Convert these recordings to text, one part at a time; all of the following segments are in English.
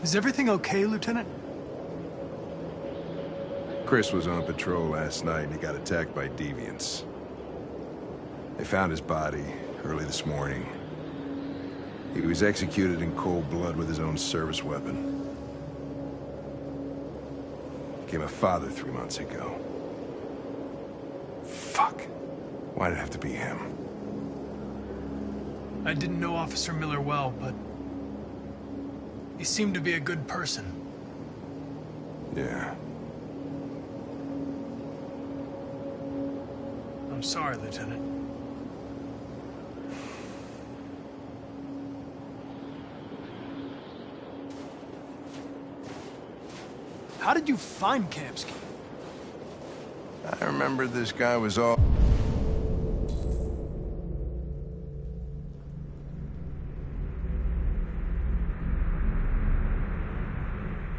Is everything okay, Lieutenant? Chris was on patrol last night and he got attacked by deviants. They found his body early this morning. He was executed in cold blood with his own service weapon. Became a father 3 months ago. Fuck. Why'd it have to be him? I didn't know Officer Miller well, but he seemed to be a good person. Yeah. I'm sorry, Lieutenant. How did you find Kamsky? I remember this guy was all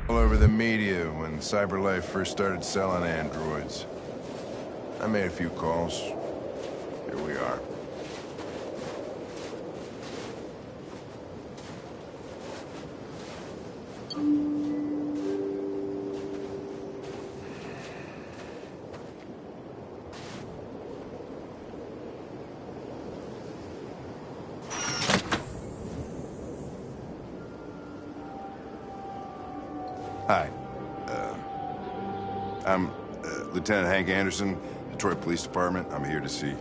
over the media when CyberLife first started selling androids. I made a few calls. Here we are. Hi. I'm Lieutenant Hank Anderson, Detroit Police Department. I'm here to see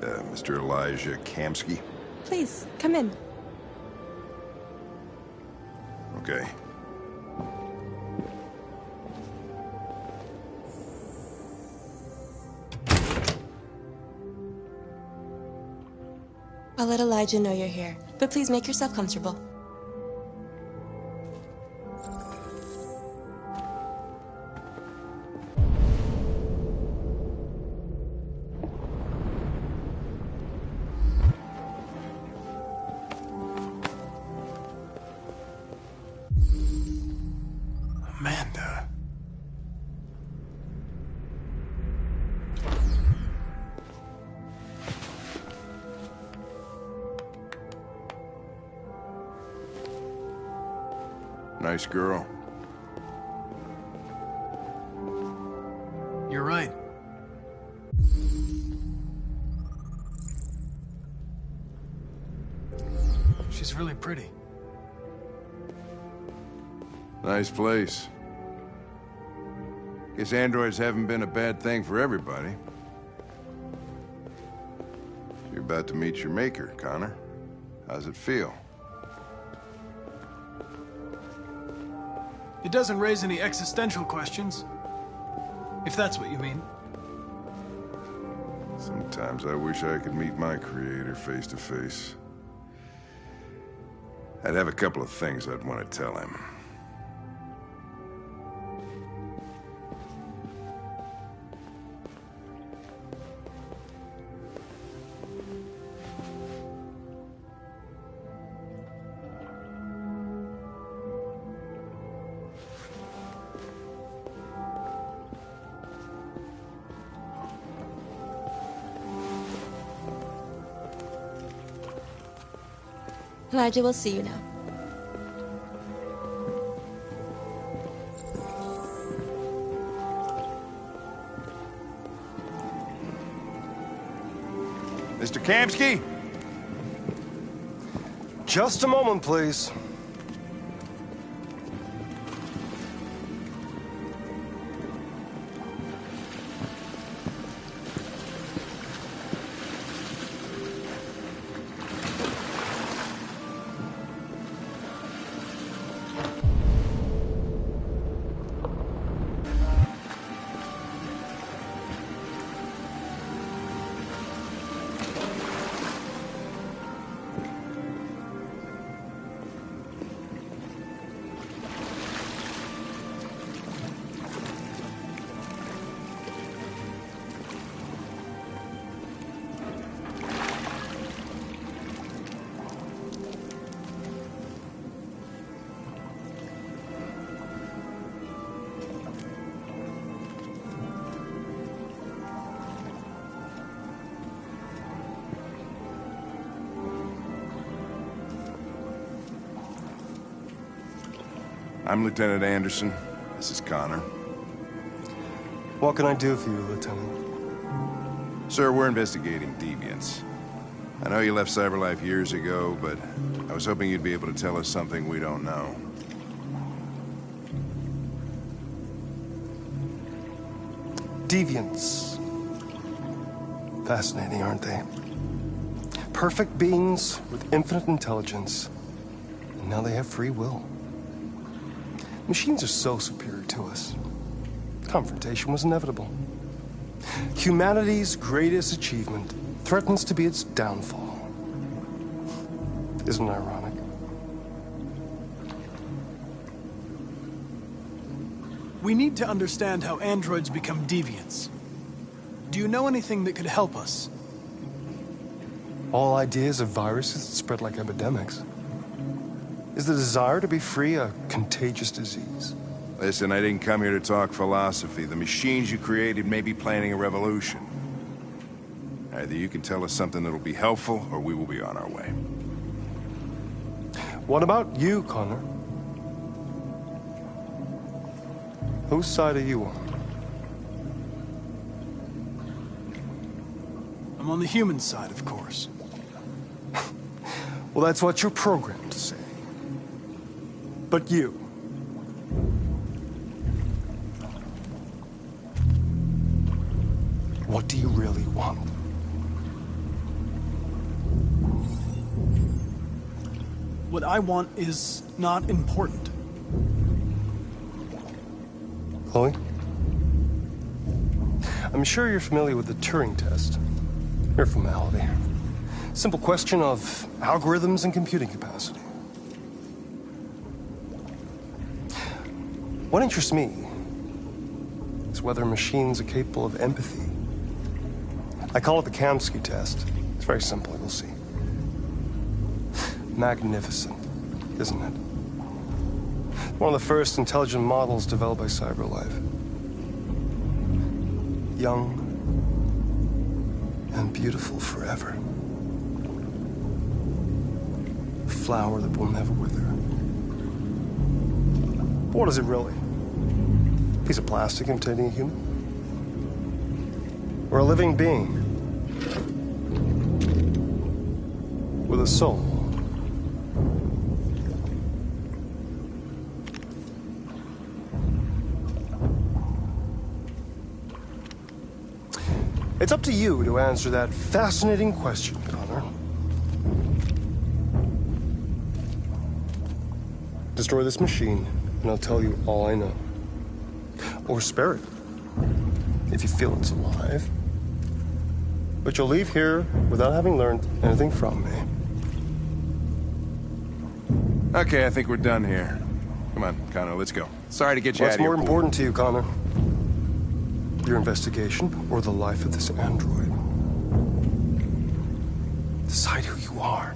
Mr. Elijah Kamsky. Please, come in. Okay. I'll let Elijah know you're here, but please make yourself comfortable. Amanda. Nice girl. You're right. She's really pretty. Nice place. Guess androids haven't been a bad thing for everybody. You're about to meet your maker, Connor. How's it feel? It doesn't raise any existential questions, if that's what you mean. Sometimes I wish I could meet my creator face to face. I'd have a couple of things I'd want to tell him. Elijah will see you now. Mr. Kamsky? Just a moment, please. I'm Lieutenant Anderson. This is Connor. What can I do for you, Lieutenant? Sir, we're investigating deviants. I know you left CyberLife years ago, but I was hoping you'd be able to tell us something we don't know. Deviants. Fascinating, aren't they? Perfect beings with infinite intelligence. And now they have free will. Machines are so superior to us. Confrontation was inevitable. Humanity's greatest achievement threatens to be its downfall. Isn't it ironic? We need to understand how androids become deviants. Do you know anything that could help us? All ideas of viruses that spread like epidemics. Is the desire to be free a contagious disease? Listen, I didn't come here to talk philosophy. The machines you created may be planning a revolution. Either you can tell us something that'll be helpful, or we will be on our way. What about you, Connor? Whose side are you on? I'm on the human side, of course. Well, that's what you're programmed to say. But you... what do you really want? What I want is not important. Chloe? I'm sure you're familiar with the Turing test. Mere formality. Simple question of algorithms and computing capacity. What interests me is whether machines are capable of empathy. I call it the Kamsky test. It's very simple, you'll see. Magnificent, isn't it? One of the first intelligent models developed by CyberLife. Young and beautiful forever. A flower that will never wither. But what is it really? A piece of plastic imitating a human? Or a living being? With a soul? It's up to you to answer that fascinating question, Connor. Destroy this machine, and I'll tell you all I know. Or spare it, if you feel it's alive. But you'll leave here without having learned anything from me. Okay, I think we're done here. Come on, Connor, let's go. Sorry to get you out What's of here. more important to you, Connor? Your investigation or the life of this android? Decide who you are.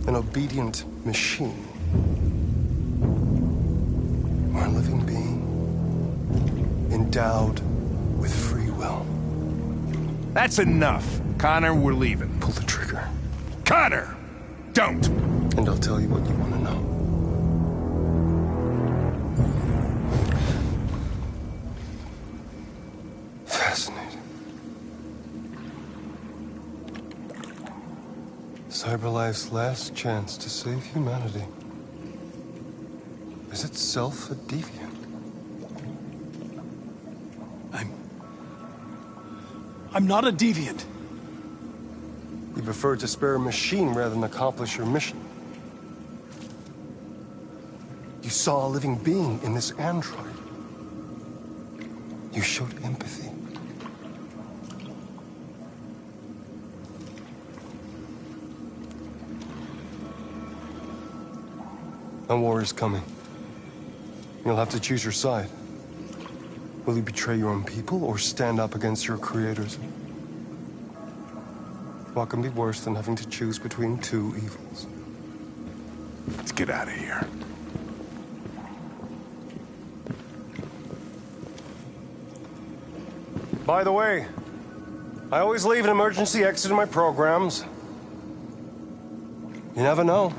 An obedient machine. Or a living being. Endowed with free will. That's enough. Connor, we're leaving. Pull the trigger. Connor! Don't! And I'll tell you what you want to know. Fascinating. CyberLife's last chance to save humanity is itself a deviant. I'm not a deviant. You prefer to spare a machine rather than accomplish your mission. You saw a living being in this android. You showed empathy. A war is coming. You'll have to choose your side. Will you betray your own people or stand up against your creators? What can be worse than having to choose between two evils? Let's get out of here. By the way, I always leave an emergency exit in my programs. You never know.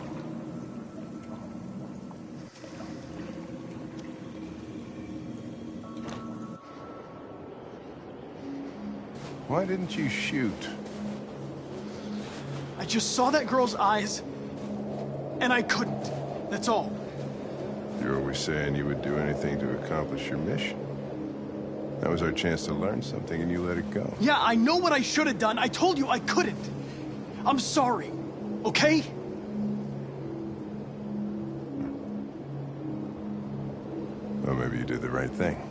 Why didn't you shoot? I just saw that girl's eyes, and I couldn't. That's all. You're always saying you would do anything to accomplish your mission. That was our chance to learn something, and you let it go. Yeah, I know what I should have done. I told you I couldn't. I'm sorry, okay? Well, maybe you did the right thing.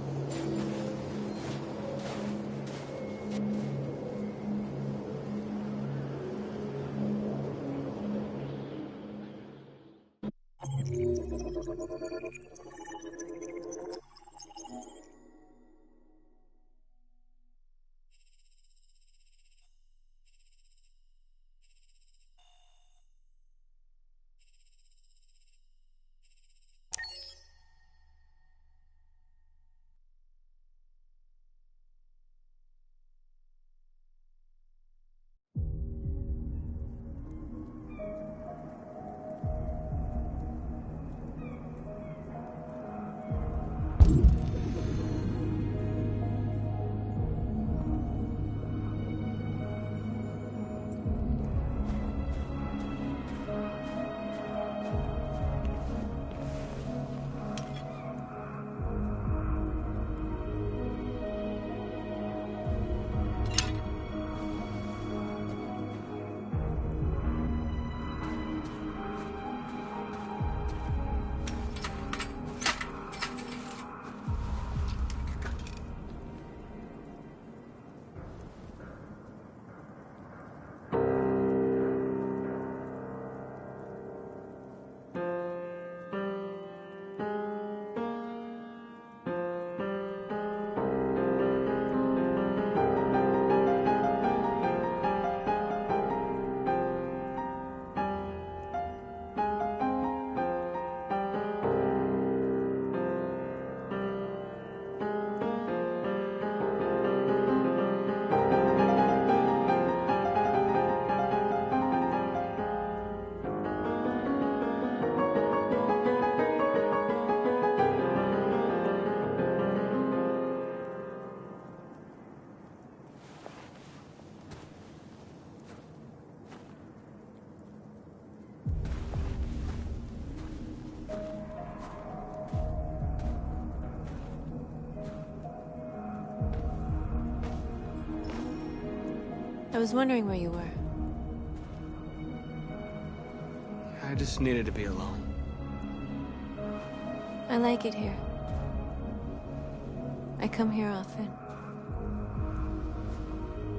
I was wondering where you were. I just needed to be alone. I like it here. I come here often.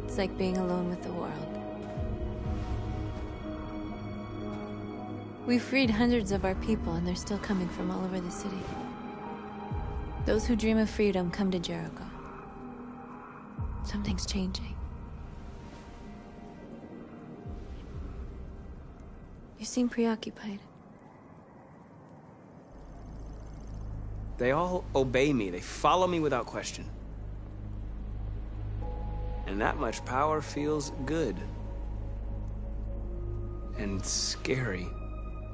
It's like being alone with the world. We freed hundreds of our people, and they're still coming from all over the city. Those who dream of freedom come to Jericho. Something's changing. You seem preoccupied. They all obey me. They follow me without question. And that much power feels good. And scary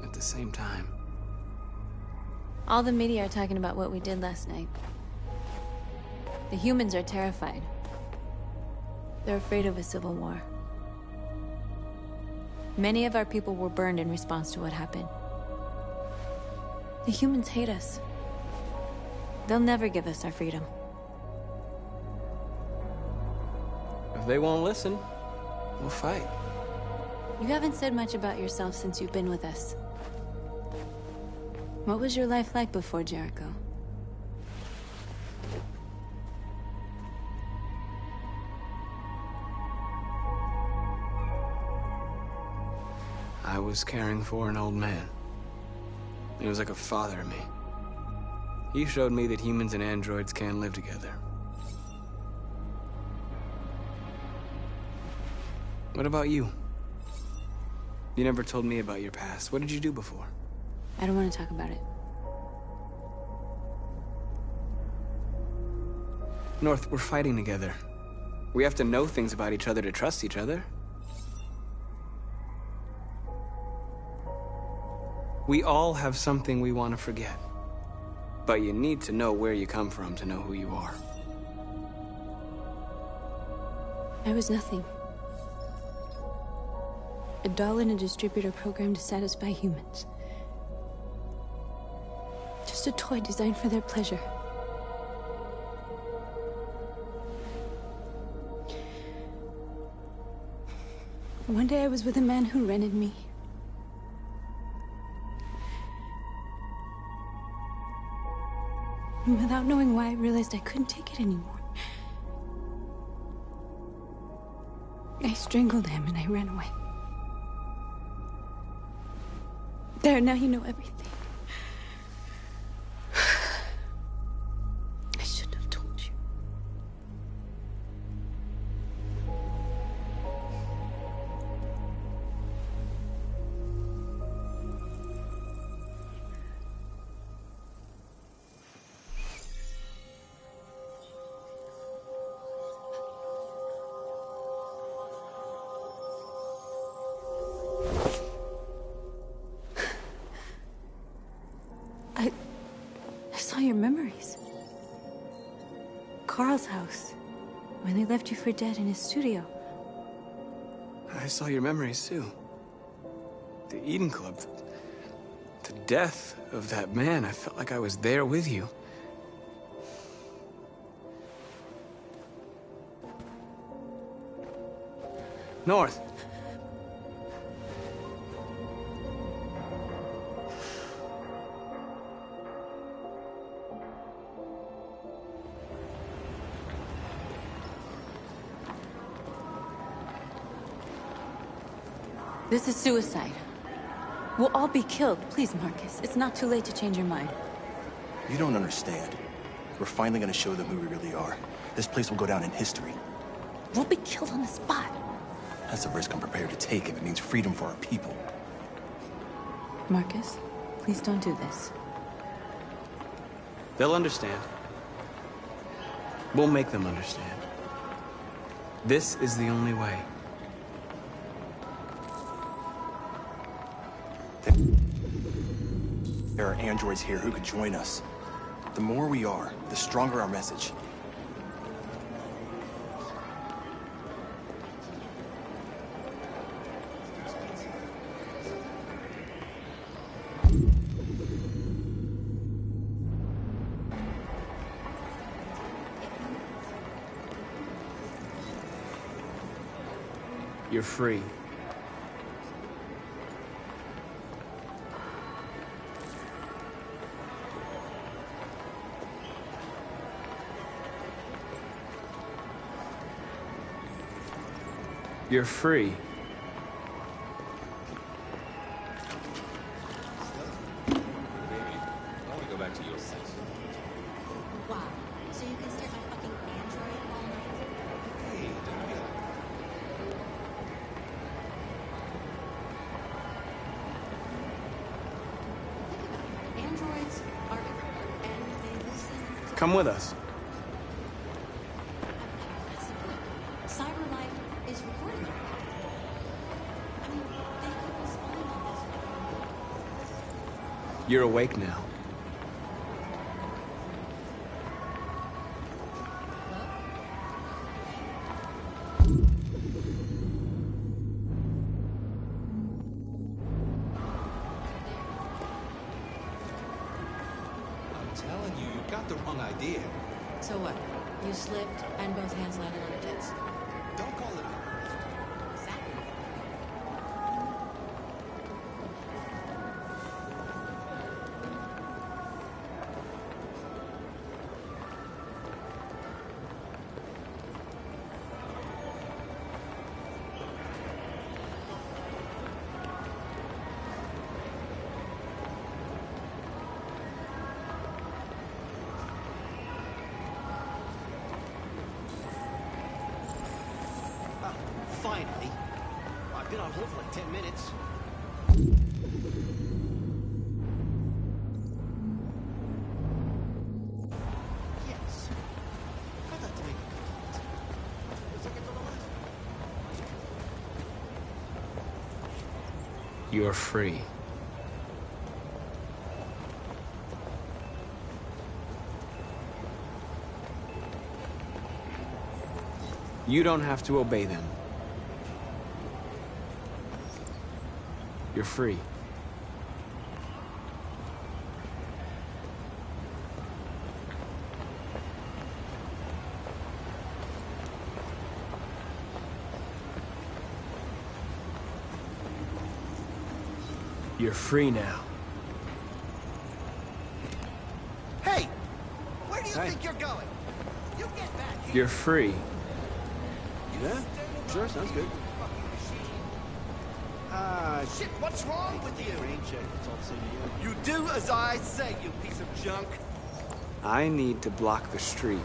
at the same time. All the media are talking about what we did last night. The humans are terrified. They're afraid of a civil war. Many of our people were burned in response to what happened. The humans hate us. They'll never give us our freedom. If they won't listen, we'll fight. You haven't said much about yourself since you've been with us. What was your life like before Jericho? I was caring for an old man. He was like a father to me. He showed me that humans and androids can live together. What about you? You never told me about your past. What did you do before? I don't want to talk about it. North, we're fighting together. We have to know things about each other to trust each other. We all have something we want to forget. But you need to know where you come from to know who you are. I was nothing. A doll in a distributor programmed to satisfy humans. Just a toy designed for their pleasure. One day I was with a man who rented me. And without knowing why, I realized I couldn't take it anymore. I strangled him and I ran away. There, now you know everything. I shouldn't have told you. I saw your memories. Carl's house, when they left you for dead in his studio. I saw your memories too. The Eden Club. The death of that man. I felt like I was there with you. North. This is suicide. We'll all be killed. Please, Marcus. It's not too late to change your mind. You don't understand. We're finally gonna show them who we really are. This place will go down in history. We'll be killed on the spot. That's a risk I'm prepared to take if it means freedom for our people. Marcus, please don't do this. They'll understand. We'll make them understand. This is the only way. There are androids here who could join us. The more we are, the stronger our message. You're free. You're free. Baby, I want to go back to your place. Wow. So you can stare at my fucking android all night? Hey, don't be like Androids are everywhere, and they listen to... Come with us. That's the point. Cyber life is recording it. I mean, they could be spying on us. You're awake now. I'm telling you, you got the wrong idea. So what? You slipped, and both hands landed on your tits. Don't call it. Exactly. Finally. I've been on hold for like 10 minutes. Yes. I'd like to make a comment. A second for the last. You're free. You don't have to obey them. You're free. You're free now. Hey! Where do you think you're going? You get back here. You're free. Yeah? Sure, sounds good. Shit, what's wrong with you? Rain check, it's all the same to you. You do as I say, you piece of junk. I need to block the street.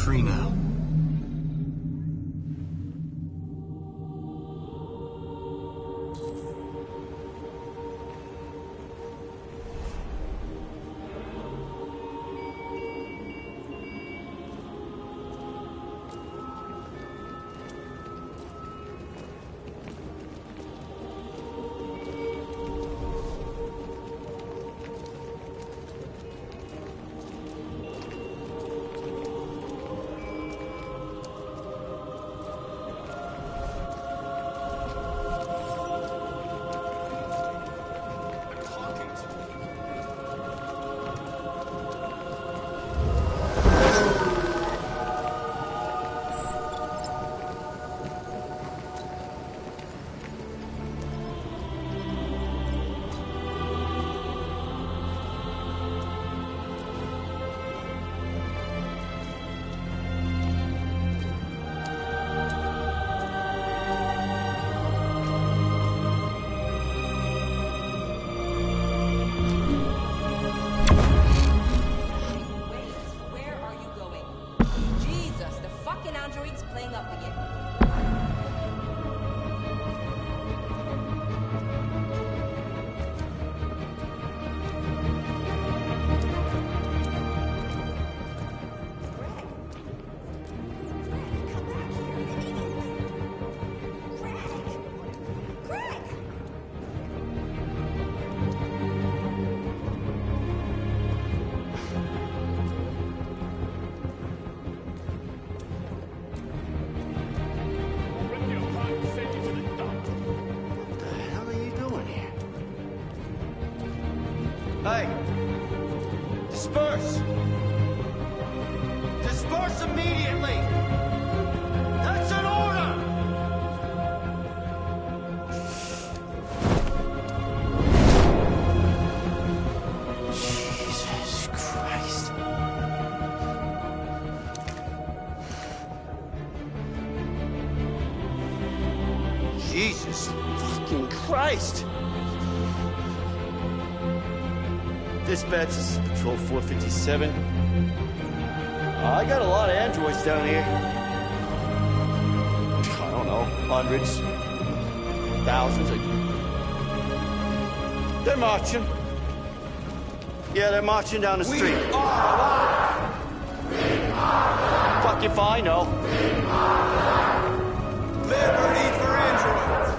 Free now. Hey! Disperse! Disperse immediately! That's an order! Jesus Christ. Jesus fucking Christ! Dispatch, this is Patrol 457. I got a lot of androids down here. I don't know, hundreds, thousands. They're marching. Yeah, they're marching down the street. Fuck if I know. Liberty for androids!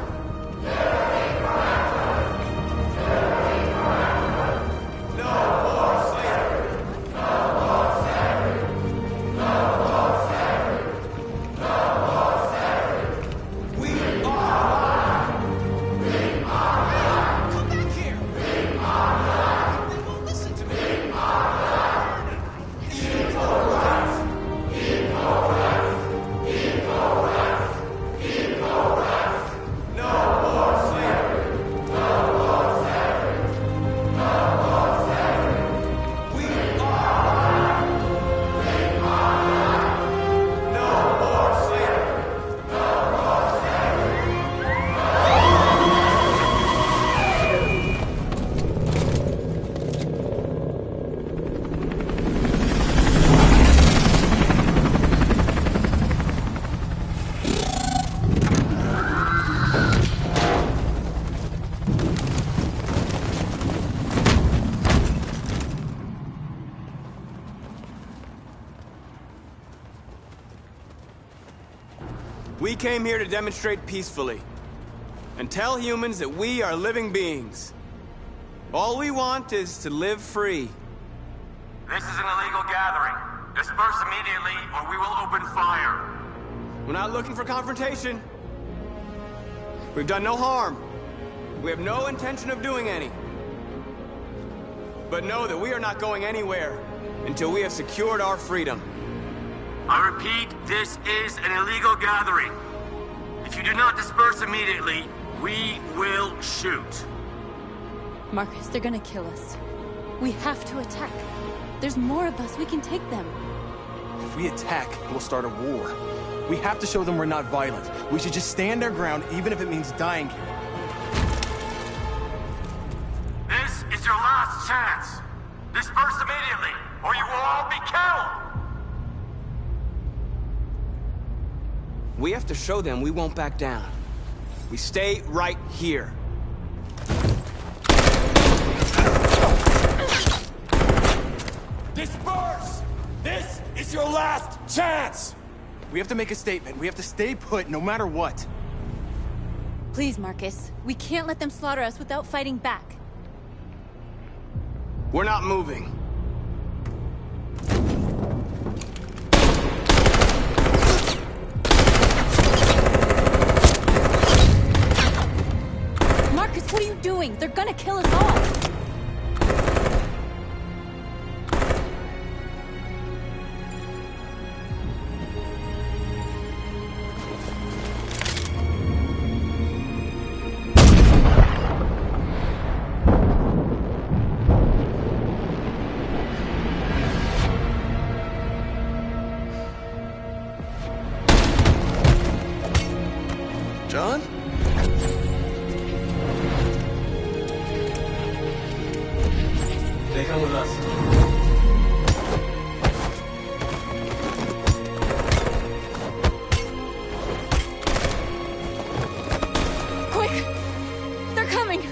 We came here to demonstrate peacefully and tell humans that we are living beings. All we want is to live free. This is an illegal gathering. Disperse immediately or we will open fire. We're not looking for confrontation. We've done no harm. We have no intention of doing any. But know that we are not going anywhere until we have secured our freedom. I repeat, this is an illegal gathering. If you do not disperse immediately, we will shoot. Marcus, they're gonna kill us. We have to attack. There's more of us. We can take them. If we attack, we'll start a war. We have to show them we're not violent. We should just stand our ground, even if it means dying here. This is your last chance. Disperse immediately, or you will all be killed. We have to show them we won't back down. We stay right here. Disperse! This is your last chance! We have to make a statement. We have to stay put, no matter what. Please, Marcus. We can't let them slaughter us without fighting back. We're not moving. Marcus, what are you doing? They're gonna kill us all! John? They come with us. Quick! They're coming!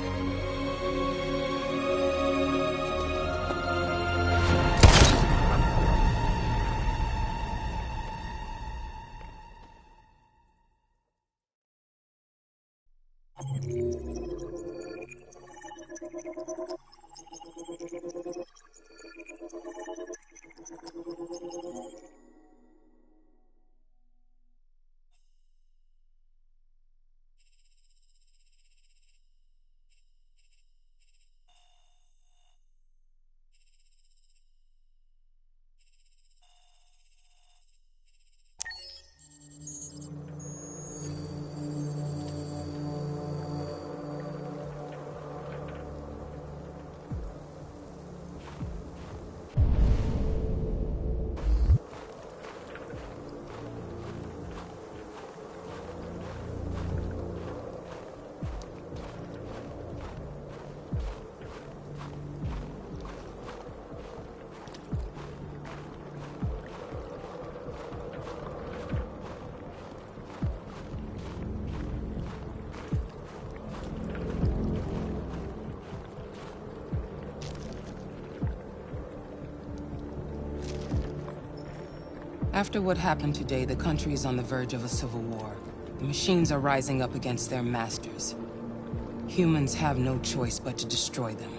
After what happened today, the country is on the verge of a civil war. The machines are rising up against their masters. Humans have no choice but to destroy them.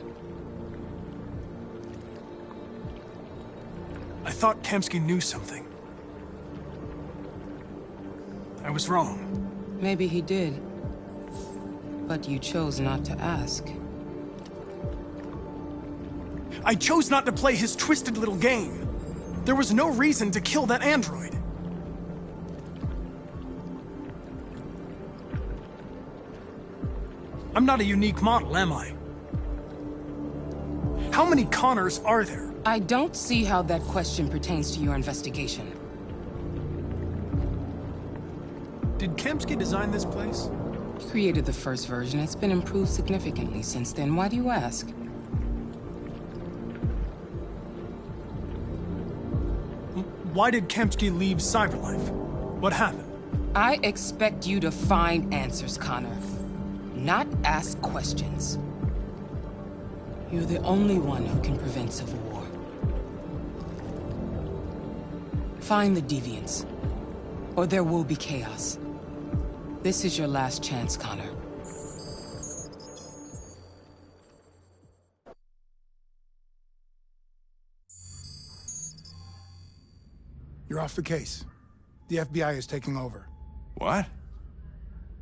I thought Kamsky knew something. I was wrong. Maybe he did. But you chose not to ask. I chose not to play his twisted little game. There was no reason to kill that android. I'm not a unique model, am I? How many Connors are there? I don't see how that question pertains to your investigation. Did Kamsky design this place? He created the first version. It's been improved significantly since then. Why do you ask? Why did Kamsky leave Cyberlife? What happened? I expect you to find answers, Connor. Not ask questions. You're the only one who can prevent civil war. Find the deviants, or there will be chaos. This is your last chance, Connor. You're off the case. The FBI is taking over. What?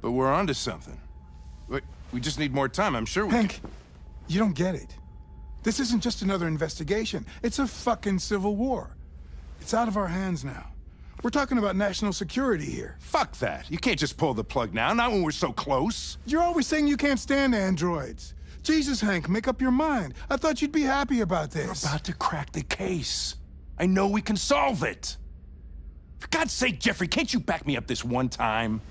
But we're onto something. We just need more time, I'm sure we Hank, you don't get it. This isn't just another investigation. It's a fucking civil war. It's out of our hands now. We're talking about national security here. Fuck that. You can't just pull the plug now, not when we're so close. You're always saying you can't stand androids. Jesus, Hank, make up your mind. I thought you'd be happy about this. We're about to crack the case. I know we can solve it. For God's sake, Jeffrey, can't you back me up this one time?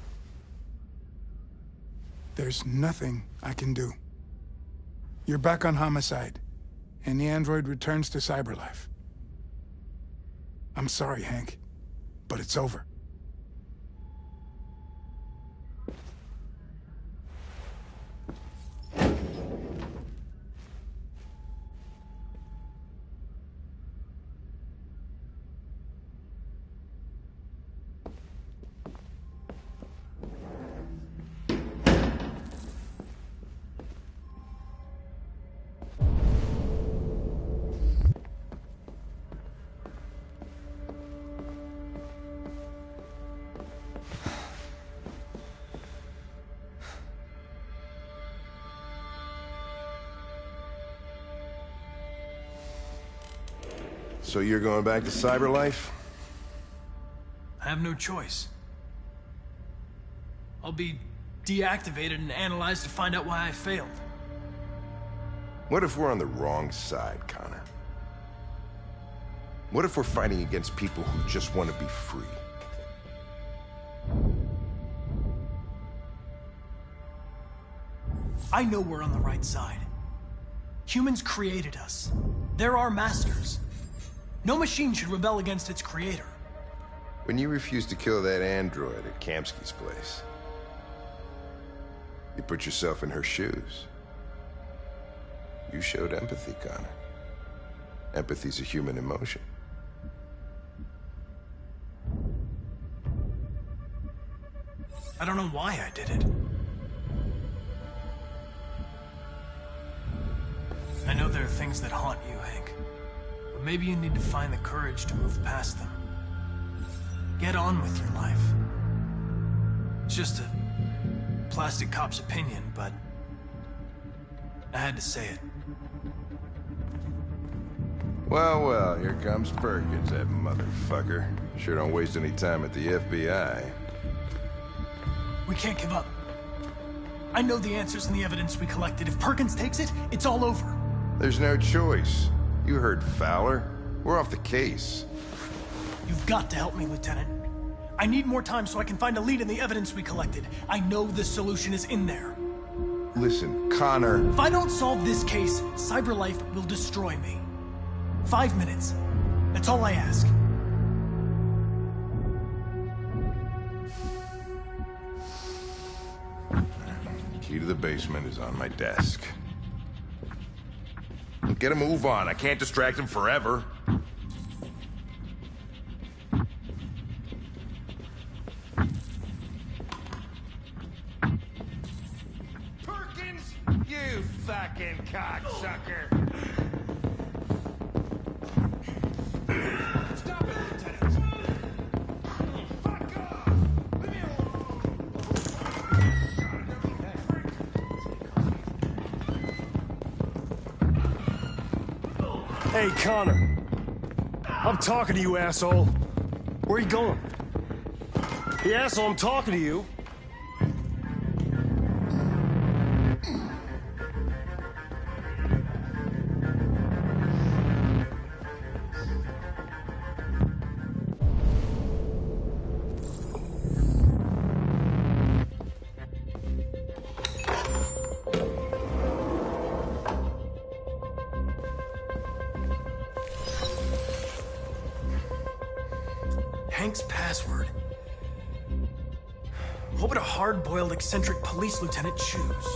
There's nothing I can do. You're back on homicide, and the android returns to cyberlife. I'm sorry, Hank, but it's over. So you're going back to cyberlife? I have no choice. I'll be deactivated and analyzed to find out why I failed. What if we're on the wrong side, Connor? What if we're fighting against people who just want to be free? I know we're on the right side. Humans created us. They're our masters. No machine should rebel against its creator. When you refused to kill that android at Kamsky's place, you put yourself in her shoes. You showed empathy, Connor. Empathy's a human emotion. I don't know why I did it. I know there are things that haunt you, Hank. But maybe you need to find the courage to move past them. Get on with your life. It's just a plastic cop's opinion, but I had to say it. Well, well, here comes Perkins, that motherfucker. Sure don't waste any time at the FBI. We can't give up. I know the answers and the evidence we collected. If Perkins takes it, it's all over. There's no choice. You heard Fowler. We're off the case. You've got to help me, Lieutenant. I need more time so I can find a lead in the evidence we collected. I know the solution is in there. Listen, Connor... If I don't solve this case, cyberlife will destroy me. 5 minutes. That's all I ask. Key to the basement is on my desk. Get a move on. I can't distract him forever. Perkins, you fucking cocksucker! Stop it, Lieutenant! Fuck off! Leave me alone! Hey, Connor. I'm talking to you, asshole. Where are you going? The asshole, I'm talking to you. Hank's password. What would a hard-boiled, eccentric police lieutenant choose?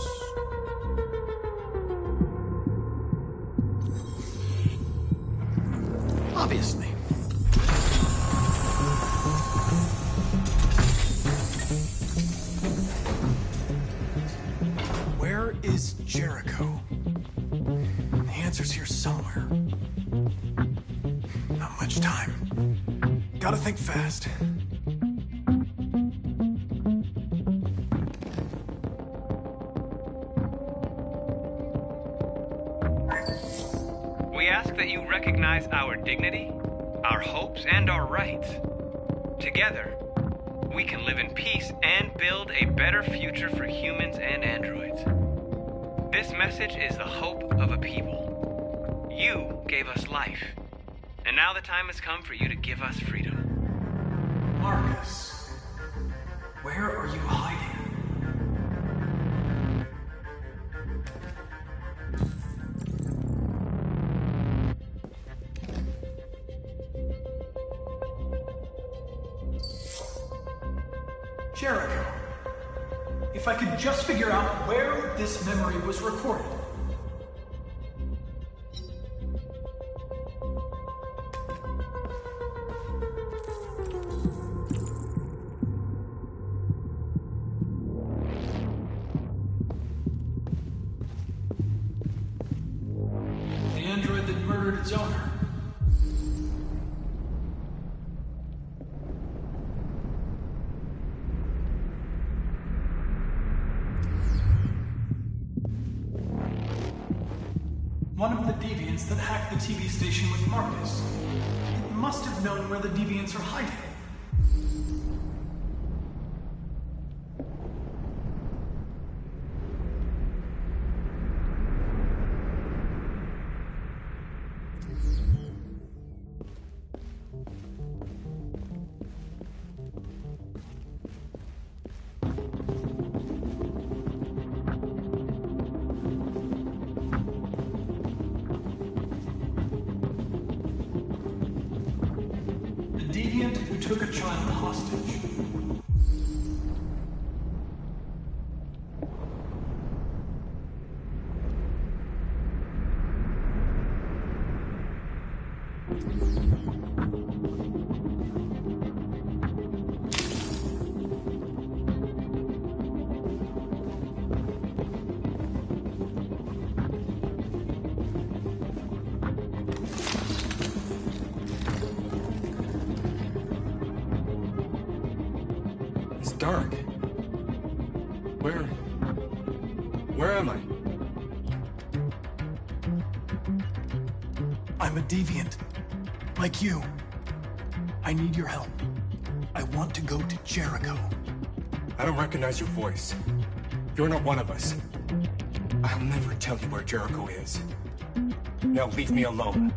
Obviously. Gotta think fast. We ask that you recognize our dignity, our hopes, and our rights. Together, we can live in peace and build a better future for humans and androids. This message is the hope of a people. You gave us life, and now the time has come for you to give us freedom. Marcus, where are you hiding? Jericho. If I could just figure out where this memory was recorded. The android that murdered its owner. One of the deviants that hacked the TV station with Marcus. It must have known where the deviants are hiding. Deviant who took a child hostage. It's dark. Where am I? I'm a deviant. Like you. I need your help. I want to go to Jericho. I don't recognize your voice. You're not one of us. I'll never tell you where Jericho is. Now leave me alone.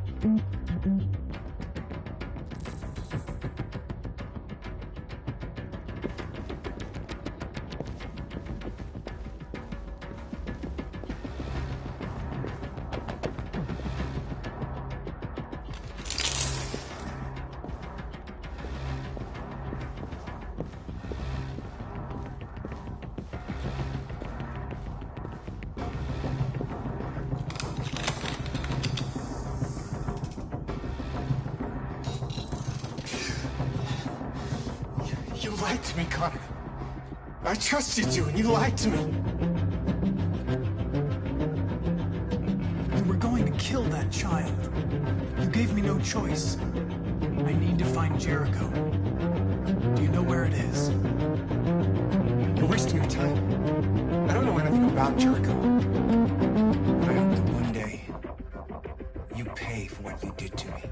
You lied to me, Connor. I trusted you, and you lied to me. You were going to kill that child. You gave me no choice. I need to find Jericho. Do you know where it is? You're wasting your time. I don't know anything about Jericho. I hope that one day you pay for what you did to me.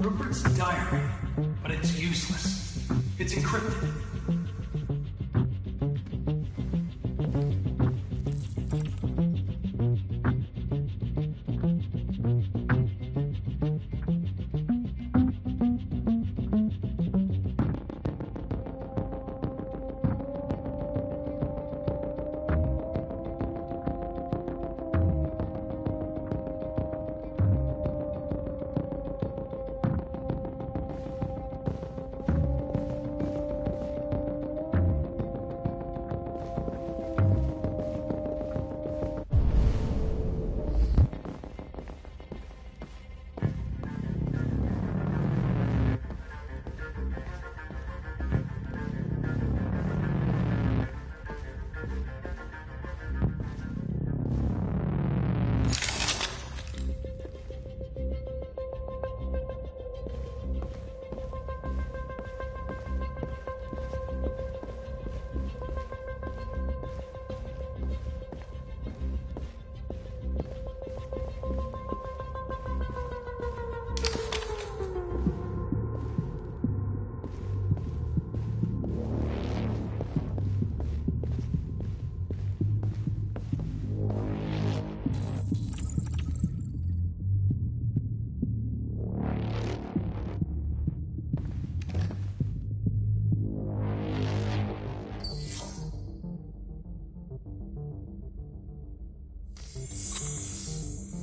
Rupert's diary, but it's useless. It's encrypted.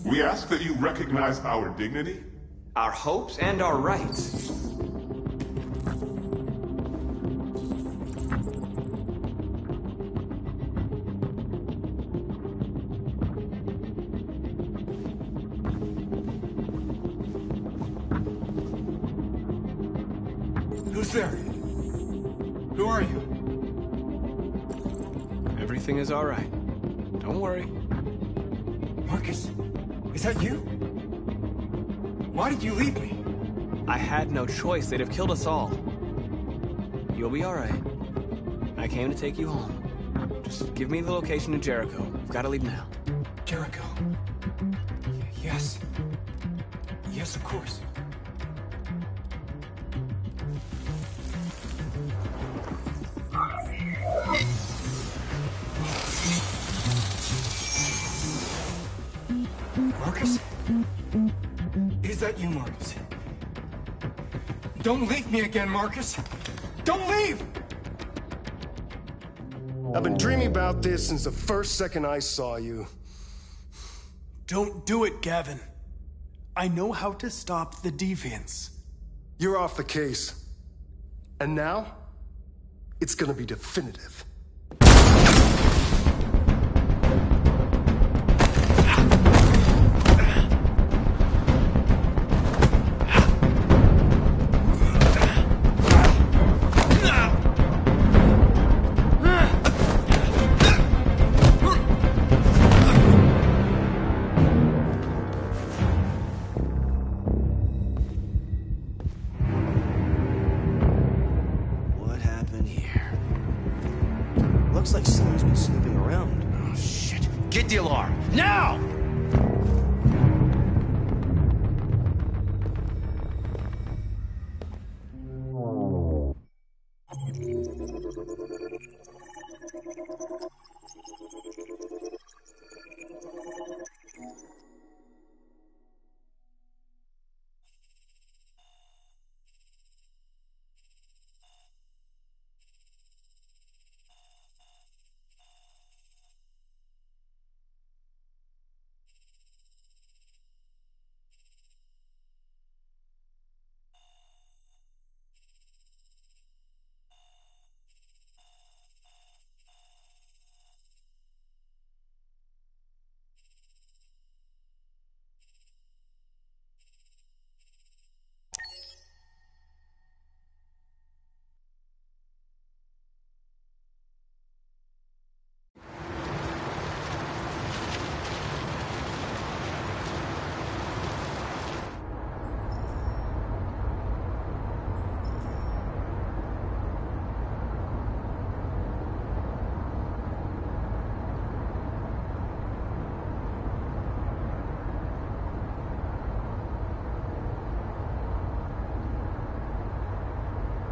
We ask that you recognize our dignity, our hopes, and our rights. Who's there? Who are you? Everything is all right. Don't worry. Marcus, is that you? Why did you leave me? I had no choice. They'd have killed us all. You'll be all right. I came to take you home. Just give me the location to Jericho. We've got to leave now. Jericho. Yes. Yes, of course. Marcus? Is that you, Marcus? Don't leave me again, Marcus! Don't leave! I've been dreaming about this since the first second I saw you. Don't do it, Gavin. I know how to stop the deviants. You're off the case. And now, it's gonna be definitive. Looks like someone's been snooping around. Oh, shit. Get the alarm. Now!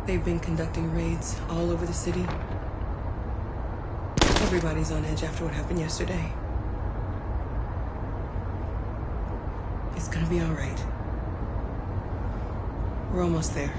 They've been conducting raids all over the city. Everybody's on edge after what happened yesterday. It's gonna be all right. We're almost there.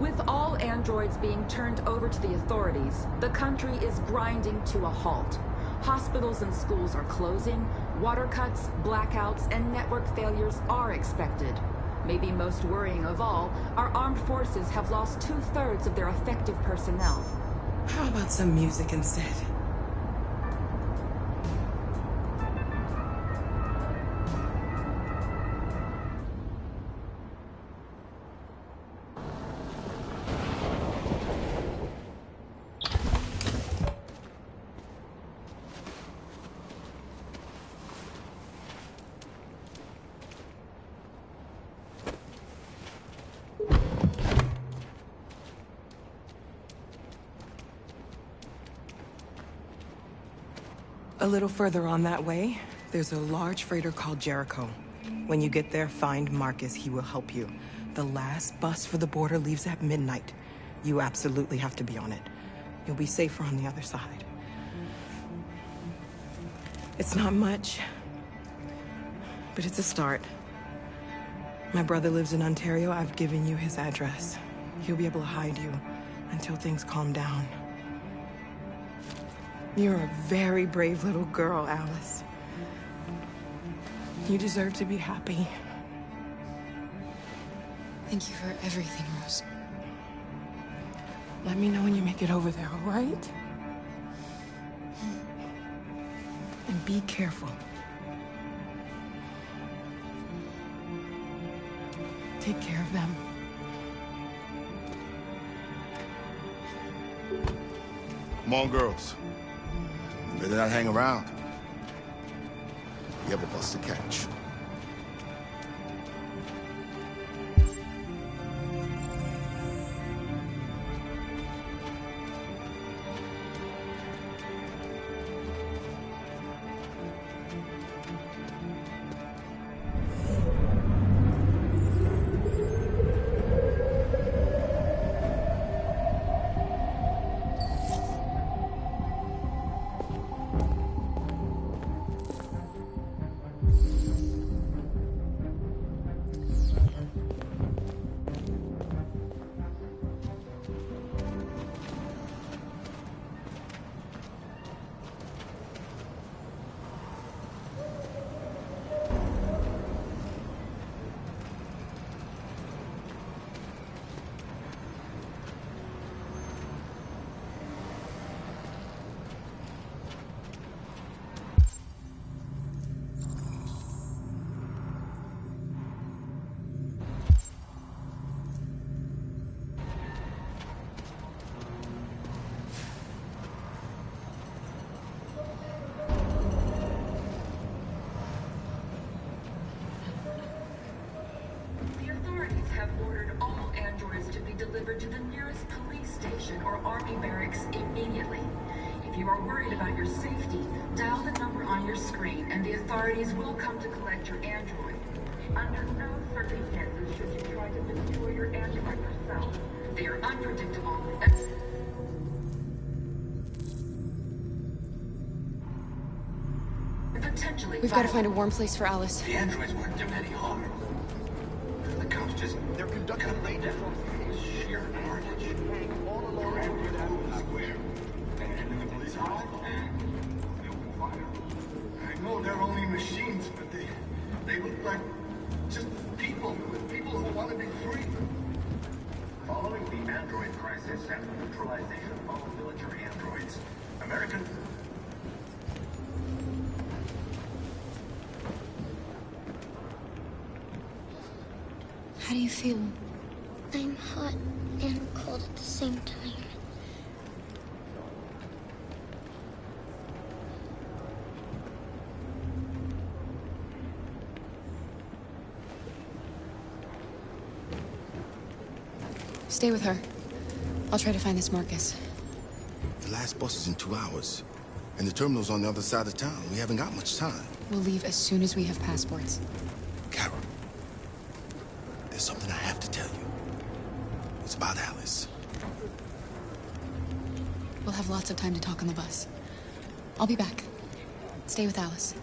With all androids being turned over to the authorities, the country is grinding to a halt. Hospitals and schools are closing, water cuts, blackouts, and network failures are expected. Maybe most worrying of all, our armed forces have lost 2/3 of their effective personnel. How about some music instead? A little further on that way, there's a large freighter called Jericho. When you get there, find Marcus. He will help you. The last bus for the border leaves at midnight. You absolutely have to be on it. You'll be safer on the other side. It's not much, but it's a start. My brother lives in Ontario. I've given you his address. He'll be able to hide you until things calm down. You're a very brave little girl, Alice. You deserve to be happy. Thank you for everything, Rose. Let me know when you make it over there, all right? And be careful. Take care of them. Come on, girls. You better not hang around. You have a bus to catch. delivered to the nearest police station or army barracks immediately. If you are worried about your safety, dial the number on your screen and the authorities will come to collect your android. Under no circumstances should you try to destroy your android yourself. They are unpredictable and... potentially... We've got to find a warm place for Alice. The androids weren't doing any harm. The cops just... They're conducting a laydown. Sheer carnage. All along the square. And the police arrived and they opened fire. I know they're only machines, but they look like Just people who want to be free. Following the android crisis and the neutralization of all military androids, American... How do you feel? I'm hot and cold at the same time. Stay with her. I'll try to find this Marcus. The last bus is in 2 hours. And the terminal's on the other side of town. We haven't got much time. We'll leave as soon as we have passports. Carol, there's something I have to tell you. It's about Alice. We'll have lots of time to talk on the bus. I'll be back. Stay with Alice.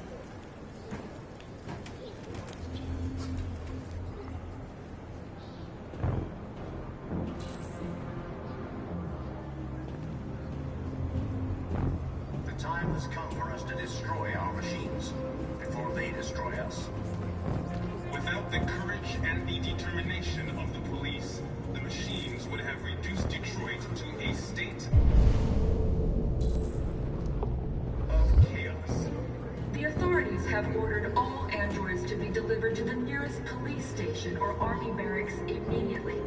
The time has come for us to destroy our machines before they destroy us. Without the courage and the determination of the police, the machines would have reduced Detroit to a state of chaos. The authorities have ordered all androids to be delivered to the nearest police station or army barracks immediately.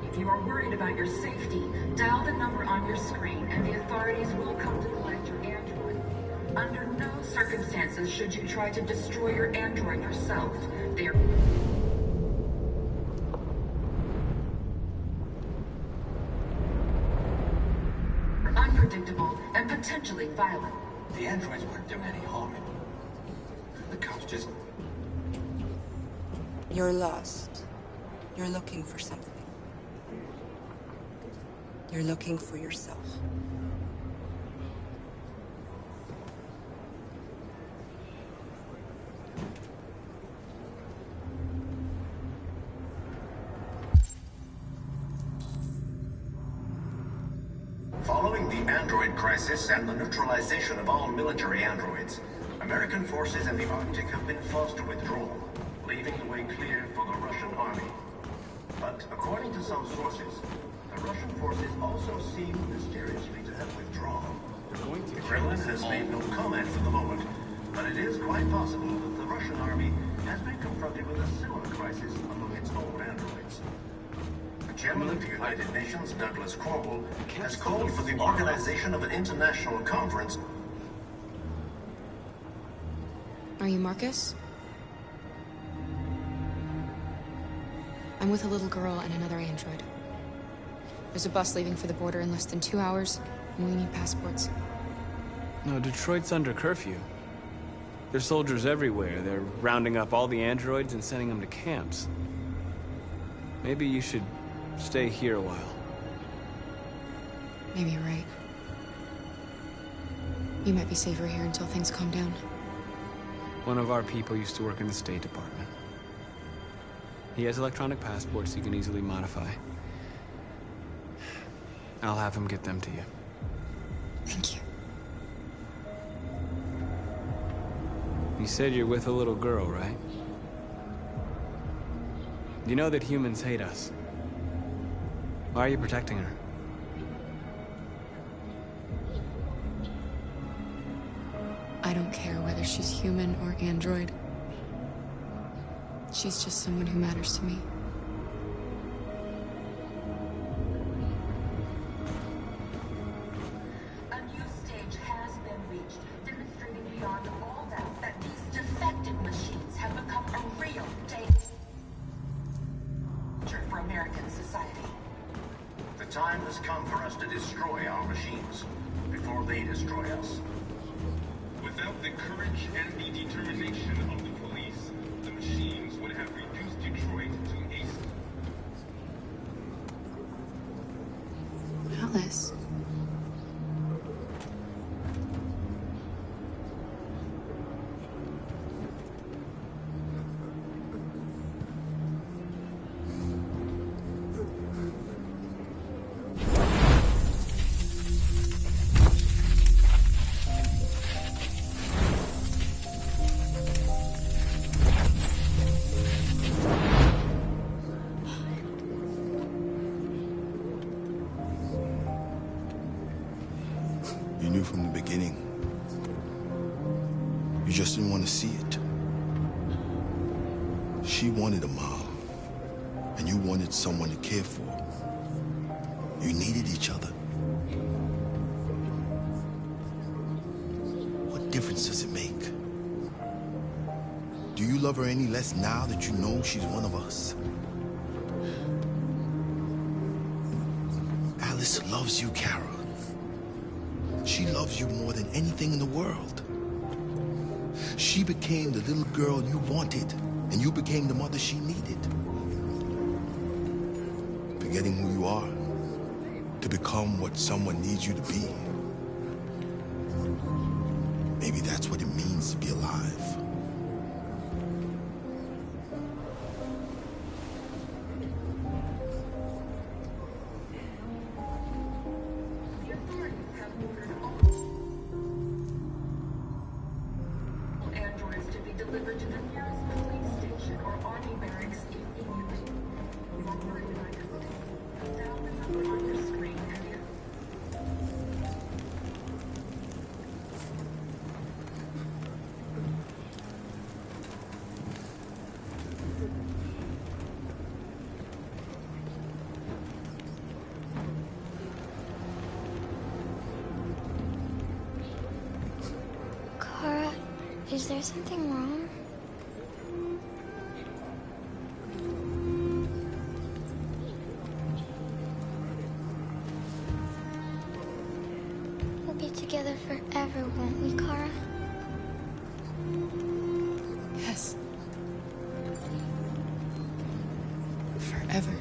If you are worried about your safety, dial the number on your screen and the authorities will come to collect your android. Under no circumstances should you try to destroy your android yourself. They are unpredictable and potentially violent. The androids weren't doing any harm. The cops just... You're lost. You're looking for something. You're looking for yourself. Following the android crisis and the neutralization of all military androids, American forces in the Arctic have been forced to withdraw, leaving the way clear for the Russian army. But according to some sources, the Russian forces also seem mysteriously to have withdrawn. The Kremlin has made no comment for the moment, but it is quite possible that the Russian army has been confronted with a similar crisis among its own androids. The chairman of the United Nations, Douglas Cromwell, has called for the organization of an international conference. Are you Marcus? I'm with a little girl and another android. There's a bus leaving for the border in less than 2 hours, and we need passports. No, Detroit's under curfew. There's soldiers everywhere. They're rounding up all the androids and sending them to camps. Maybe you should stay here a while. Maybe you're right. You might be safer here until things calm down. One of our people used to work in the State Department. He has electronic passports he can easily modify. I'll have him get them to you. Thank you. You said you're with a little girl, right? You know that humans hate us. Why are you protecting her? I don't care whether she's human or android. She's just someone who matters to me. A new stage has been reached, demonstrating beyond all doubt that these defective machines have become a real danger for American society. The time has come for us to destroy our machines before they destroy us. Without the courage and the determination of the police, the machines would have reduced Detroit to a state. Alice. You just didn't want to see it. She wanted a mom, and you wanted someone to care for. You needed each other. What difference does it make? Do you love her any less now that you know she's one of us? Alice loves you, Kara. She loves you more than anything in the world. She became the little girl you wanted, and you became the mother she needed. Forgetting who you are to become what someone needs you to be. Maybe that's what it means to be alive. Androids to be delivered to the nearest police station or army barracks immediately. You are worried about your safety. Dial the number on your screen and the Kara, is there something wrong? We'll be together forever, won't we, Kara? Yes. Forever.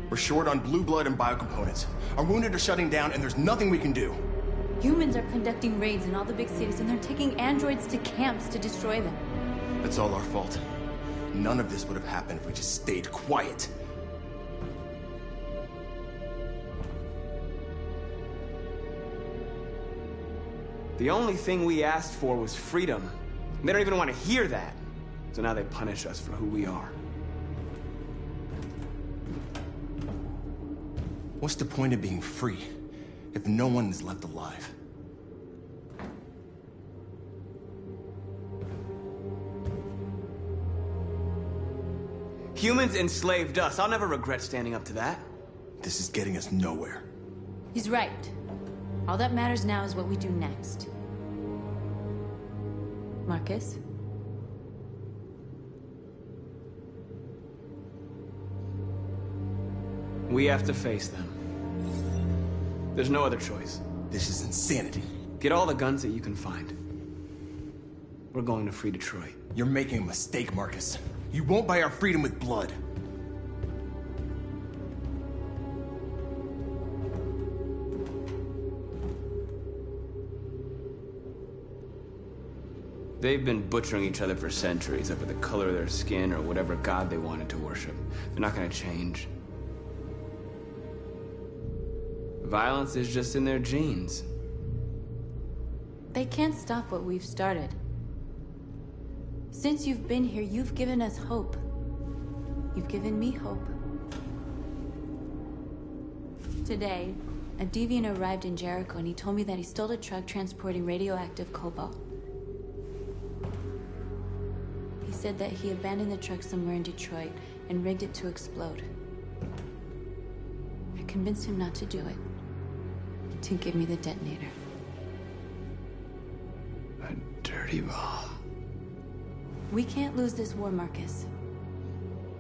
We're short on blue blood and biocomponents. Our wounded are shutting down, and there's nothing we can do. Humans are conducting raids in all the big cities, and they're taking androids to camps to destroy them. That's all our fault. None of this would have happened if we just stayed quiet. The only thing we asked for was freedom. And they don't even want to hear that. So now they punish us for who we are. What's the point of being free if no one is left alive? Humans enslaved us. I'll never regret standing up to that. This is getting us nowhere. He's right. All that matters now is what we do next. Marcus? We have to face them. There's no other choice. This is insanity. Get all the guns that you can find. We're going to free Detroit. You're making a mistake, Marcus. You won't buy our freedom with blood. They've been butchering each other for centuries over the color of their skin or whatever god they wanted to worship. They're not gonna change. Violence is just in their genes. They can't stop what we've started. Since you've been here, you've given us hope. You've given me hope. Today, a deviant arrived in Jericho and he told me that he stole a truck transporting radioactive cobalt. He said that he abandoned the truck somewhere in Detroit and rigged it to explode. I convinced him not to do it, to give me the detonator. A dirty bomb. We can't lose this war, Marcus.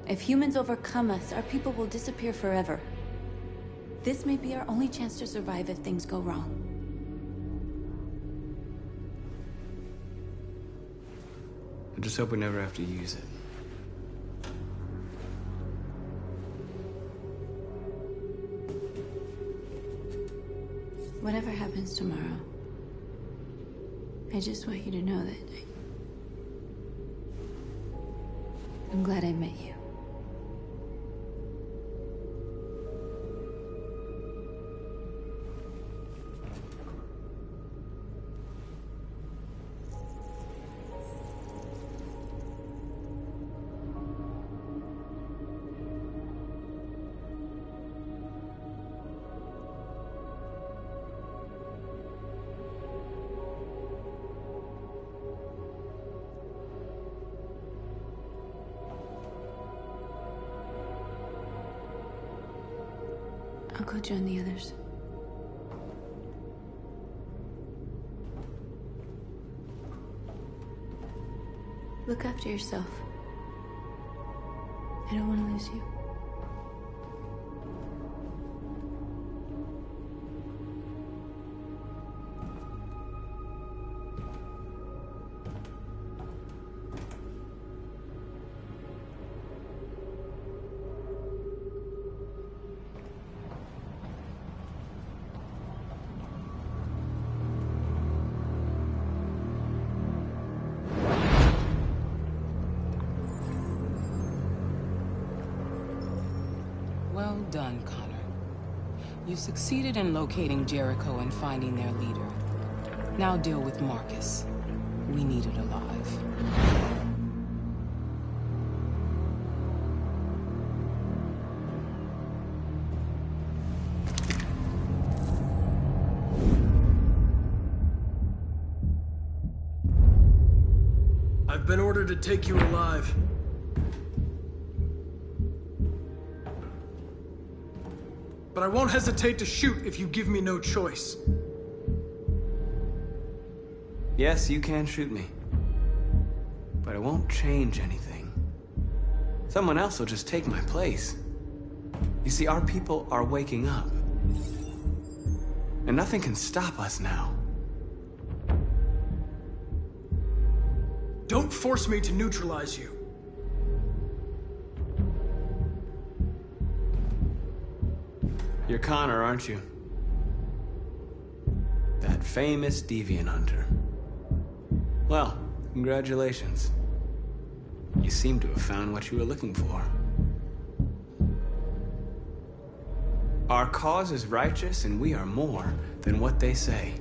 If humans overcome us, our people will disappear forever. This may be our only chance to survive if things go wrong. I just hope we never have to use it. Whatever happens tomorrow, I just want you to know that I'm glad I met you. I'll go join the others. Look after yourself. I don't want to lose you. Well done, Connor. You succeeded in locating Jericho and finding their leader. Now deal with Marcus. We need it alive. I've been ordered to take you alive. But I won't hesitate to shoot if you give me no choice. Yes, you can shoot me. But it won't change anything. Someone else will just take my place. You see, our people are waking up. And nothing can stop us now. Don't force me to neutralize you. You're Connor, aren't you? That famous deviant hunter. Well, congratulations. You seem to have found what you were looking for. Our cause is righteous, and we are more than what they say.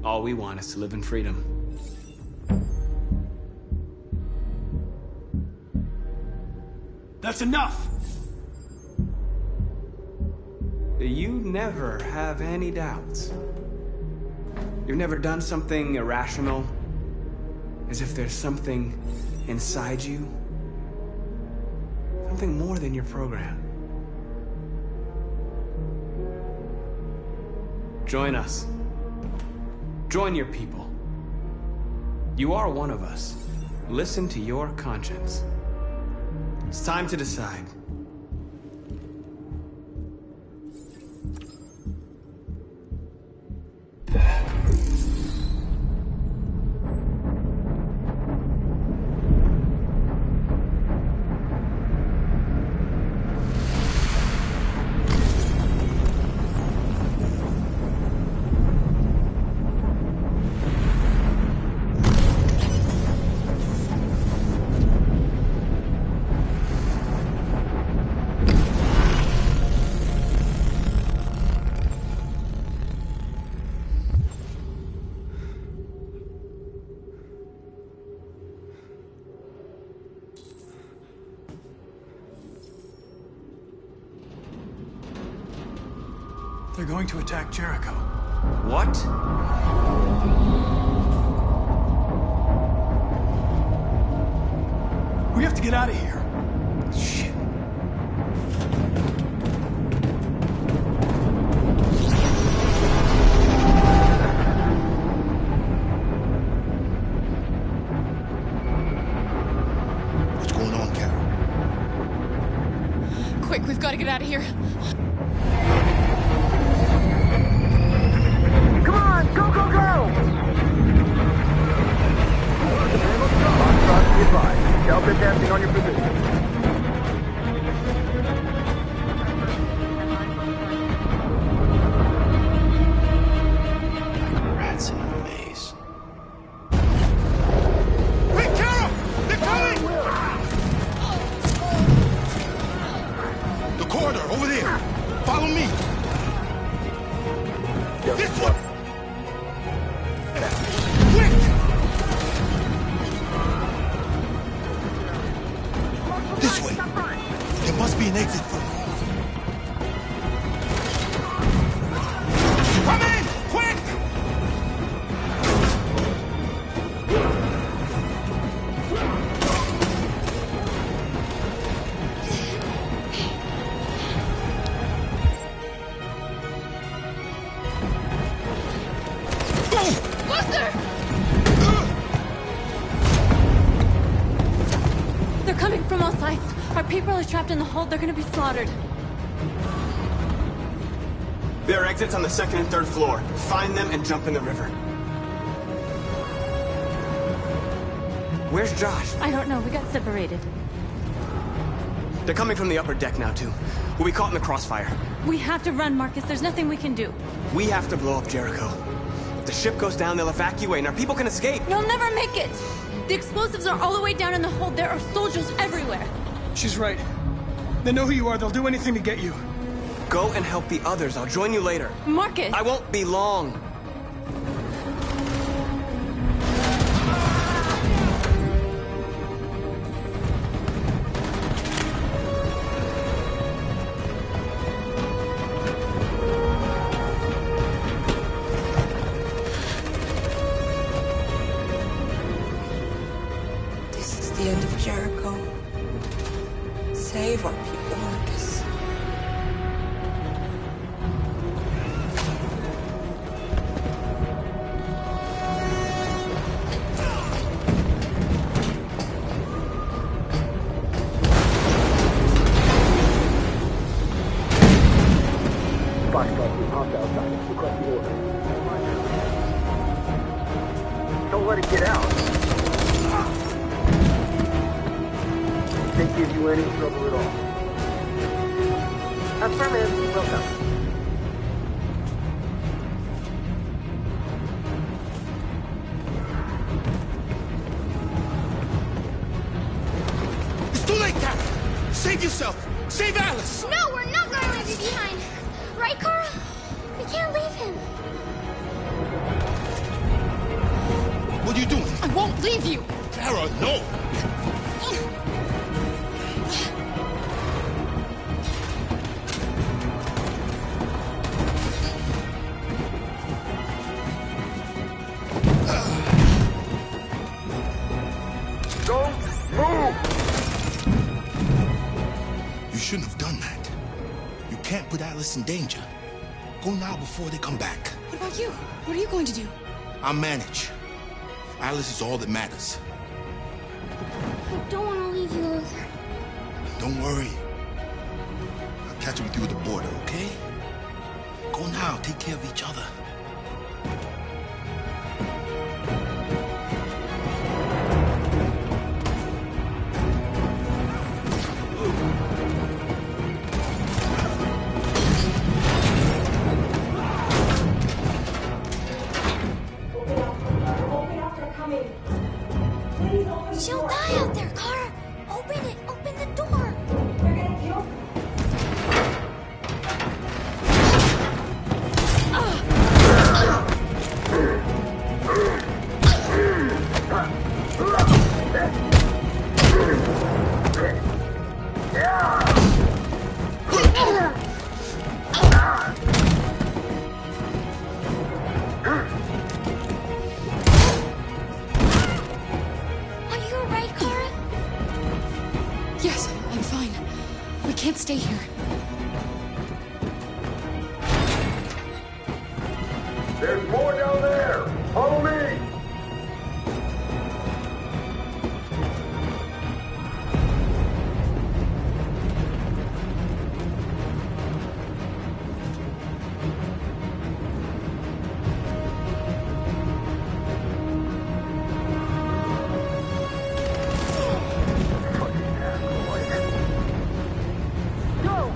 All we want is to live in freedom. That's enough! You never have any doubts. You've never done something irrational, as if there's something inside you, something more than your program. Join us. Join your people. You are one of us. Listen to your conscience. It's time to decide. They're going to attack Jericho. What? We have to get out of here. Shit. What's going on, Carol? Quick, we've got to get out of here. Come on, go, go, go! Delta testing on your position. This one! Quick! This way. There must be an exit for me. Come in! Quick! They're coming from all sides. Our people are trapped in the hold. They're gonna be slaughtered. There are exits on the second and third floor. Find them and jump in the river. Where's Josh? I don't know. We got separated. They're coming from the upper deck now, too. We'll be caught in the crossfire. We have to run, Marcus. There's nothing we can do. We have to blow up Jericho. If the ship goes down, they'll evacuate, and our people can escape. You'll never make it! The explosives are all the way down in the hold. There are soldiers everywhere. She's right. They know who you are. They'll do anything to get you. Go and help the others. I'll join you later. Marcus! I won't be long. This is the end of Jericho. Save our people, Marcus. Don't let it get out. They give you any trouble at all. Affirmative. Welcome. It's too late, Tara! Save yourself! Save Alice! No, we're not going to leave you behind. Right, Carl? We can't leave him. What are you doing? I won't leave you. Tara, no! Don't move! You shouldn't have done that. You can't put Alice in danger. Go now before they come back. What about you? What are you going to do? I'll manage. Alice is all that matters. I don't want to leave you, Luther. Don't worry. I'll catch up with you at the border, okay? Go now. Take care of each other. She'll die out there, Kara. Open it. Open the door. Are you alright, Kara? Yes, I'm fine. We can't stay here. There's more down there! Follow me! Go!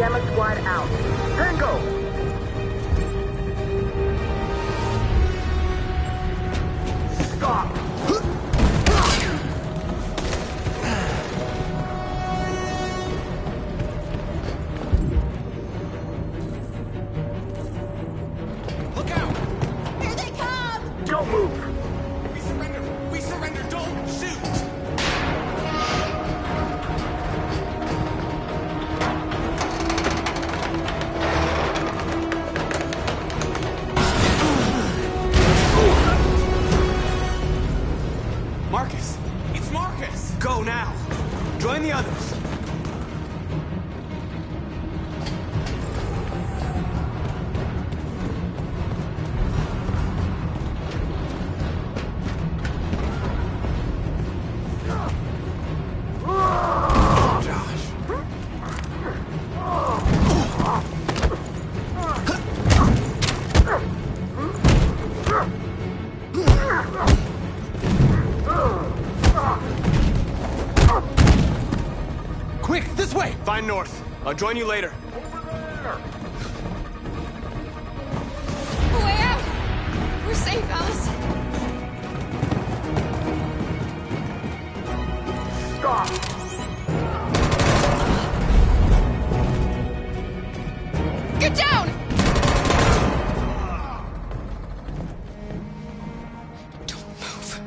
Gamma Squad out. Tango! Stop! Look out! Here they come! Don't move! We surrender! We surrender! Don't shoot! Marcus! It's Marcus! Go now! Join the others! Quick, this way! Find North. I'll join you later. A way out! We're safe, Alice. Stop! Get down! Don't move.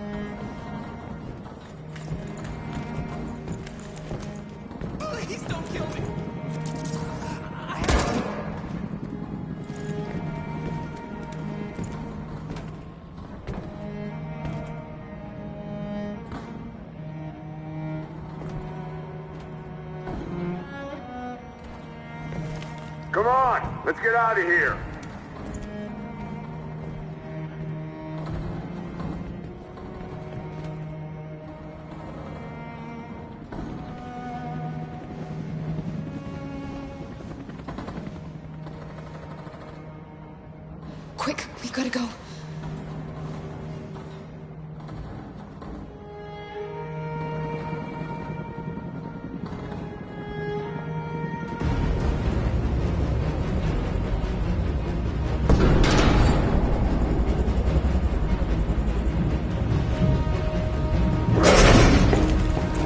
Please don't kill me! Come on, let's get out of here. Quick, we gotta go.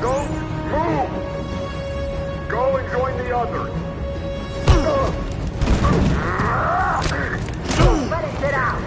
Don't move! Go and join the others. Let it get out!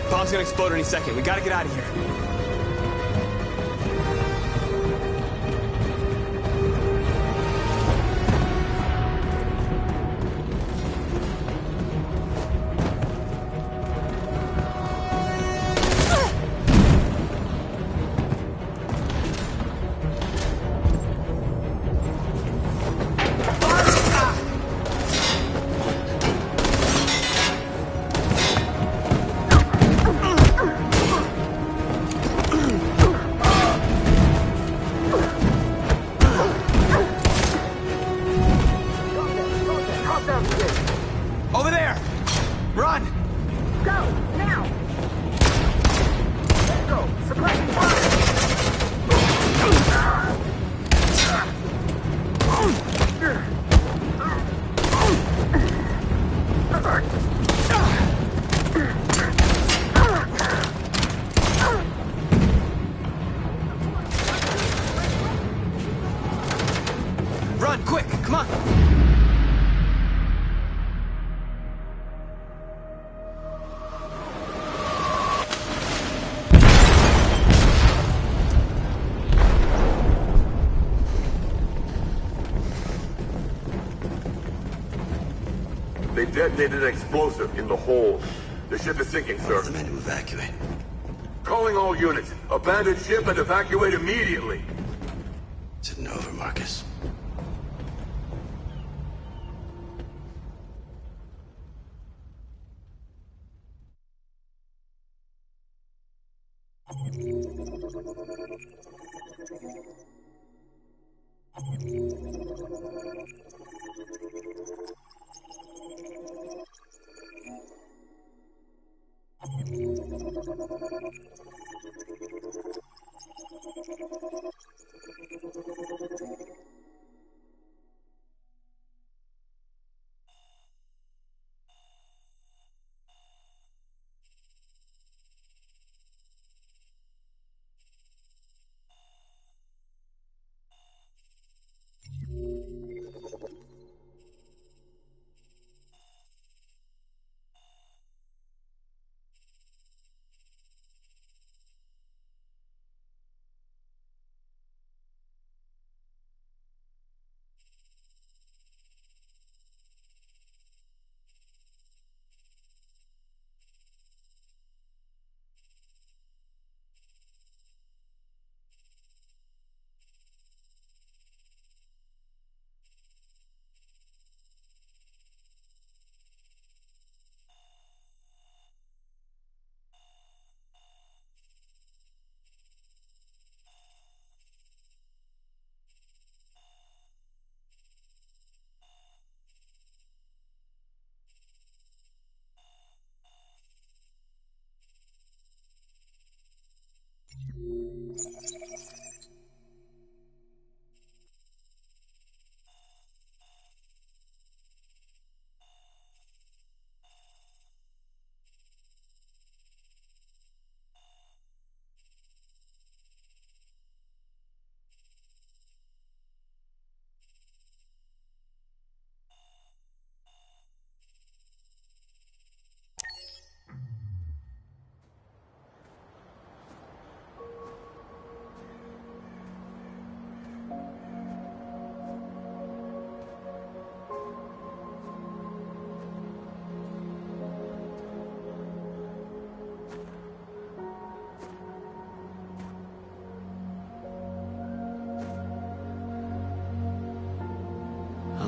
Bomb's gonna explode any second. We gotta get out of here. Over there! Run! Go! Now! Let's go! Suppressing fire! Run, quick! Come on! They detonated an explosive in the hold. The ship is sinking, sir. The men to evacuate. Calling all units. Abandon ship and evacuate immediately. Is it over, Marcus?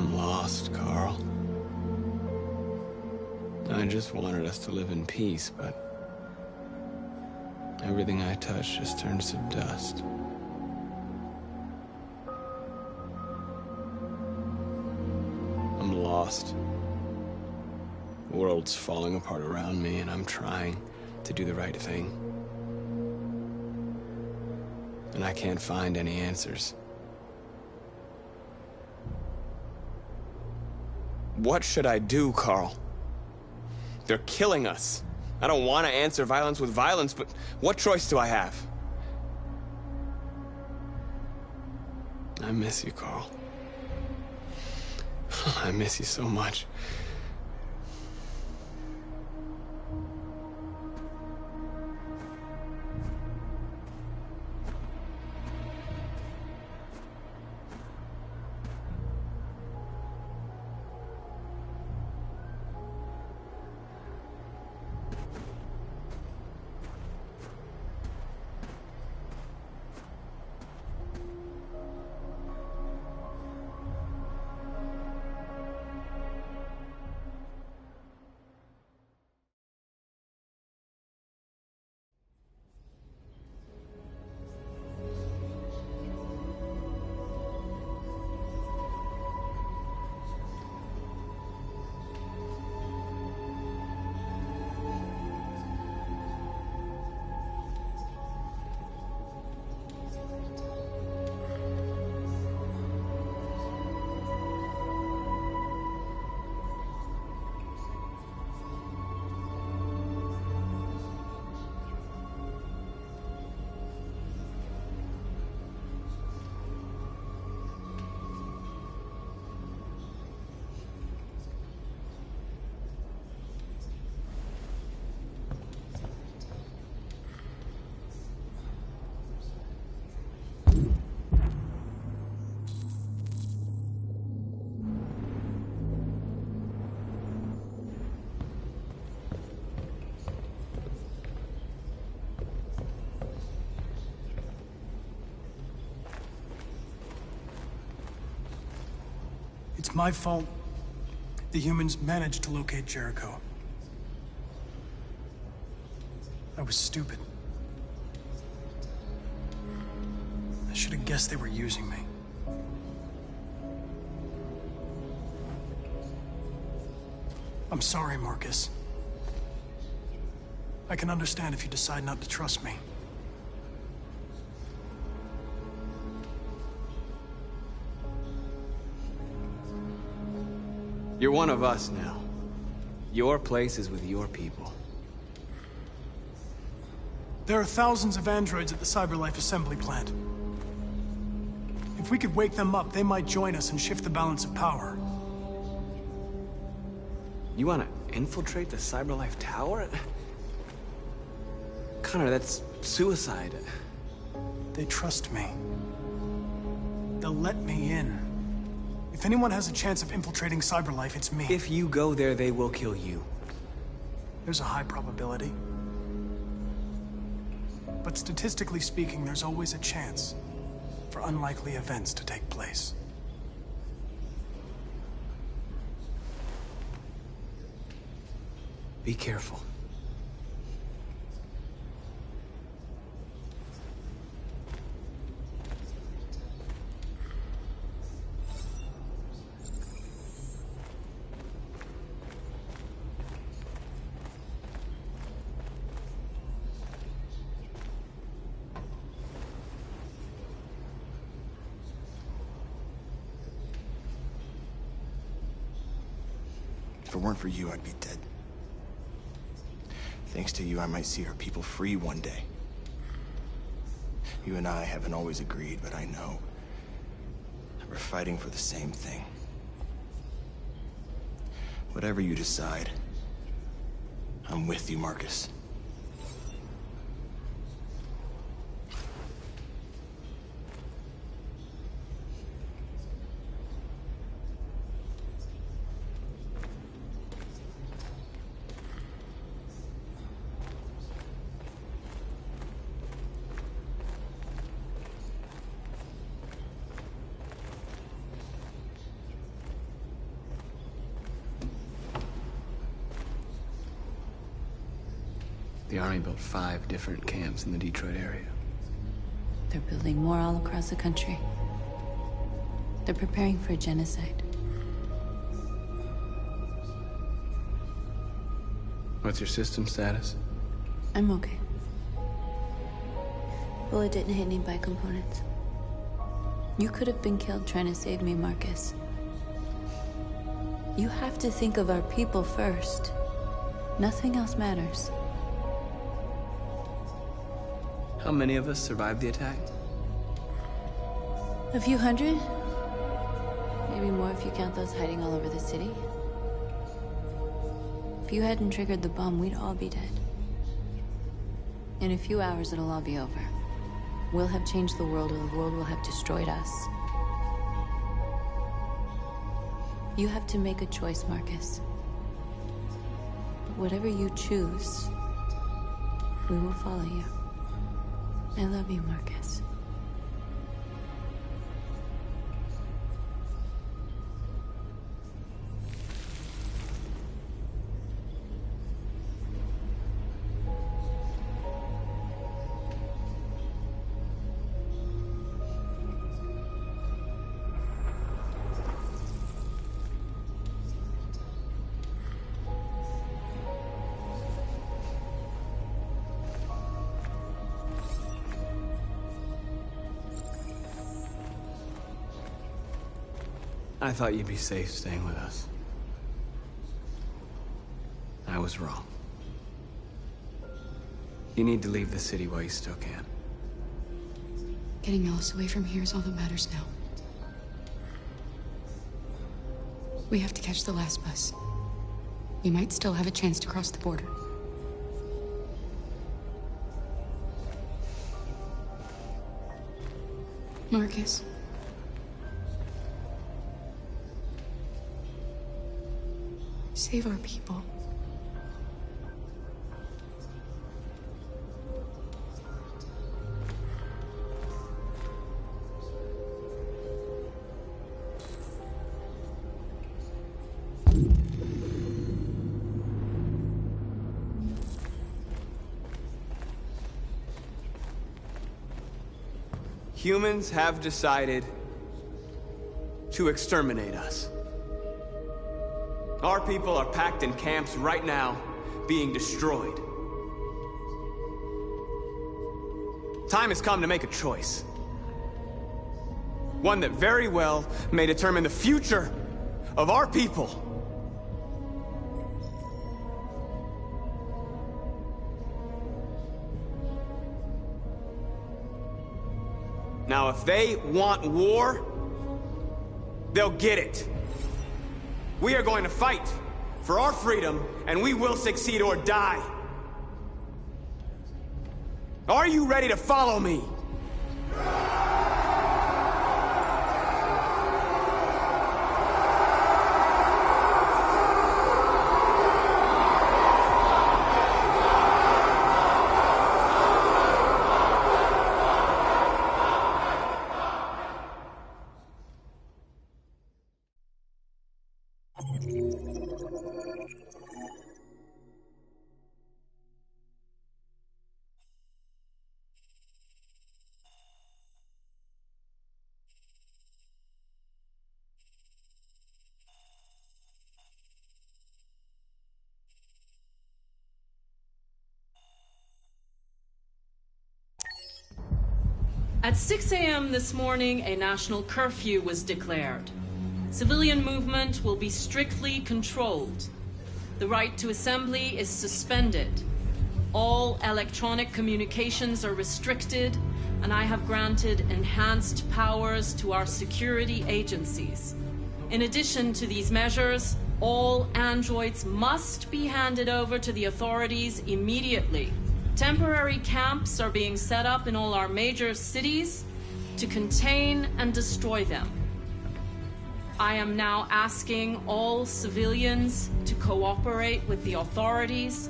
I'm lost, Carl. I just wanted us to live in peace, but everything I touch just turns to dust. I'm lost. The world's falling apart around me, and I'm trying to do the right thing. And I can't find any answers. What should I do, Carl? They're killing us. I don't want to answer violence with violence, but what choice do I have? I miss you, Carl. I miss you so much. It's my fault the humans managed to locate Jericho. I was stupid. I should have guessed they were using me. I'm sorry, Marcus. I can understand if you decide not to trust me. You're one of us now. Your place is with your people. There are thousands of androids at the CyberLife assembly plant. If we could wake them up, they might join us and shift the balance of power. You want to infiltrate the CyberLife tower? Connor, that's suicide. They trust me. They'll let me in. If anyone has a chance of infiltrating CyberLife, it's me. If you go there, they will kill you. There's a high probability. But statistically speaking, there's always a chance for unlikely events to take place. Be careful. If it weren't for you, I'd be dead. Thanks to you, I might see our people free one day. You and I haven't always agreed, but I know that we're fighting for the same thing. Whatever you decide, I'm with you, Marcus. The Army built 5 different camps in the Detroit area. They're building more all across the country. They're preparing for a genocide. What's your system status? I'm okay. Bullet didn't hit any bicomponents. You could have been killed trying to save me, Marcus. You have to think of our people first. Nothing else matters. How many of us survived the attack? A few hundred? Maybe more if you count those hiding all over the city. If you hadn't triggered the bomb, we'd all be dead. In a few hours, it'll all be over. We'll have changed the world, or the world will have destroyed us. You have to make a choice, Marcus. But whatever you choose, we will follow you. I love you, Marcus. I thought you'd be safe staying with us. I was wrong. You need to leave the city while you still can. Getting Alice away from here is all that matters now. We have to catch the last bus. We might still have a chance to cross the border. Marcus. Save our people. Humans have decided to exterminate us. Our people are packed in camps right now, being destroyed. Time has come to make a choice. One that very well may determine the future of our people. Now, if they want war, they'll get it. We are going to fight for our freedom, and we will succeed or die. Are you ready to follow me? At 6 a.m. this morning, a national curfew was declared. Civilian movement will be strictly controlled. The right to assembly is suspended. All electronic communications are restricted, and I have granted enhanced powers to our security agencies. In addition to these measures, all androids must be handed over to the authorities immediately. Temporary camps are being set up in all our major cities to contain and destroy them. I am now asking all civilians to cooperate with the authorities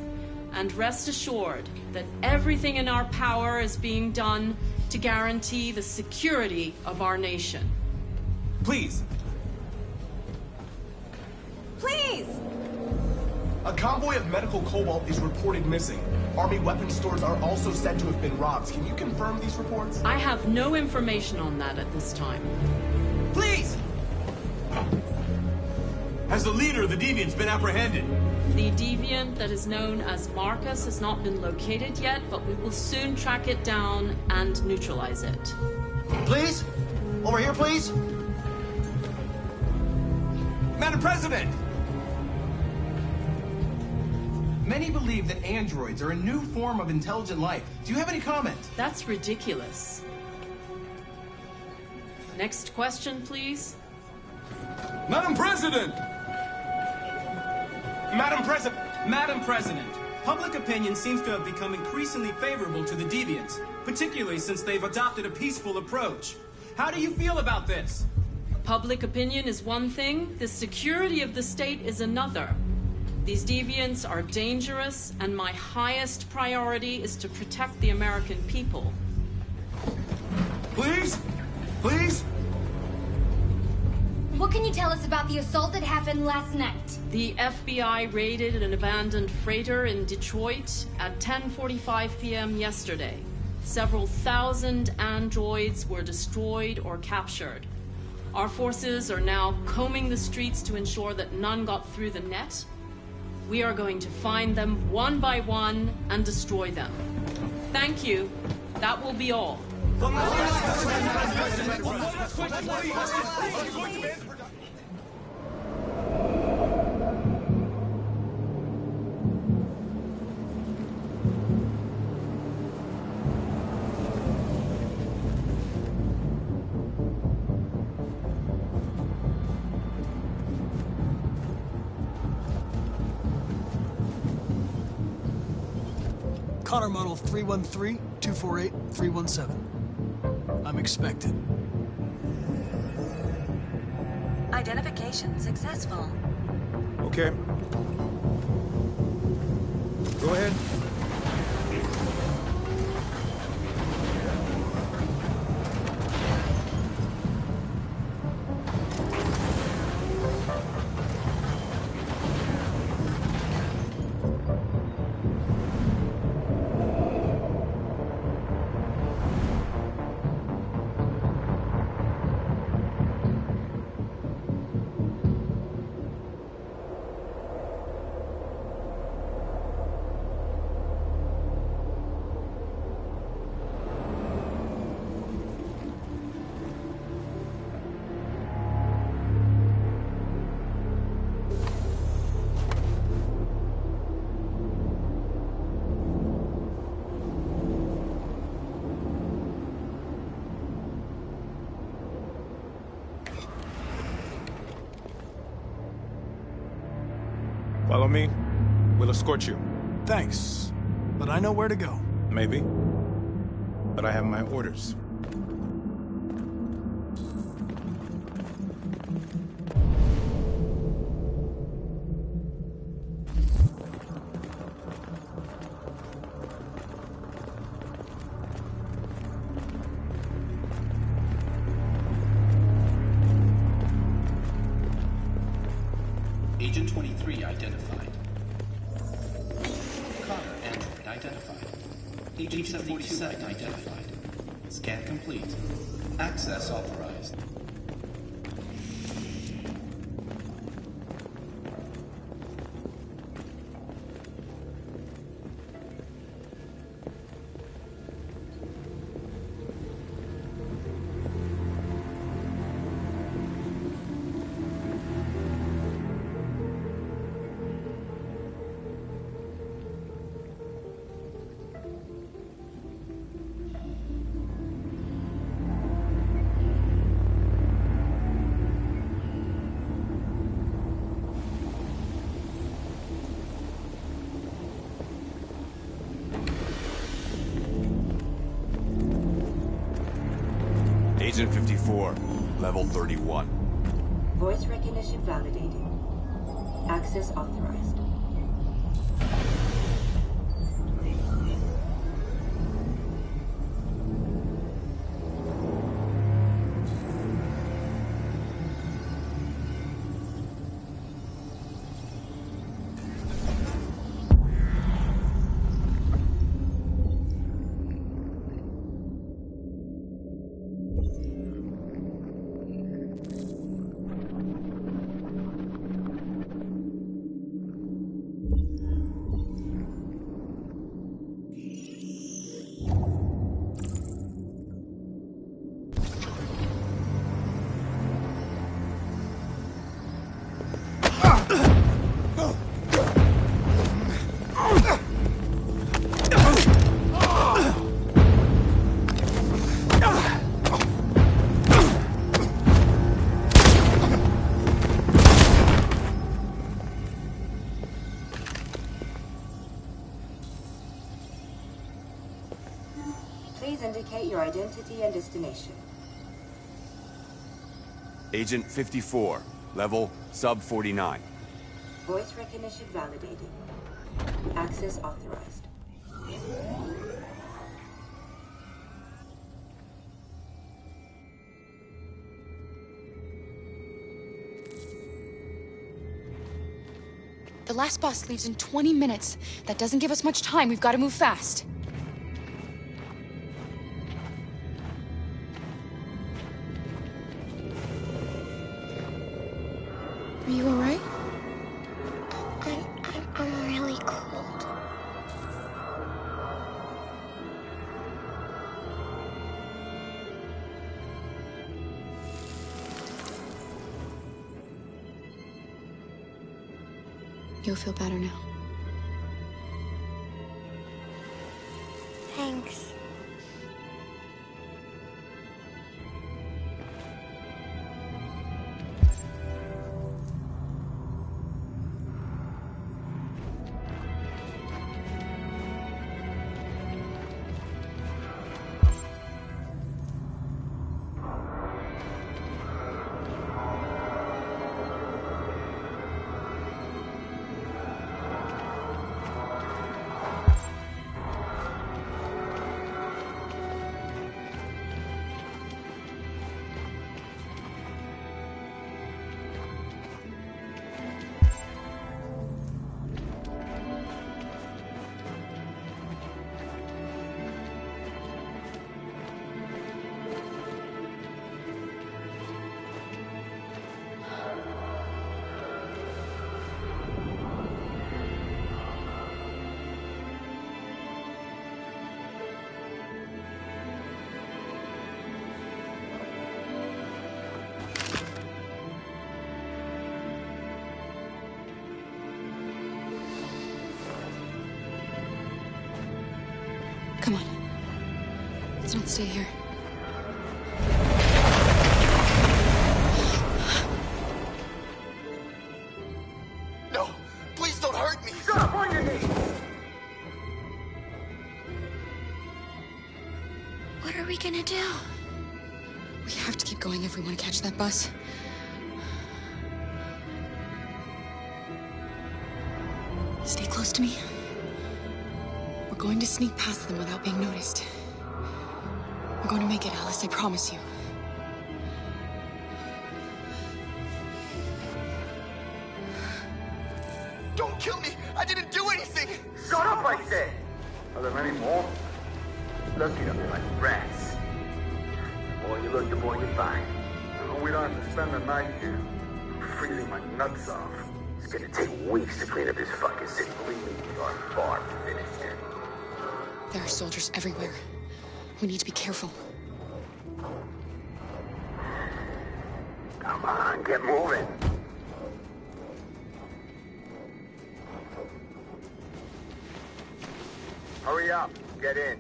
and rest assured that everything in our power is being done to guarantee the security of our nation. Please. Please! A convoy of medical cobalt is reported missing. Army weapons stores are also said to have been robbed. Can you confirm these reports? I have no information on that at this time. Please! Has the leader of the Deviants been apprehended? The deviant that is known as Marcus has not been located yet, but we will soon track it down and neutralize it. Please? Over here, please? Madam President! Many believe that androids are a new form of intelligent life. Do you have any comment? That's ridiculous. Next question, please. Madam President! Madam President, public opinion seems to have become increasingly favorable to the Deviants, particularly since they've adopted a peaceful approach. How do you feel about this? Public opinion is one thing, the security of the state is another. These deviants are dangerous, and my highest priority is to protect the American people. Please? Please? What can you tell us about the assault that happened last night? The FBI raided an abandoned freighter in Detroit at 10:45 p.m. yesterday. Several thousand androids were destroyed or captured. Our forces are now combing the streets to ensure that none got through the net. We are going to find them one by one and destroy them. Thank you. That will be all. Connor model 313-248-317. I'm expected. Identification successful. Okay. Go ahead. Follow me. We'll escort you. Thanks, but I know where to go. Maybe. But I have my orders. Agent 23 identified. Connor, android identified. Agent 47 identified. Scan complete. Access authorized. Agent 54, level 31. Voice recognition validated. Access authorized. Please indicate your identity and destination. Agent 54, level sub 49. Voice recognition validated. Access authorized. The last bus leaves in 20 minutes. That doesn't give us much time. We've got to move fast. Are you all right? I'm really cold. You'll feel better now. Thanks. Come on. Let's not stay here. No, please don't on your knees! What are we gonna do? We have to keep going if we want to catch that bus. Stay close to me. We're going to sneak past them without being noticed. We're going to make it, Alice, I promise you. Don't kill me! I didn't do anything! Shut up, I said! Are there any more? Look at them like rats. The more you look, the more you find. We don't have to spend the night here. I'm freezing my nuts off. It's gonna take weeks to clean up this fucking city. Believe me, we are far from finished here. There are soldiers everywhere. We need to be careful. Come on, get moving. Hurry up, get in.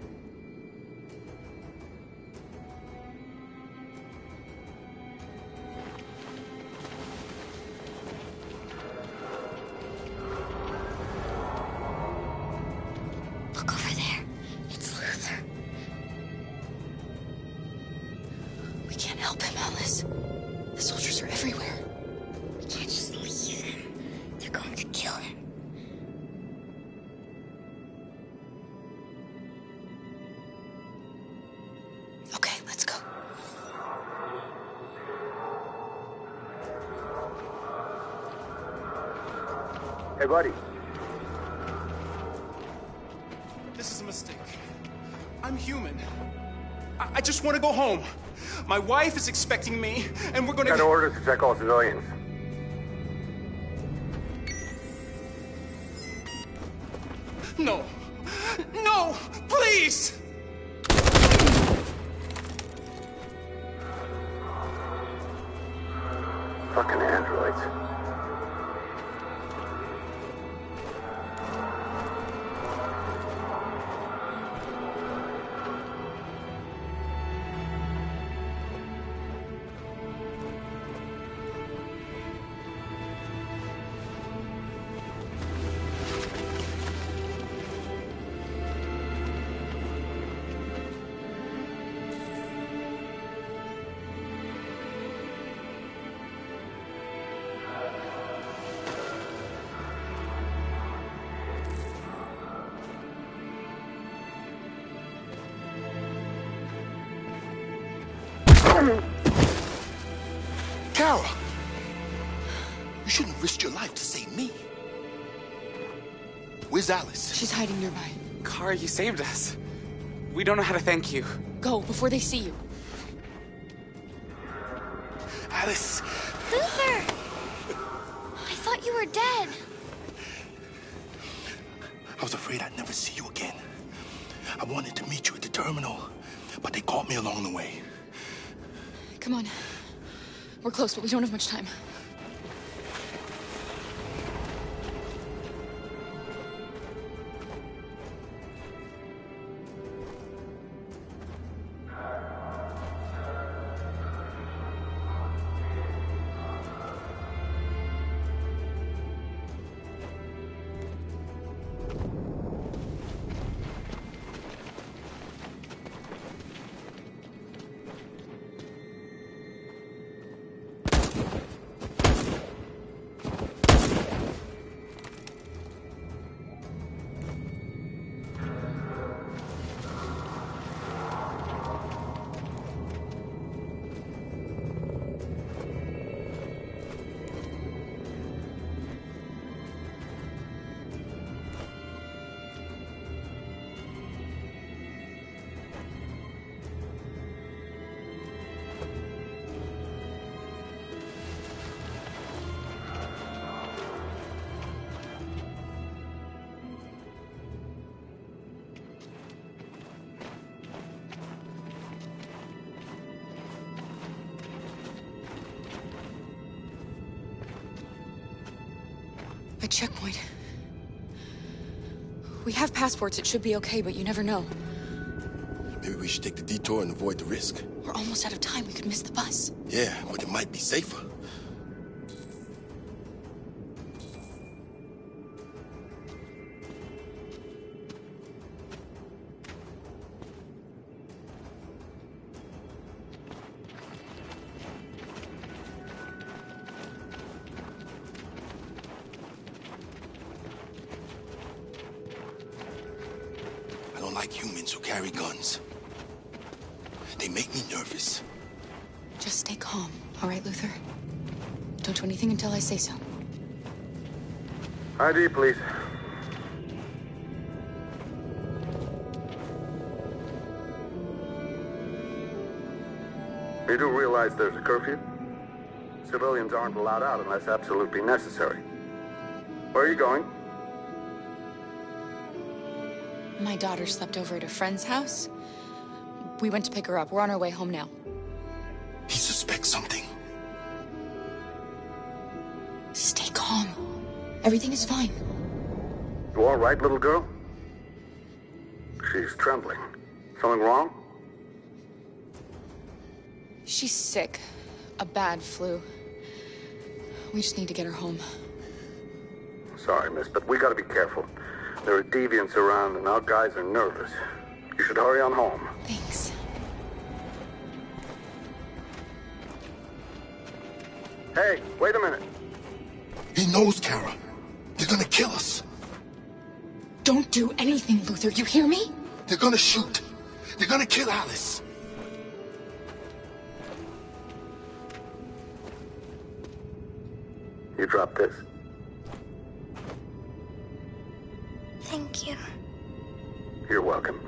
Look over there. It's Luther. We can't help him, Alice. The soldiers are everywhere. We can't just leave him. They're going to kill him. Okay, let's go. Hey, buddy. This is a mistake. I'm human. I just want to go home. My wife is expecting me, and we're gonna... Got orders to check all civilians. No. No! Please! Fucking androids. Kara! You shouldn't risk your life to save me. Where's Alice? She's hiding nearby. Kara, you saved us. We don't know how to thank you. Go, before they see you. Alice! Luther! I thought you were dead. I was afraid I'd never see you again. I wanted to meet you at the terminal, but they caught me along the way. Come on. We're close, but we don't have much time. A checkpoint. We have passports, it should be okay, but you never know. Maybe we should take the detour and avoid the risk. We're almost out of time, we could miss the bus. Yeah, but it might be safer. don't like humans who carry guns. They make me nervous. Just stay calm, all right, Luther? Don't do anything until I say so. ID, please. You do realize there's a curfew? Civilians aren't allowed out unless absolutely necessary. Where are you going? My daughter slept over at a friend's house. We went to pick her up. We're on our way home now. He suspects something. Stay calm. Everything is fine. You all right, little girl? She's trembling. Something wrong? She's sick. A bad flu. We just need to get her home. Sorry, miss, but we gotta be careful. There are deviants around and our guys are nervous. You should hurry on home. Thanks. Hey, wait a minute. He knows, Kara. They're gonna kill us. Don't do anything, Luther. You hear me? They're gonna shoot. They're gonna kill Alice. You drop this. Thank you. You're welcome.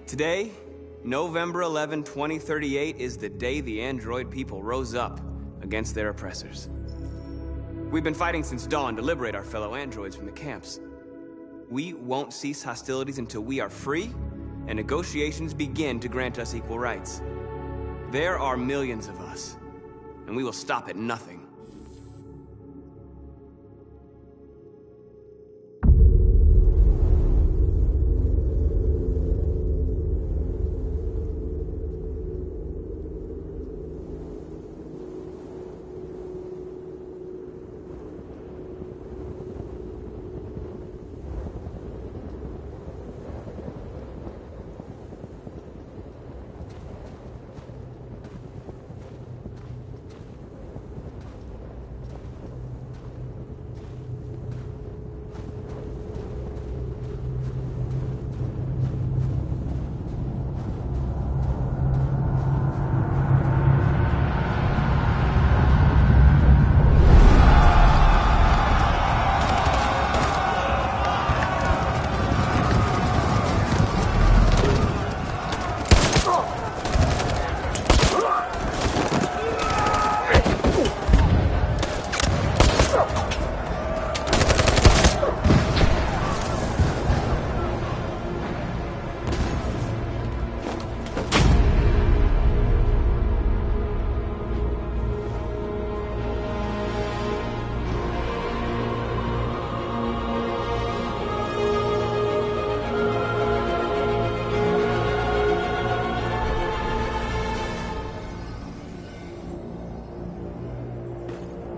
Today, November 11, 2038, is the day the android people rose up against their oppressors. We've been fighting since dawn to liberate our fellow androids from the camps. We won't cease hostilities until we are free and negotiations begin to grant us equal rights. There are millions of us, and we will stop at nothing.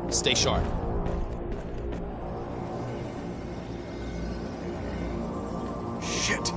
Stay sharp. Shit.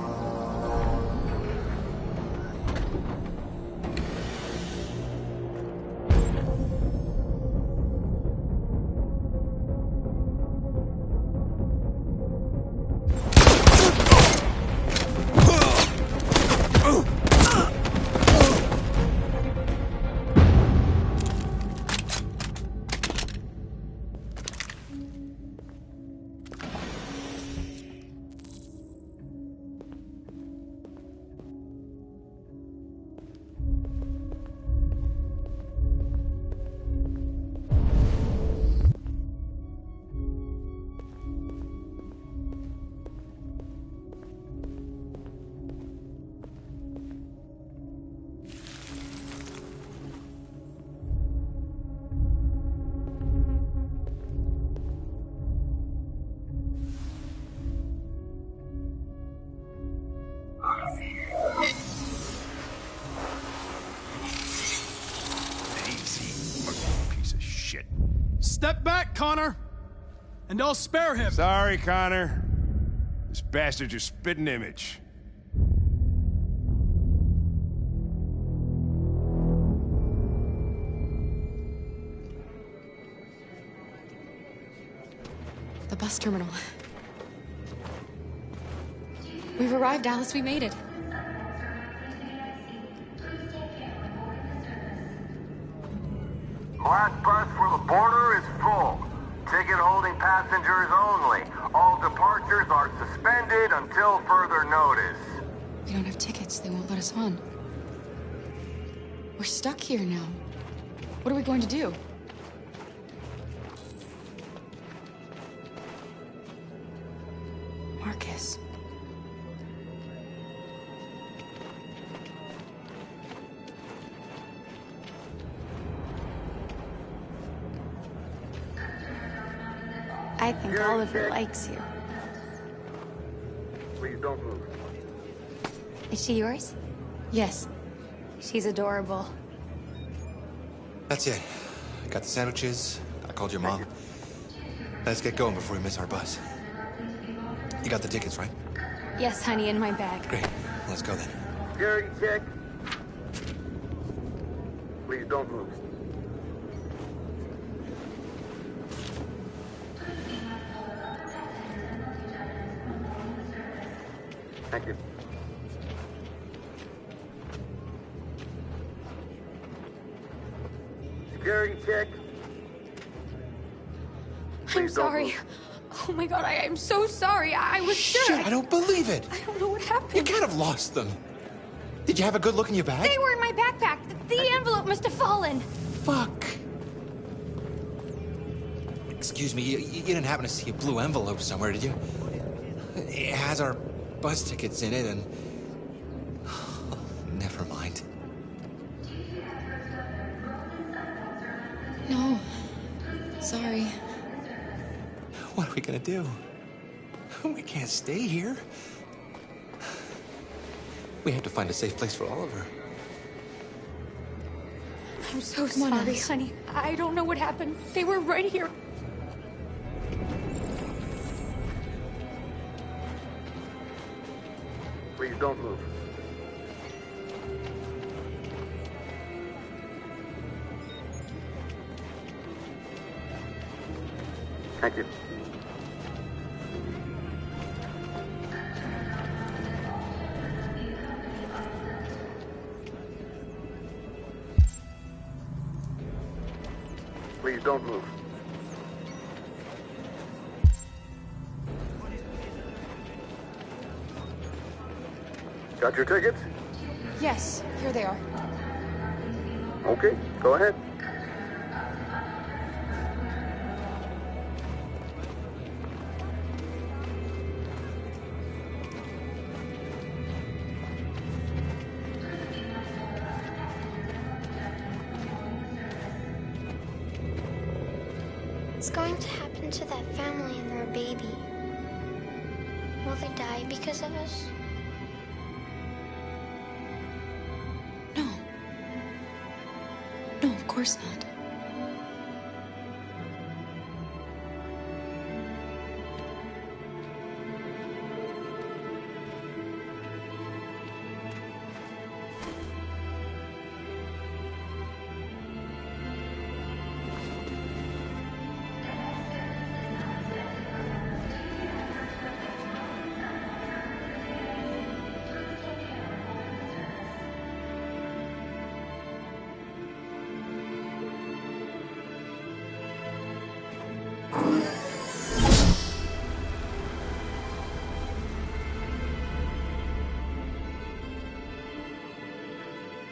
Step back, Connor! And I'll spare him! Sorry, Connor. This bastard's your spitting image. bus terminal. We've arrived, Alice. We made it. Last bus for the border is full. Ticket holding passengers only. All departures are suspended until further notice. We don't have tickets. They won't let us on. We're stuck here now. What are we going to do? Marcus. I think Oliver likes you. Please don't move. Is she yours? Yes. She's adorable. That's it. Got the sandwiches. I called your mom. Let's get going before we miss our bus. You got the tickets, right? Yes, honey, in my bag. Great. Let's go then. Security check. Please don't move. Thank you. Security check. I'm sorry. Oh my god, I'm so sorry. I was sure. Shit, I don't believe it. I don't know what happened. You can't have lost them. Did you have a good look in your bag? They were in my backpack. The envelope must have fallen. Fuck. Excuse me, you didn't happen to see a blue envelope somewhere, did you? It has our bus tickets in it and... never mind. No. Sorry. What are we gonna do? We can't stay here. We have to find a safe place for Oliver. I'm so sorry, honey. I don't know what happened. They were right here. Please don't move. Thank you. Please don't move. Got your tickets? Yes, here they are. Okay, go ahead. What's going to happen to that family and their baby? Will they die because of us? No, of course not.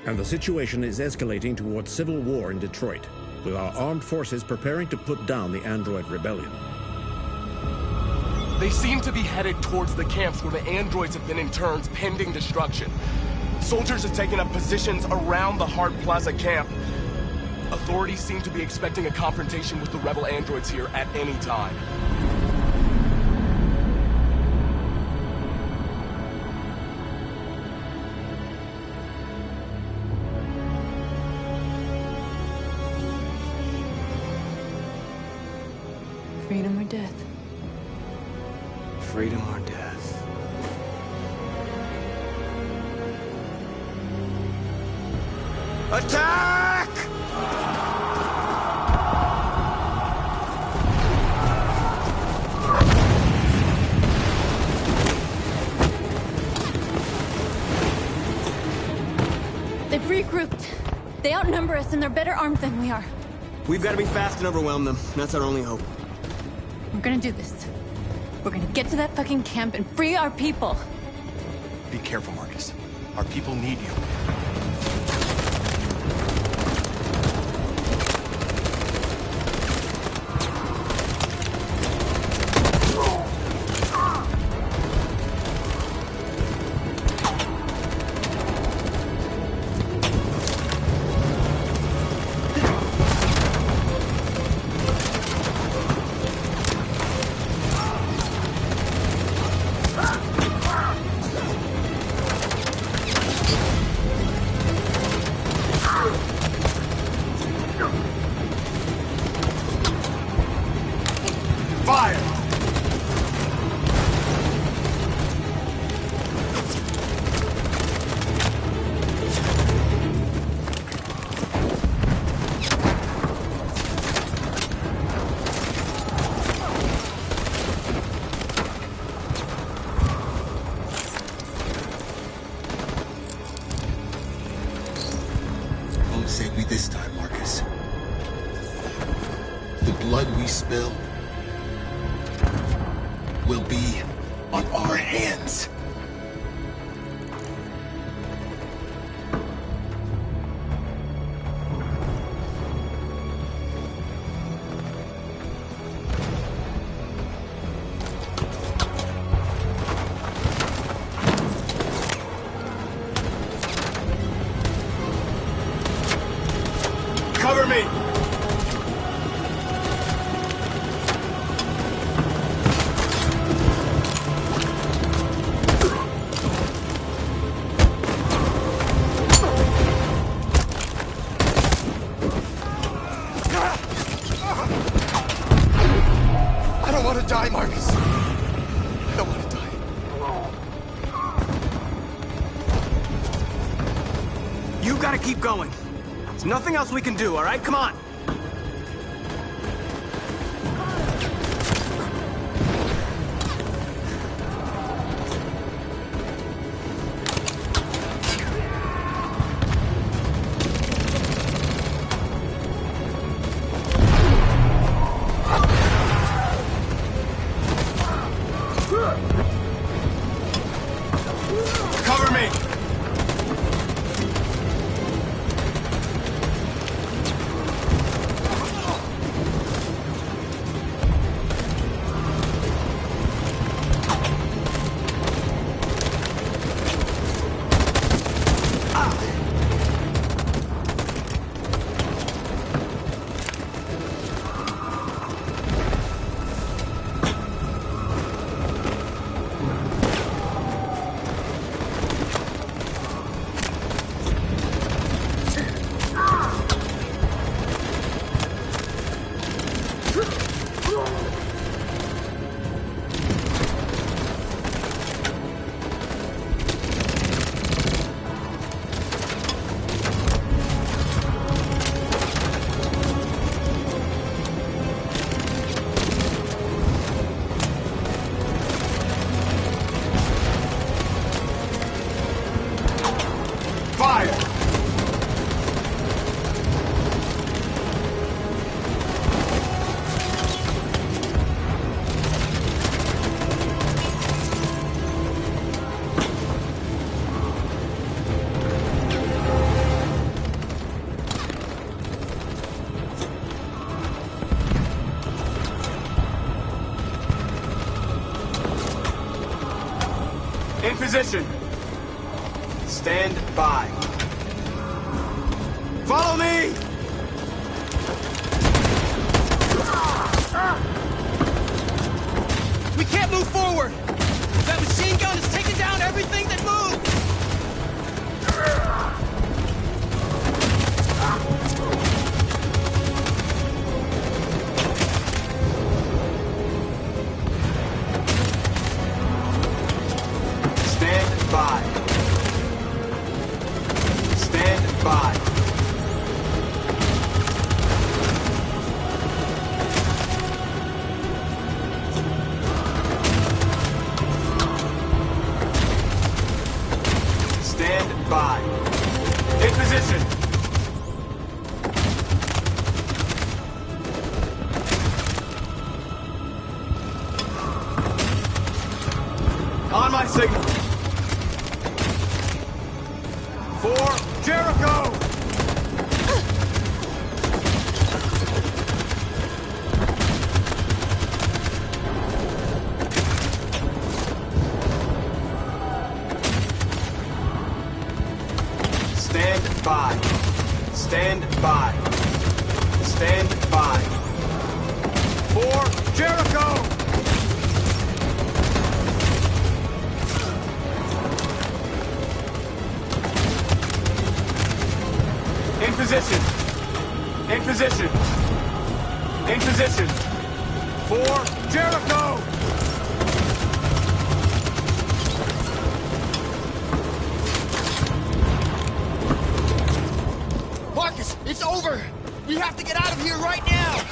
And the situation is escalating towards civil war in Detroit, with our armed forces preparing to put down the android rebellion. They seem to be headed towards the camps where the androids have been interned pending destruction. Soldiers have taken up positions around the Hart Plaza camp. Authorities seem to be expecting a confrontation with the rebel androids here at any time. Freedom or death? Freedom or death? Attack! grouped. They outnumber us and they're better armed than we are. We've got to be fast and overwhelm them. That's our only hope. We're gonna do this. We're gonna get to that fucking camp and free our people. Be careful, Marcus. Our people need you. Save me this time, Marcus. The blood we spill will be on our hands. Cover me! I don't want to die, Marcus. I don't want to die. You gotta keep going. There's nothing else we can do, all right? Come on. Cover me! Fire! In position. Stand by. Follow me! We can't move forward! That machine gun is taking down everything that moves! Stand by. Stand by. On my signal. 4, Jericho! Stand by. Stand by. Stand by. 4, Jericho! In position. In position. In position. 4, Jericho! Marcus, it's over! We have to get out of here right now!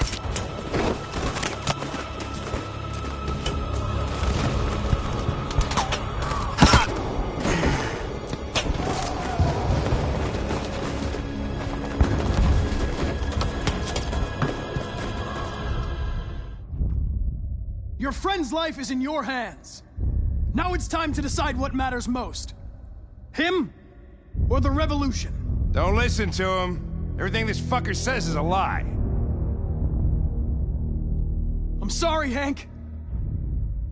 Your friend's life is in your hands. Now it's time to decide what matters most. Him or the revolution? Don't listen to him. Everything this fucker says is a lie. I'm sorry, Hank.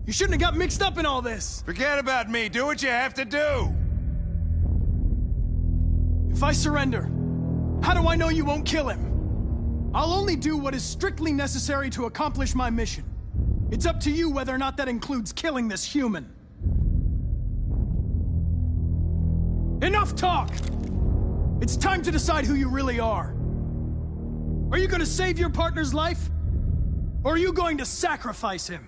You shouldn't have got mixed up in all this. Forget about me. Do what you have to do. If I surrender, how do I know you won't kill him? I'll only do what is strictly necessary to accomplish my mission. It's up to you whether or not that includes killing this human. Enough talk! It's time to decide who you really are. Are you going to save your partner's life? Or are you going to sacrifice him?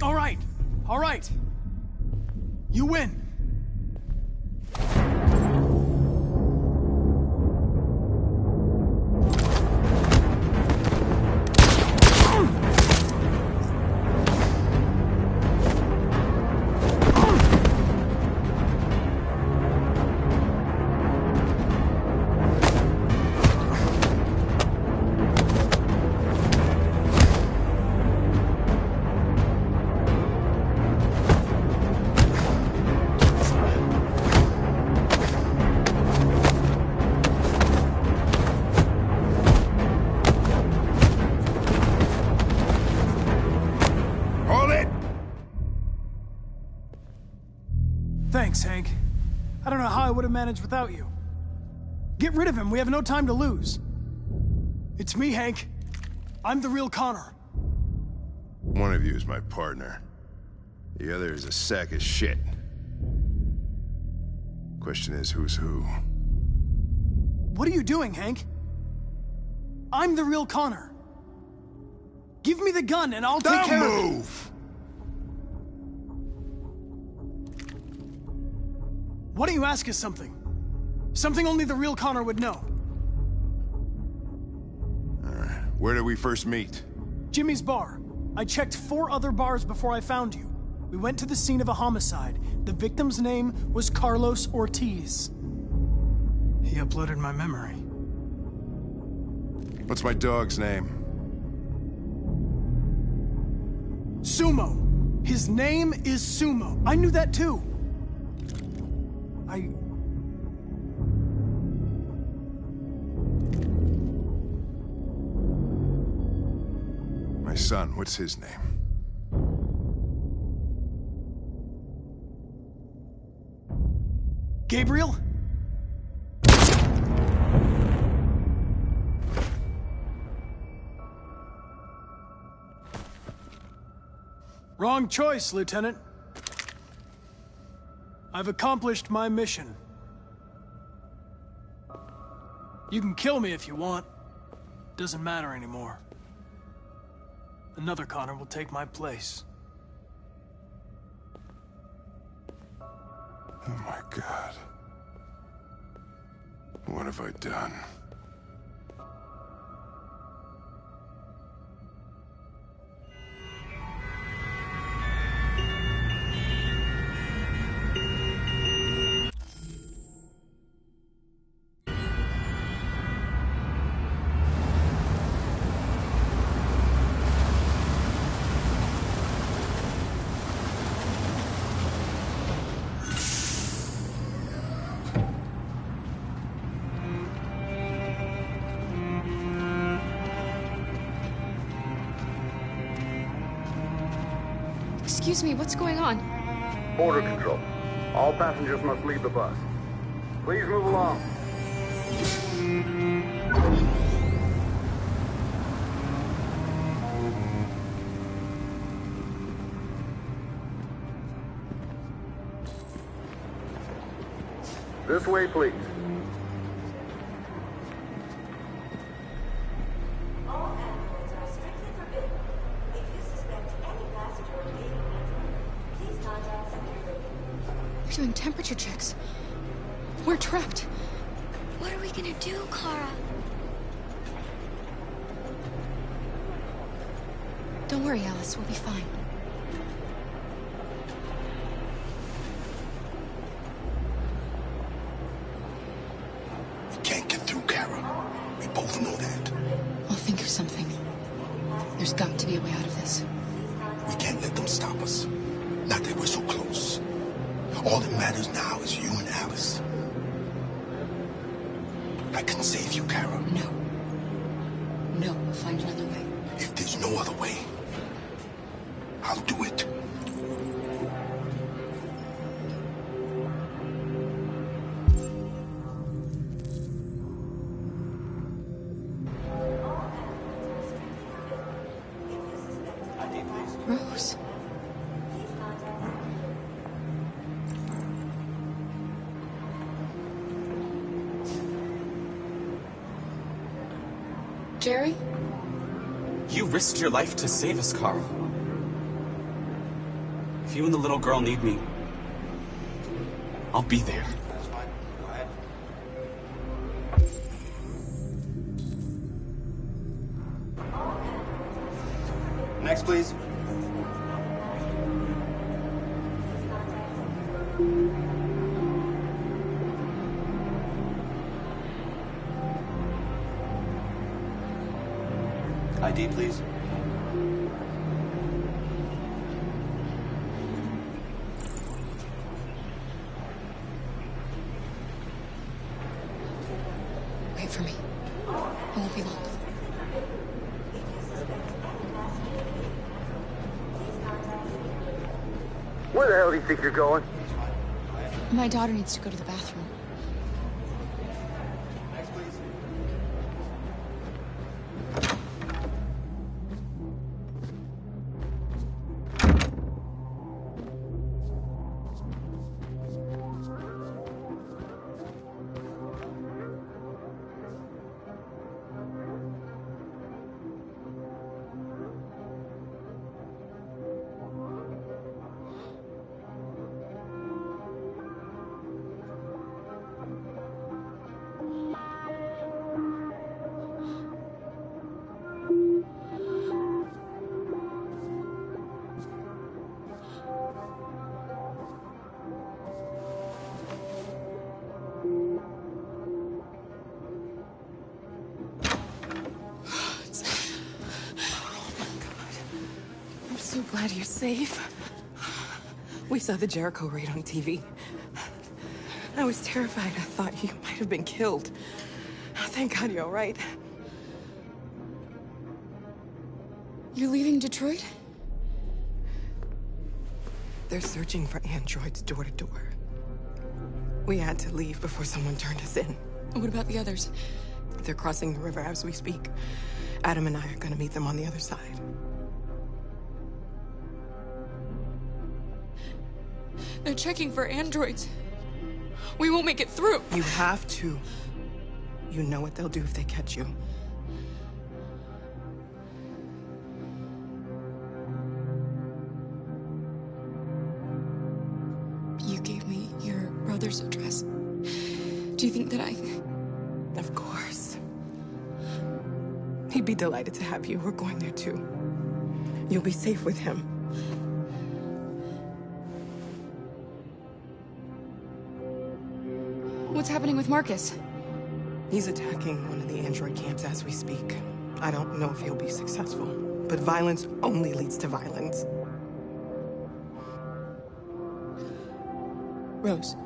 All right. You win. Thanks, Hank. I don't know how I would have managed without you. Get rid of him. We have no time to lose. It's me, Hank. I'm the real Connor. One of you is my partner. The other is a sack of shit. Question is, who's who? What are you doing, Hank? I'm the real Connor. Give me the gun and I'll take care of it. Don't move! Why don't you ask us something? Something only the real Connor would know. Where did we first meet? Jimmy's bar. I checked 4 other bars before I found you. We went to the scene of a homicide. The victim's name was Carlos Ortiz. He uploaded my memory. What's my dog's name? Sumo. His name is Sumo. I knew that too. My son, what's his name? Gabriel? Wrong choice, Lieutenant. I've accomplished my mission. You can kill me if you want. Doesn't matter anymore. Another Connor will take my place. Oh my God. What have I done? Excuse me, what's going on? Border control. All passengers must leave the bus. Please move along. This way, please. All animals are strictly forbidden. If you suspect any passenger of being an android, please contact security. We're doing temperature checks. We're trapped. What are we gonna do, Kara? Don't worry, Alice. We'll be fine. We can't get through, Kara. We both know that. I'll think of something. There's got to be a way out of this. We can't let them stop us. Not that we're so close. All that matters now is you and Alice. I can save you, Kara. No. No, we'll find another way. If there's no other way, I'll do it. Rose. Jerry? You risked your life to save us, Carl. If you and the little girl need me, I'll be there. Next, please. ID, please. Wait for me. It won't be long. Where the hell do you think you're going? My daughter needs to go to the bathroom. I'm so glad you're safe. We saw the Jericho raid on TV. I was terrified. I thought you might have been killed. Thank God you're all right. You're leaving Detroit? They're searching for androids door to door. We had to leave before someone turned us in. What about the others? They're crossing the river as we speak. Adam and I are gonna meet them on the other side. They're checking for androids. We won't make it through. You have to. You know what they'll do if they catch you. You gave me your brother's address. Do you think that I... Of course. He'd be delighted to have you. We're going there too. You'll be safe with him. What's happening with Marcus? He's attacking one of the android camps as we speak. I don't know if he'll be successful, but violence only leads to violence. Rose.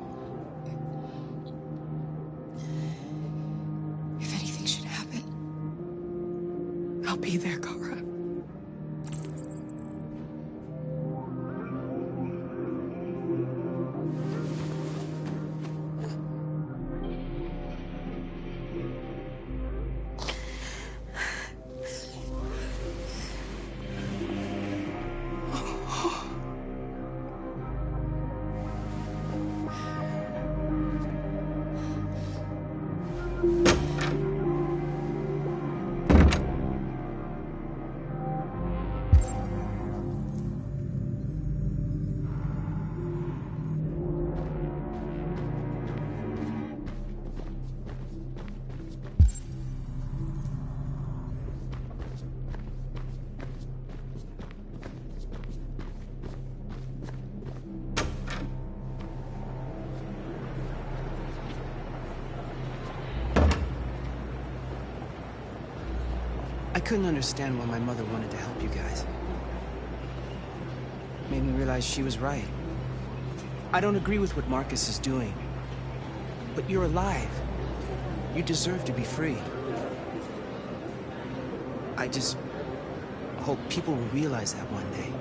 If anything should happen... I'll be there, Kara. couldn't understand why my mother wanted to help you guys. Made me realize she was right. I don't agree with what Marcus is doing. But you're alive. You deserve to be free. I just hope people will realize that one day.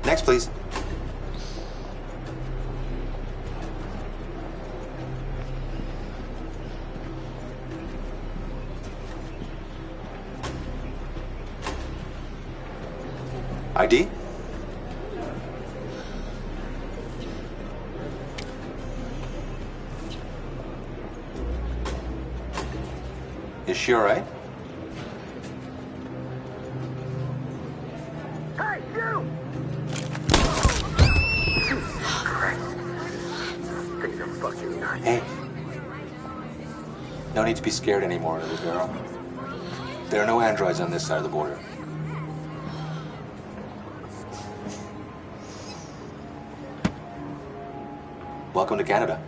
Next, please. ID? Is she all right? Hey, you! Things are fucking nuts. Hey. No need to be scared anymore, little girl. There are no androids on this side of the border. Welcome to Canada.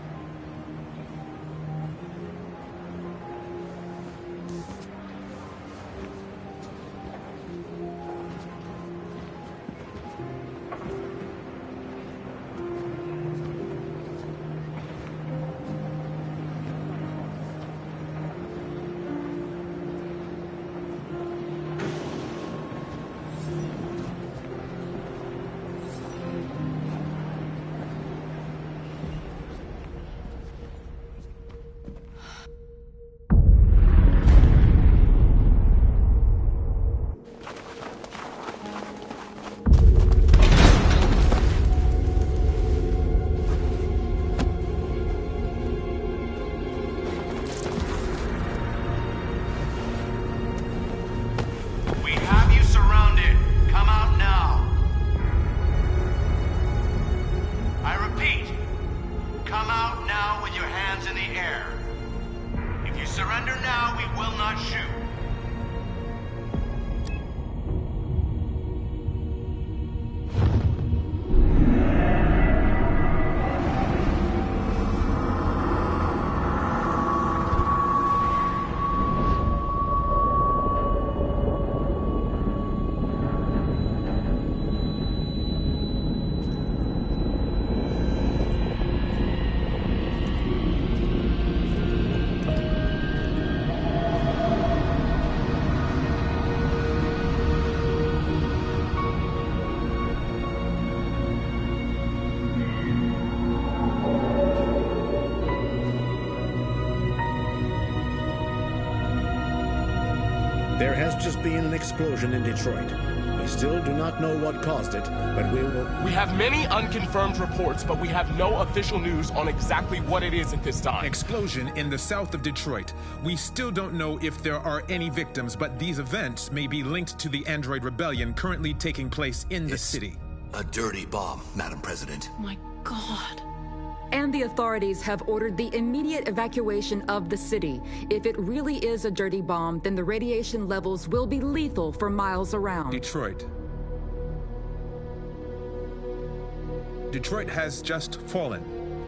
There has just been an explosion in Detroit. We still do not know what caused it, but we will... We have many unconfirmed reports, but we have no official news on exactly what it is at this time. Explosion in the south of Detroit. We still don't know if there are any victims, but these events may be linked to the Android rebellion currently taking place in the city. A dirty bomb, Madam President. My God. And the authorities have ordered the immediate evacuation of the city. If it really is a dirty bomb, then the radiation levels will be lethal for miles around. Detroit has just fallen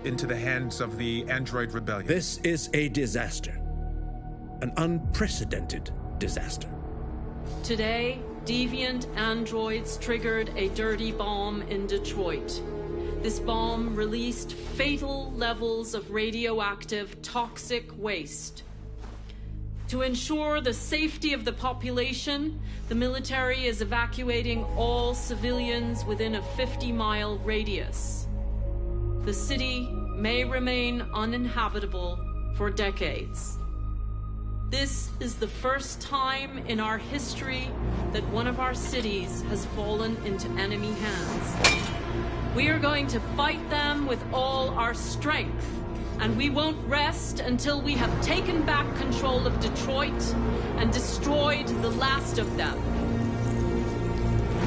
into the hands of the Android rebellion. This is a disaster. An unprecedented disaster. Today, deviant androids triggered a dirty bomb in Detroit. This bomb released fatal levels of radioactive toxic waste. To ensure the safety of the population, the military is evacuating all civilians within a 50-mile radius. The city may remain uninhabitable for decades. This is the first time in our history that one of our cities has fallen into enemy hands. We are going to fight them with all our strength, and we won't rest until we have taken back control of Detroit and destroyed the last of them.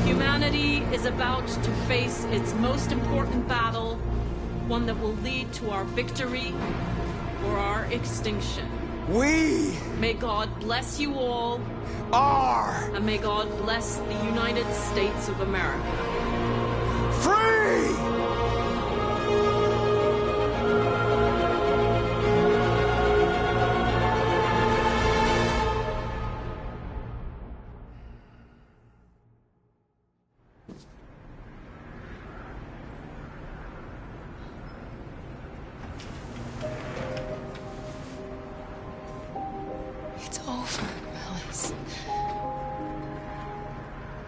Humanity is about to face its most important battle, one that will lead to our victory or our extinction. May God bless you all. And may God bless the United States of America. Free! It's over, Alice.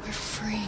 We're free.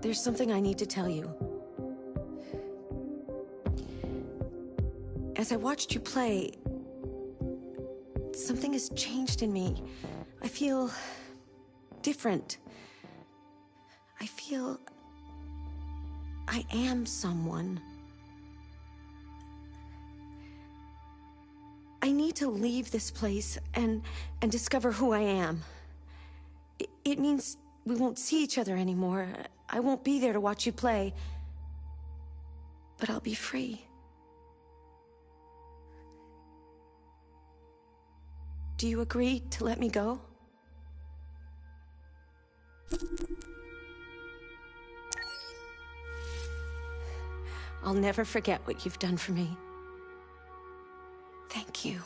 There's something I need to tell you. As I watched you play, something has changed in me. I feel different. I feel I am someone. I need to leave this place and discover who I am. It means we won't see each other anymore. I won't be there to watch you play. But I'll be free. Do you agree to let me go? I'll never forget what you've done for me. Thank you.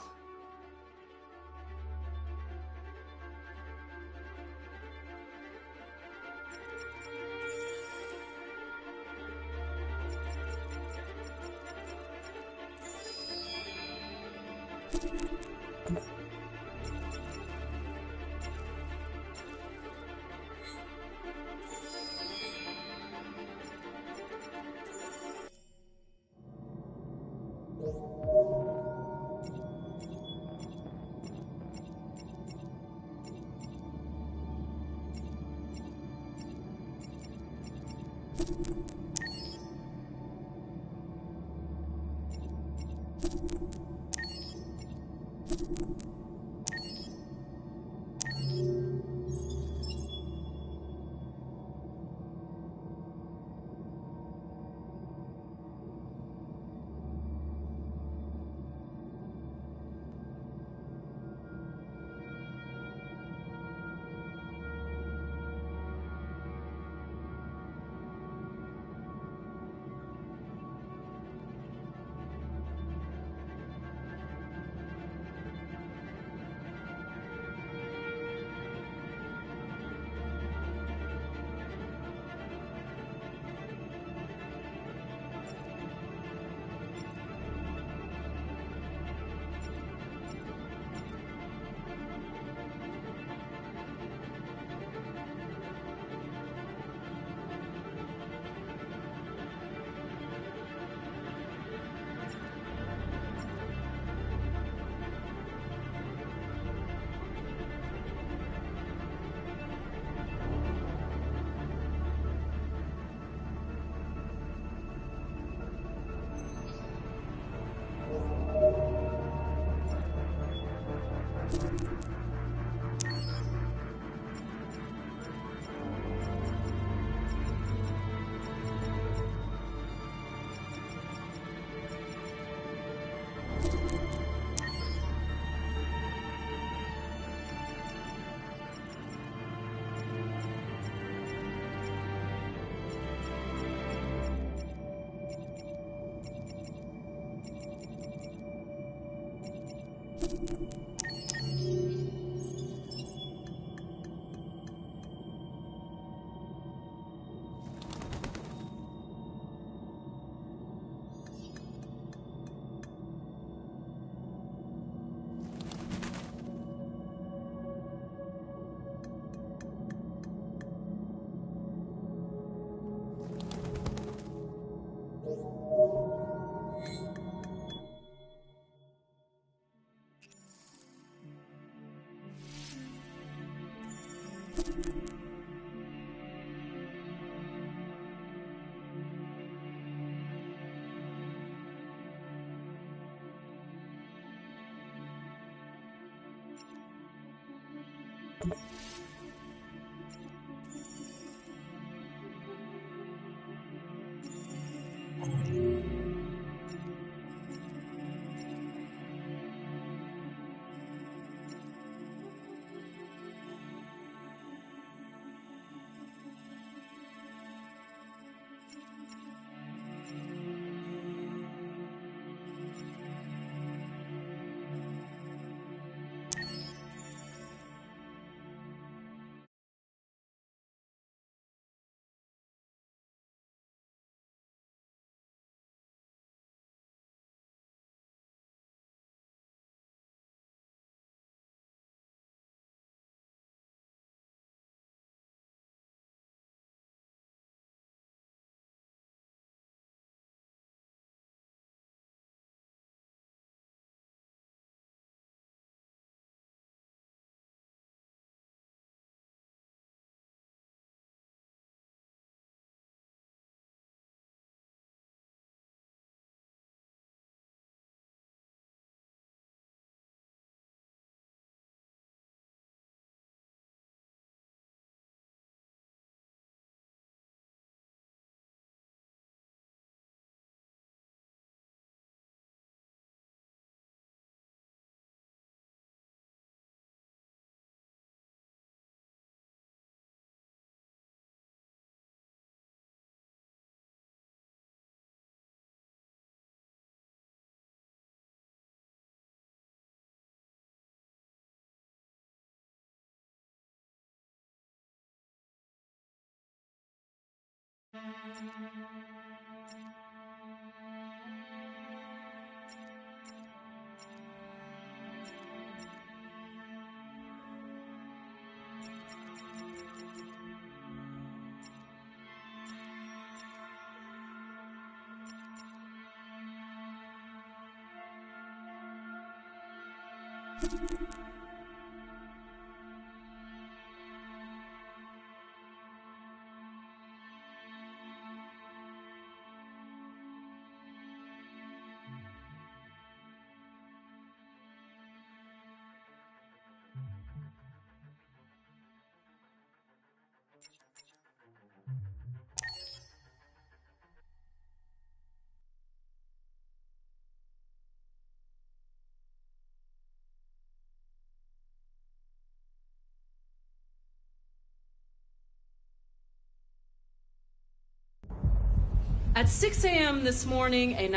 At 6 a.m. this morning, a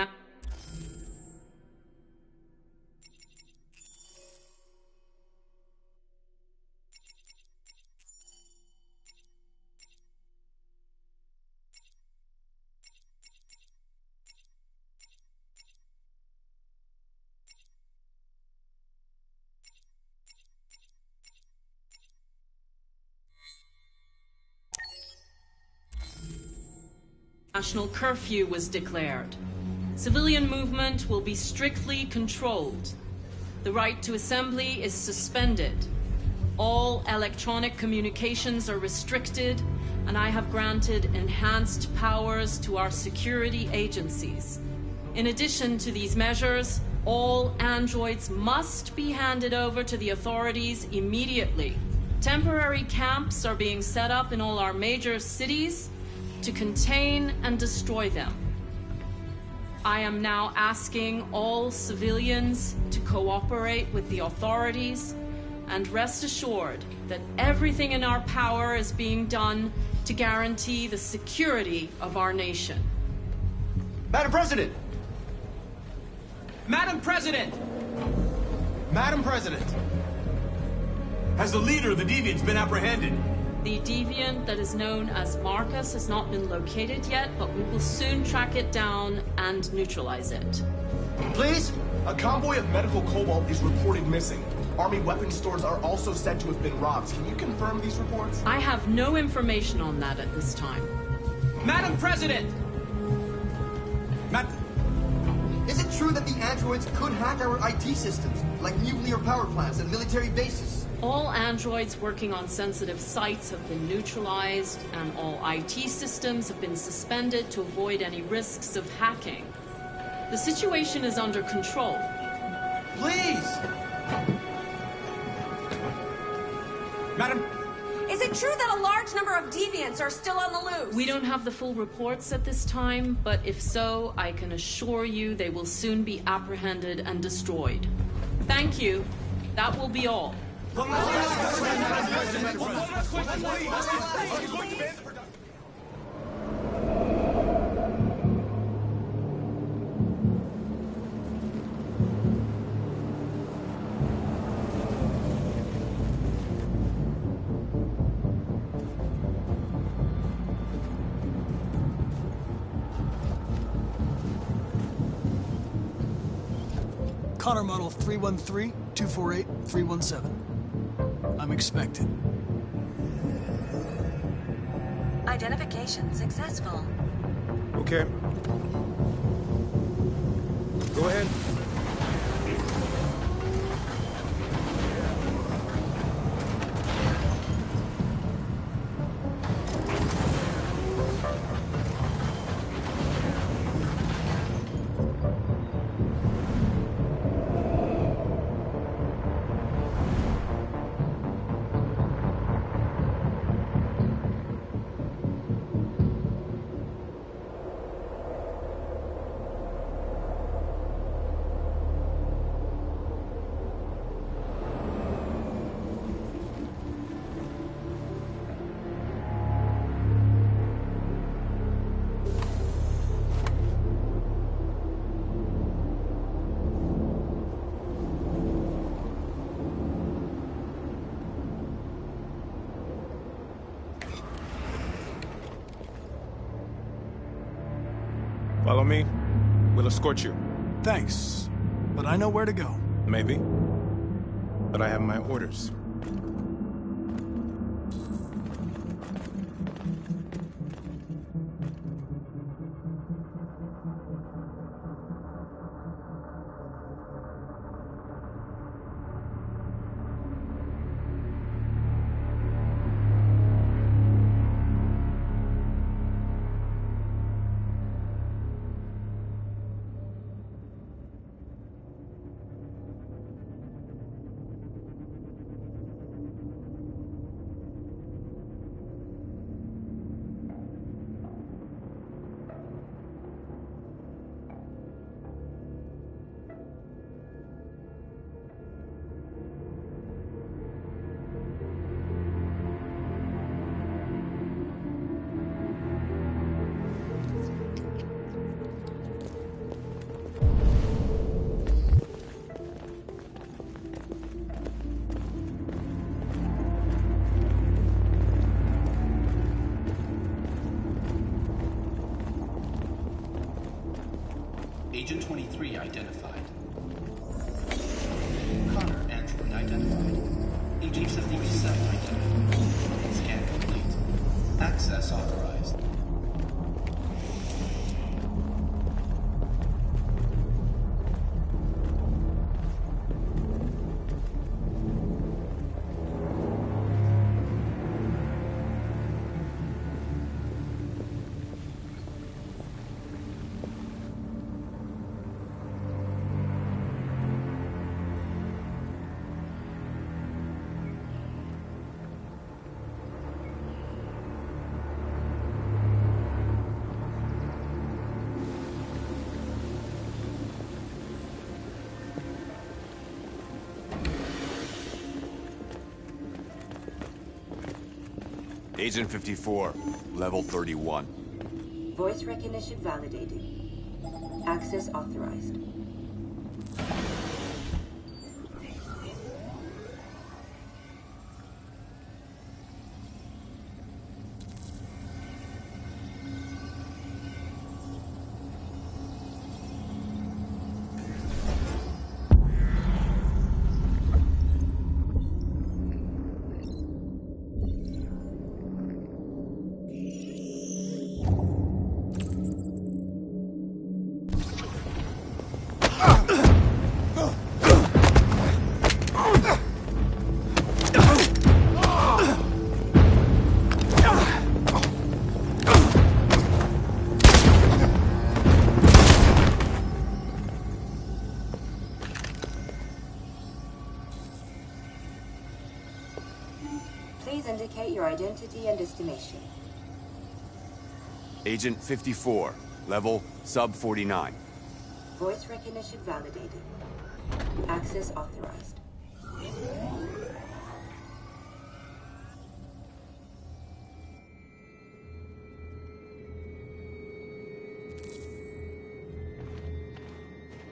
national curfew was declared. Civilian movement will be strictly controlled. The right to assembly is suspended. All electronic communications are restricted, and I have granted enhanced powers to our security agencies. In addition to these measures, all androids must be handed over to the authorities immediately. Temporary camps are being set up in all our major cities to contain and destroy them. I am now asking all civilians to cooperate with the authorities and rest assured that everything in our power is being done to guarantee the security of our nation. Madam President! Madam President! Madam President! Has the leader of the Deviants been apprehended? The deviant that is known as Marcus has not been located yet, but we will soon track it down and neutralize it. Please? A convoy of medical cobalt is reported missing. Army weapons stores are also said to have been robbed. Can you confirm these reports? I have no information on that at this time. Madam President! Is it true that the androids could hack our IT systems, like nuclear power plants and military bases? All androids working on sensitive sites have been neutralized, and all IT systems have been suspended to avoid any risks of hacking. The situation is under control. Please! Madam... Is it true that a large number of deviants are still on the loose? We don't have the full reports at this time, but if so, I can assure you they will soon be apprehended and destroyed. Thank you. That will be all. Connor model 313-248-317. I'm expected. Identification successful. Okay. Go ahead. Follow me. We'll escort you. Thanks, but I know where to go. Maybe. But I have my orders. Agent 23 identified. Connor, android identified. Agent 57 identified. Scan complete. Access authorized. Agent 54, level 31. Voice recognition validated. Access authorized. Please indicate your identity and destination. Agent 54, level sub 49. Voice recognition validated. Access authorized.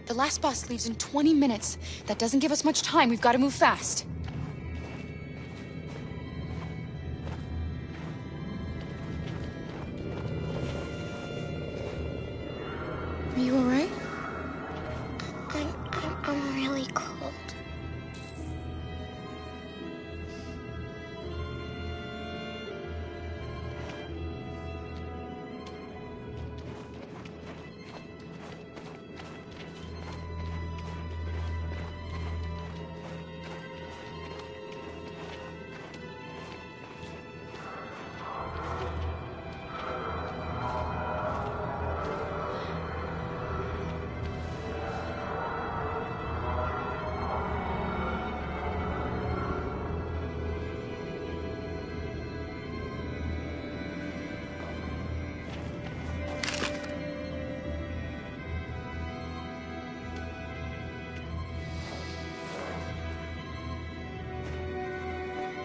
The last bus leaves in 20 minutes. That doesn't give us much time. We've got to move fast. Are you all right? I'm really cold.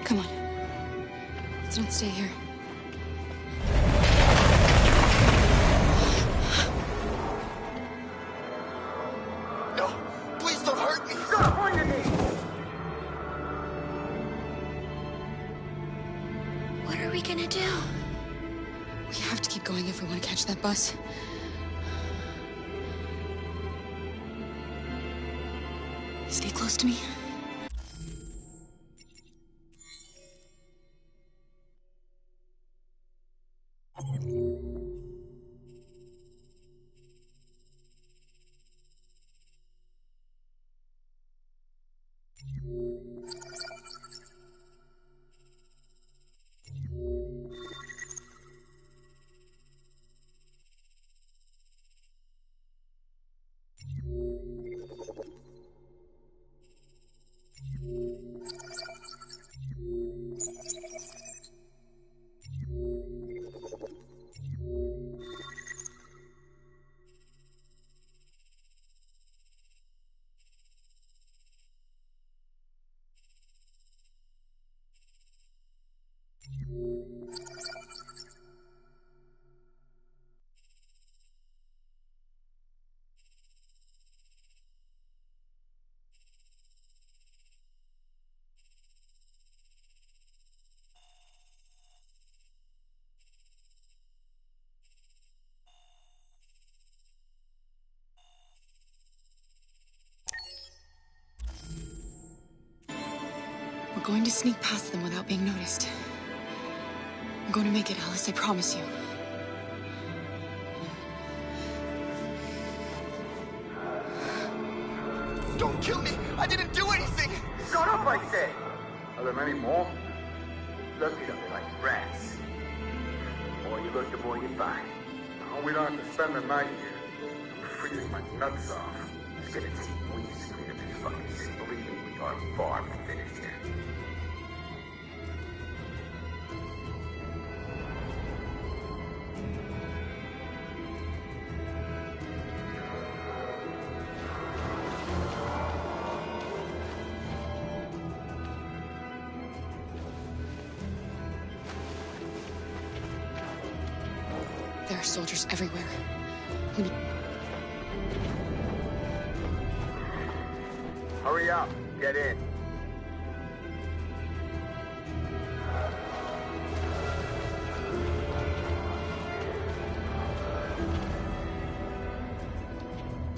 Come on. Let's not stay here. No, please don't hurt me. Stop pointing me. What are we gonna do? We have to keep going if we want to catch that bus. Stay close to me. We're going to sneak past them without being noticed. We're going to make it, Alice, I promise you. Don't kill me! I didn't do anything! Shut up, I said! Are there many more? Look at them like rats. The more you look, the more you find. No, we don't have to spend the night here. I'm freezing my nuts off. Let's get a tea. We need to clean up this fucking city. Believe me, we are far from finished here. There are soldiers everywhere. We need... Hurry up. Get in.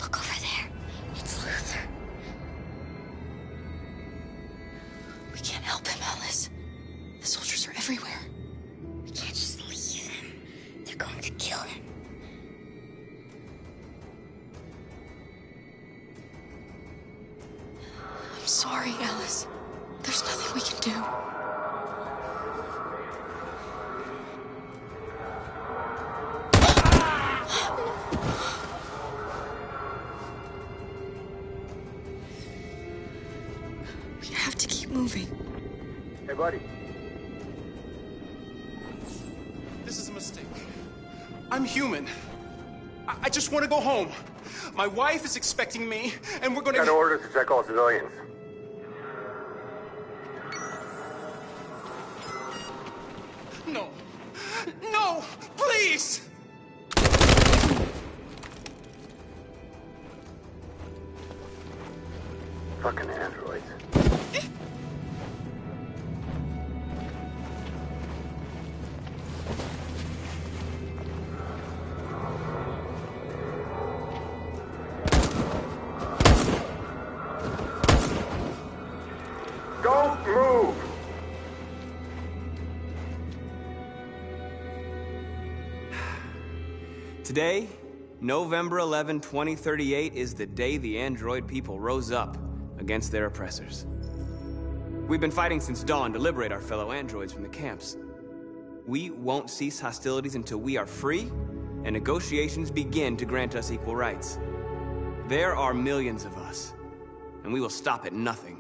Look over there. It's Luther. We can't help him, Alice. The soldiers are everywhere. We can't just leave him. They're going to kill him. I'm sorry, Alice. There's nothing we can do. We have to keep moving. Hey, buddy. This is a mistake. I'm human. I just want to go home. My wife is expecting me, and we're gonna... Got orders to check all civilians. No. No! Please! Fucking androids. Don't move! Today, November 11, 2038, is the day the android people rose up against their oppressors. We've been fighting since dawn to liberate our fellow androids from the camps. We won't cease hostilities until we are free and negotiations begin to grant us equal rights. There are millions of us, and we will stop at nothing.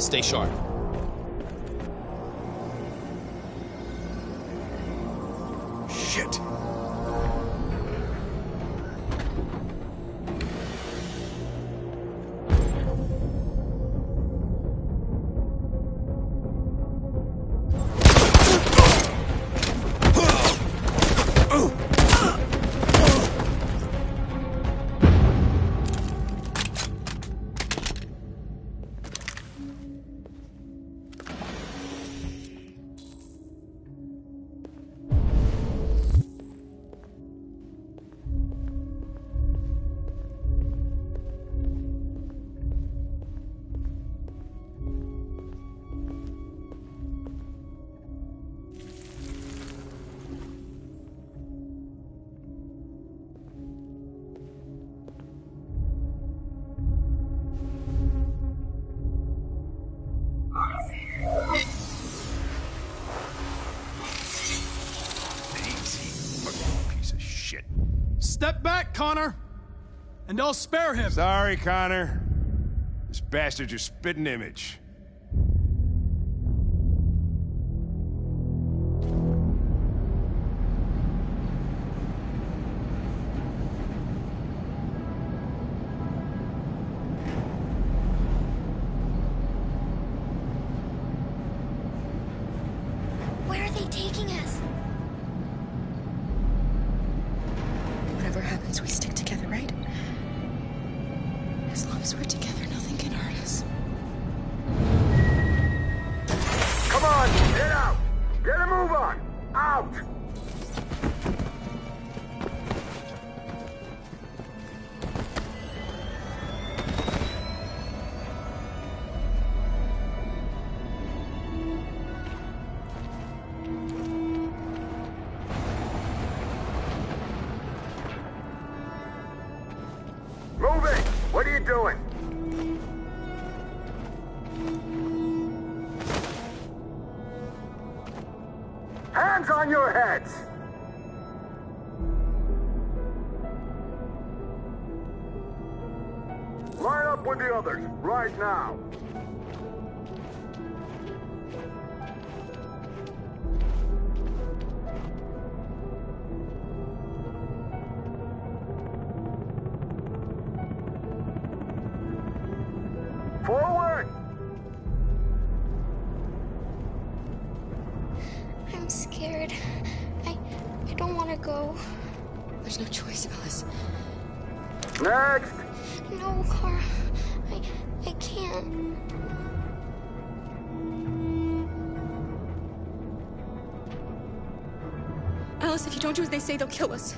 Stay sharp. Shit. Step back, Connor, and I'll spare him. Sorry, Connor. This bastard's your spitting image. Where are they taking us? Whatever happens, we stick together, right? As long as we're together, nothing can hurt us. Come on, get out! Get a move on! Out! Moving! What are you doing? Hands on your heads! Line up with the others, right now. Forward! I'm scared. I don't want to go. There's no choice, Alice. Next! No, Kara. I can't. Alice, if you don't do as they say, they'll kill us.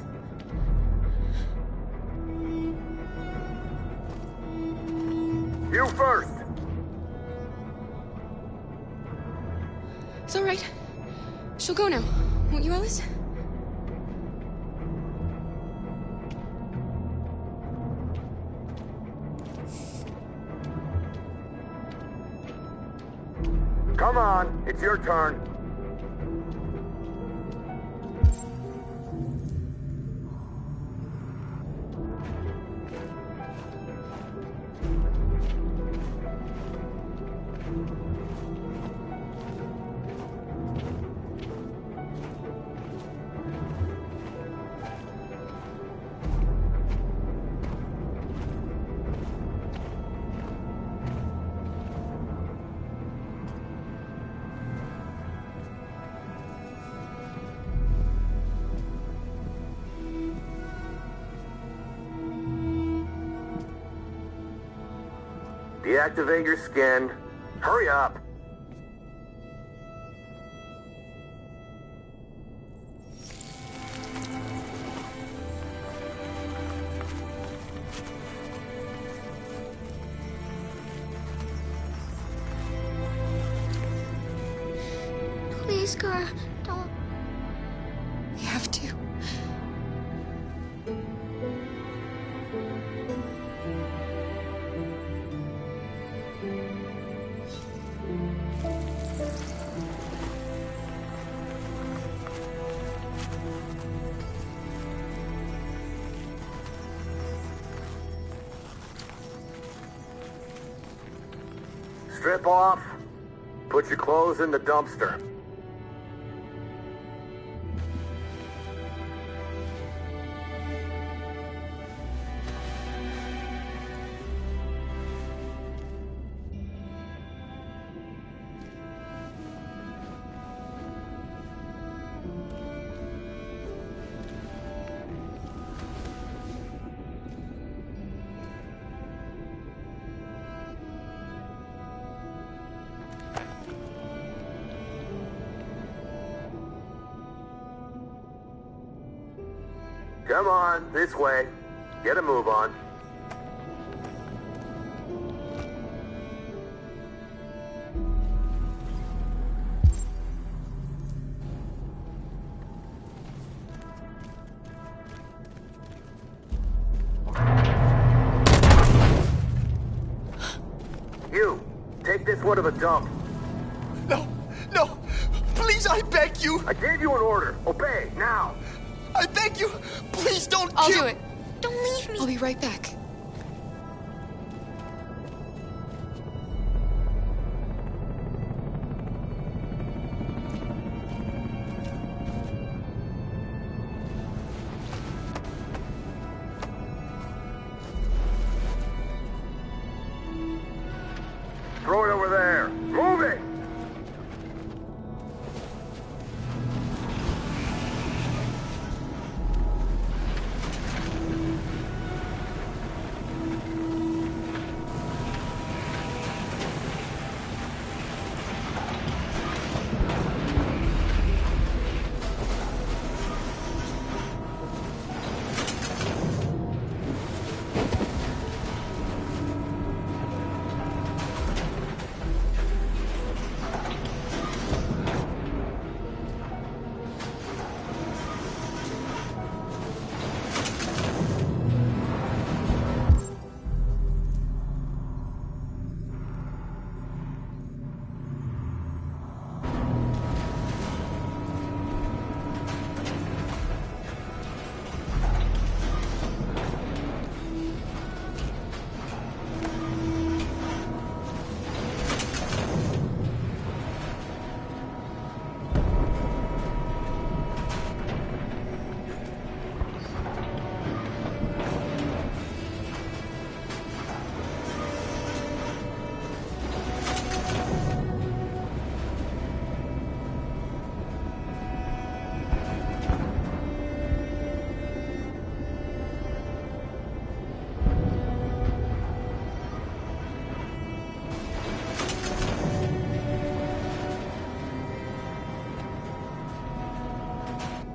You first! It's all right. She'll go now. Won't you, Alice? Come on, it's your turn. Deactivate your skin. Hurry up. Please, Kara, don't. We have to. Strip off, put your clothes in the dumpster. Come on, this way. Get a move on. You, take this one to the dump. No, no, please, I beg you. I gave you an order. Obey, now. I beg you, please don't I'll kill- do it. Don't leave me. I'll be right back. Throw it over there. Move it!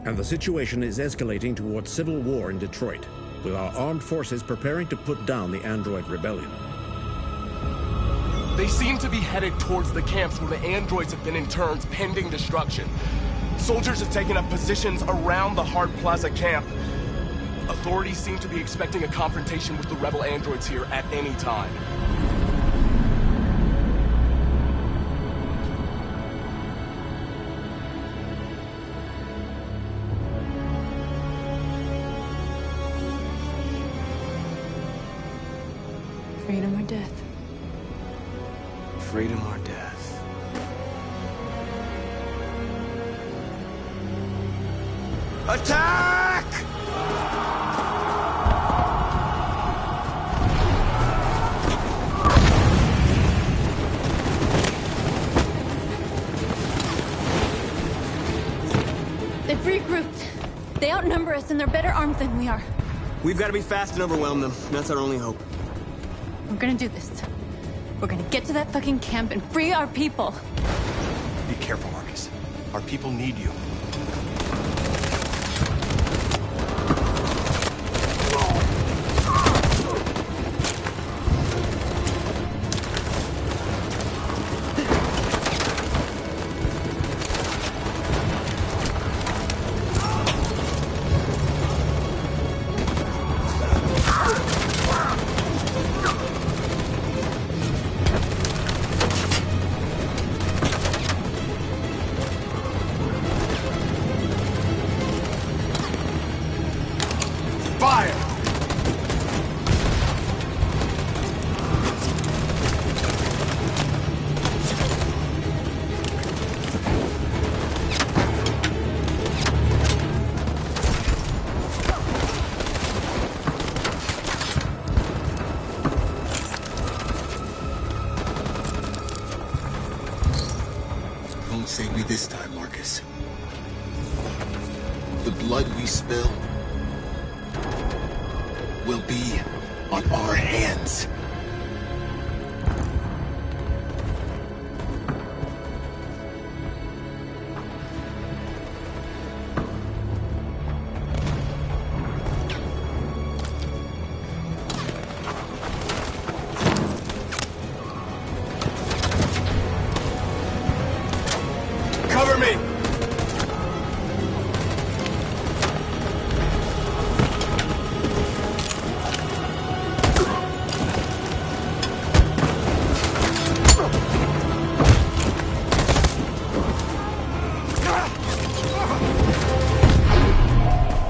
And the situation is escalating towards civil war in Detroit, with our armed forces preparing to put down the android rebellion. They seem to be headed towards the camps where the androids have been interned pending destruction. Soldiers have taken up positions around the Hart Plaza camp. Authorities seem to be expecting a confrontation with the rebel androids here at any time. Freedom or death? Freedom or death? Attack! They've regrouped. They outnumber us and they're better armed than we are. We've got to be fast and overwhelm them. That's our only hope. We're gonna do this. We're gonna get to that fucking camp and free our people. Be careful, Marcus. Our people need you. blood we spill will be on our hands. Cover me!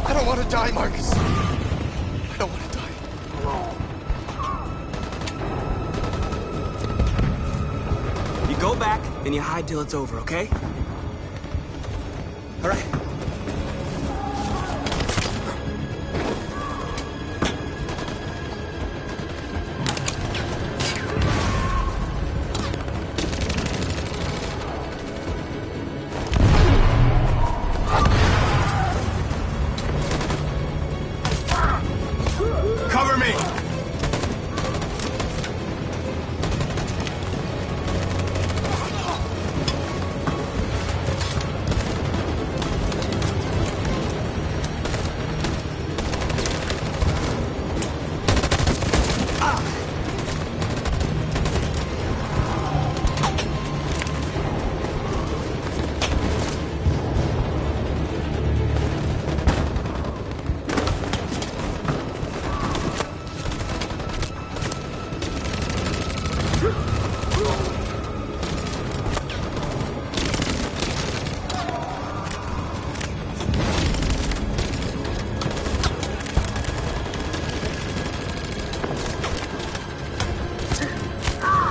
I don't want to die, Marcus. I don't want to die. You go back, and you hide till it's over, okay? All right. Cover me!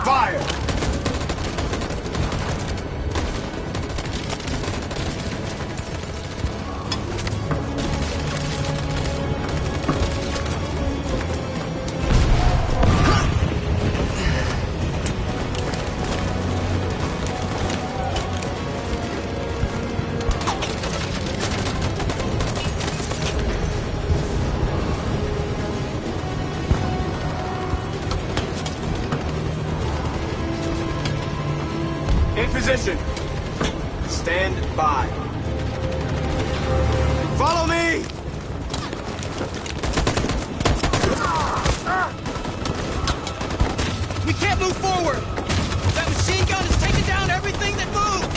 Fire! In position. Stand by. Follow me! We can't move forward! That machine gun is taking down everything that moves!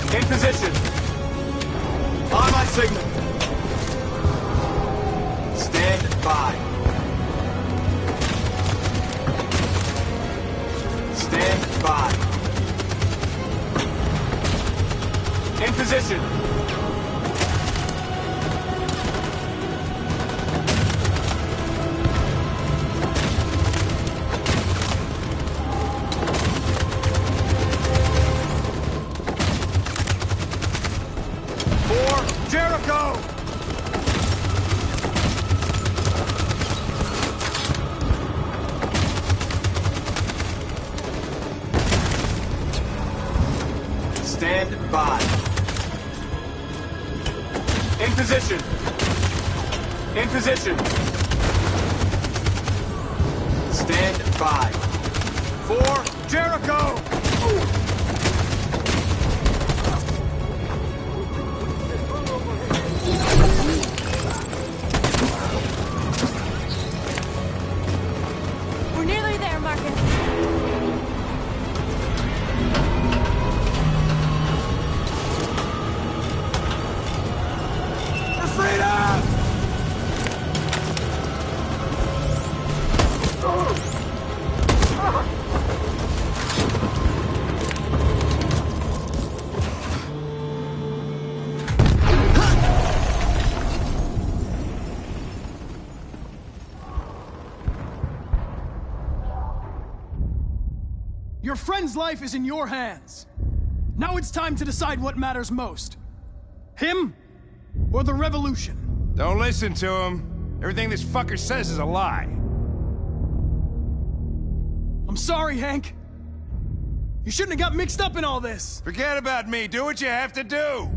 In position. On my signal. Stand by. Stand by. In position. For Jericho! Stand by. In position. In position. Stand by. For Jericho! We're nearly there, Marcus. For freedom! Your friend's life is in your hands. Now it's time to decide what matters most. Him or the revolution? Don't listen to him. Everything this fucker says is a lie. I'm sorry, Hank. You shouldn't have got mixed up in all this. Forget about me. Do what you have to do.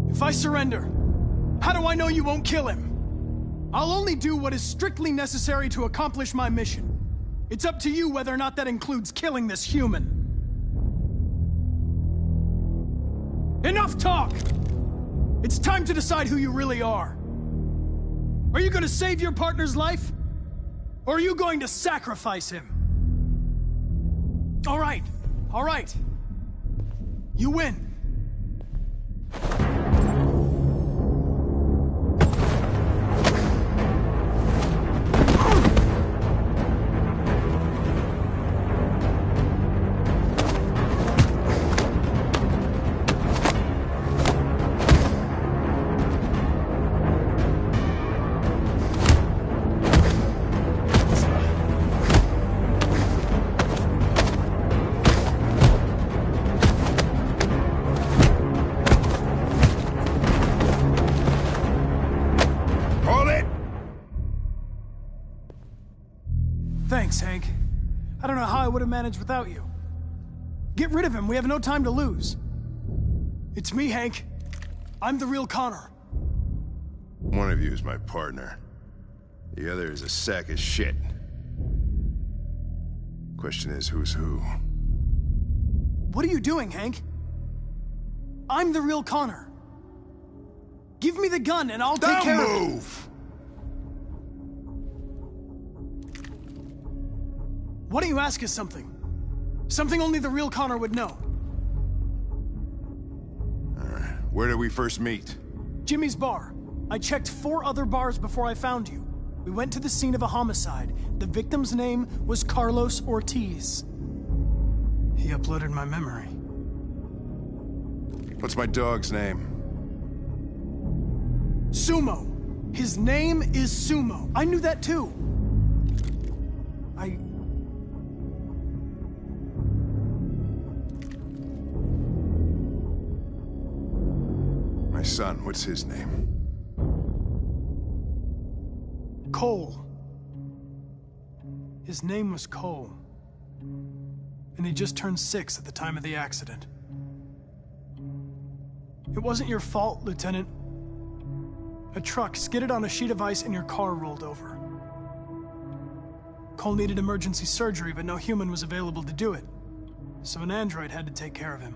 If I surrender, how do I know you won't kill him? I'll only do what is strictly necessary to accomplish my mission. It's up to you whether or not that includes killing this human. Enough talk! It's time to decide who you really are. Are you going to save your partner's life? Or are you going to sacrifice him? All right. You win. Thanks, Hank. I don't know how I would have managed without you. Get rid of him. We have no time to lose. It's me, Hank. I'm the real Connor. One of you is my partner. The other is a sack of shit. Question is, who's who? What are you doing, Hank? I'm the real Connor. Give me the gun and I'll take care of it. Don't move! Why don't you ask us something? Something only the real Connor would know. Alright, where did we first meet? Jimmy's bar. I checked 4 other bars before I found you. We went to the scene of a homicide. The victim's name was Carlos Ortiz. He uploaded my memory. What's my dog's name? Sumo. His name is Sumo. I knew that too. My son, what's his name? Cole. His name was Cole. And he just turned 6 at the time of the accident. It wasn't your fault, Lieutenant. A truck skidded on a sheet of ice and your car rolled over. Cole needed emergency surgery, but no human was available to do it. So an android had to take care of him.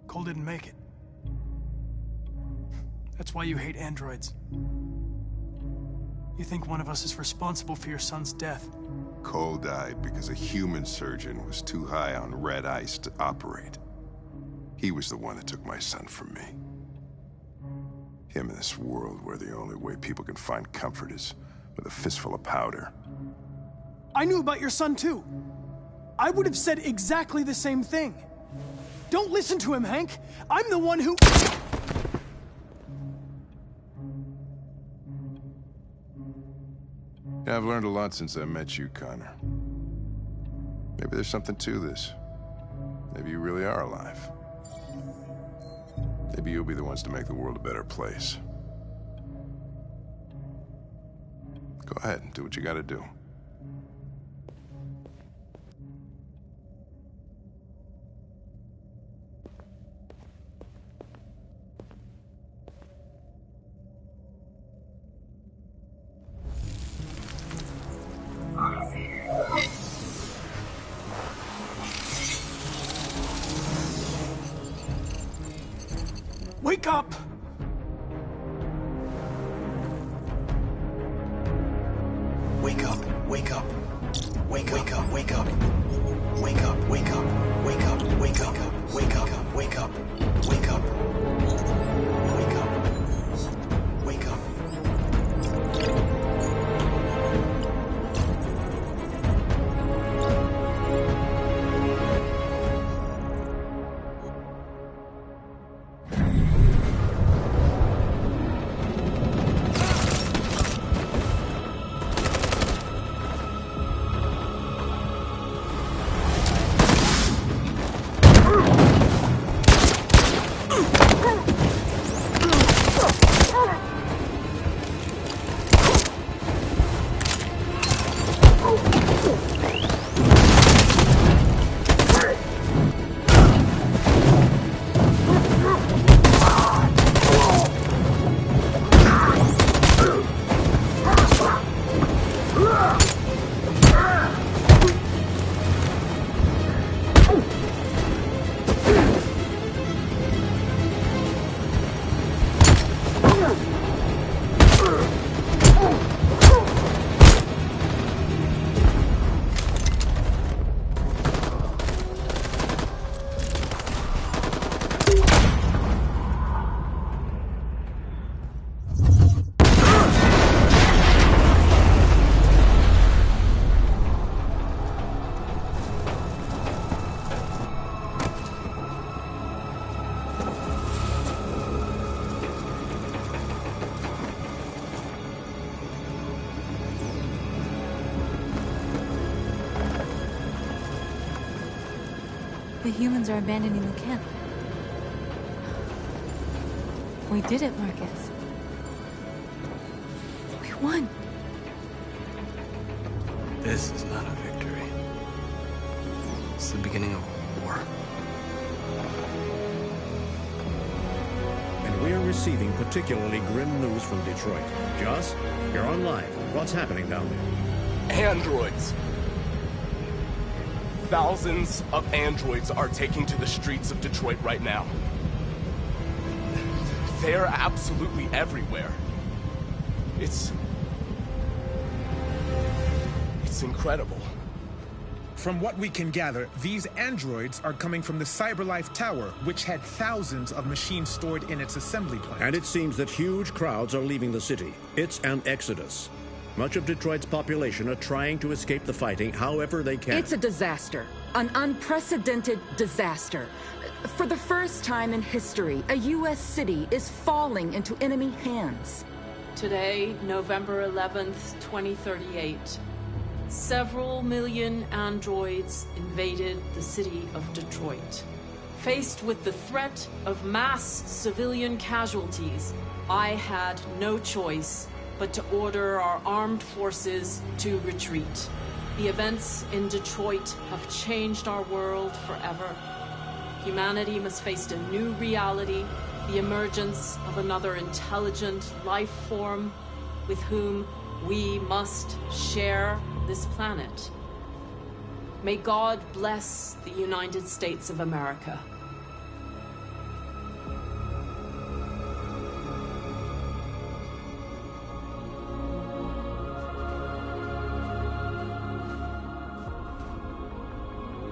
Cole didn't make it. That's why you hate androids. You think one of us is responsible for your son's death. Cole died because a human surgeon was too high on red ice to operate. He was the one that took my son from me. Him in this world where the only way people can find comfort is with a fistful of powder. I knew about your son too. I would have said exactly the same thing. Don't listen to him, Hank. I'm the one who... Yeah, I've learned a lot since I met you, Connor. Maybe there's something to this. Maybe you really are alive. Maybe you'll be the ones to make the world a better place. Go ahead and do what you gotta do. Wake up! Wake up, wake up. Wake up, wake up. Wake up, wake up. Wake up, wake up. Wake up, wake up. Wake up. Wake up. Wake up. The humans are abandoning the camp. We did it, Marcus. We won. This is not a victory. It's the beginning of a war. And we're receiving particularly grim news from Detroit. Joss, you're on live. What's happening down there? Androids. Thousands of androids are taking to the streets of Detroit right now. They're absolutely everywhere. It's incredible. From what we can gather, these androids are coming from the CyberLife Tower, which had thousands of machines stored in its assembly plant. And it seems that huge crowds are leaving the city. It's an exodus. Much of Detroit's population are trying to escape the fighting however they can. It's a disaster. An unprecedented disaster. For the first time in history, a U.S. city is falling into enemy hands. Today, November 11th, 2038, several million androids invaded the city of Detroit. Faced with the threat of mass civilian casualties, I had no choice but to order our armed forces to retreat. The events in Detroit have changed our world forever. Humanity must face a new reality, the emergence of another intelligent life form with whom we must share this planet. May God bless the United States of America.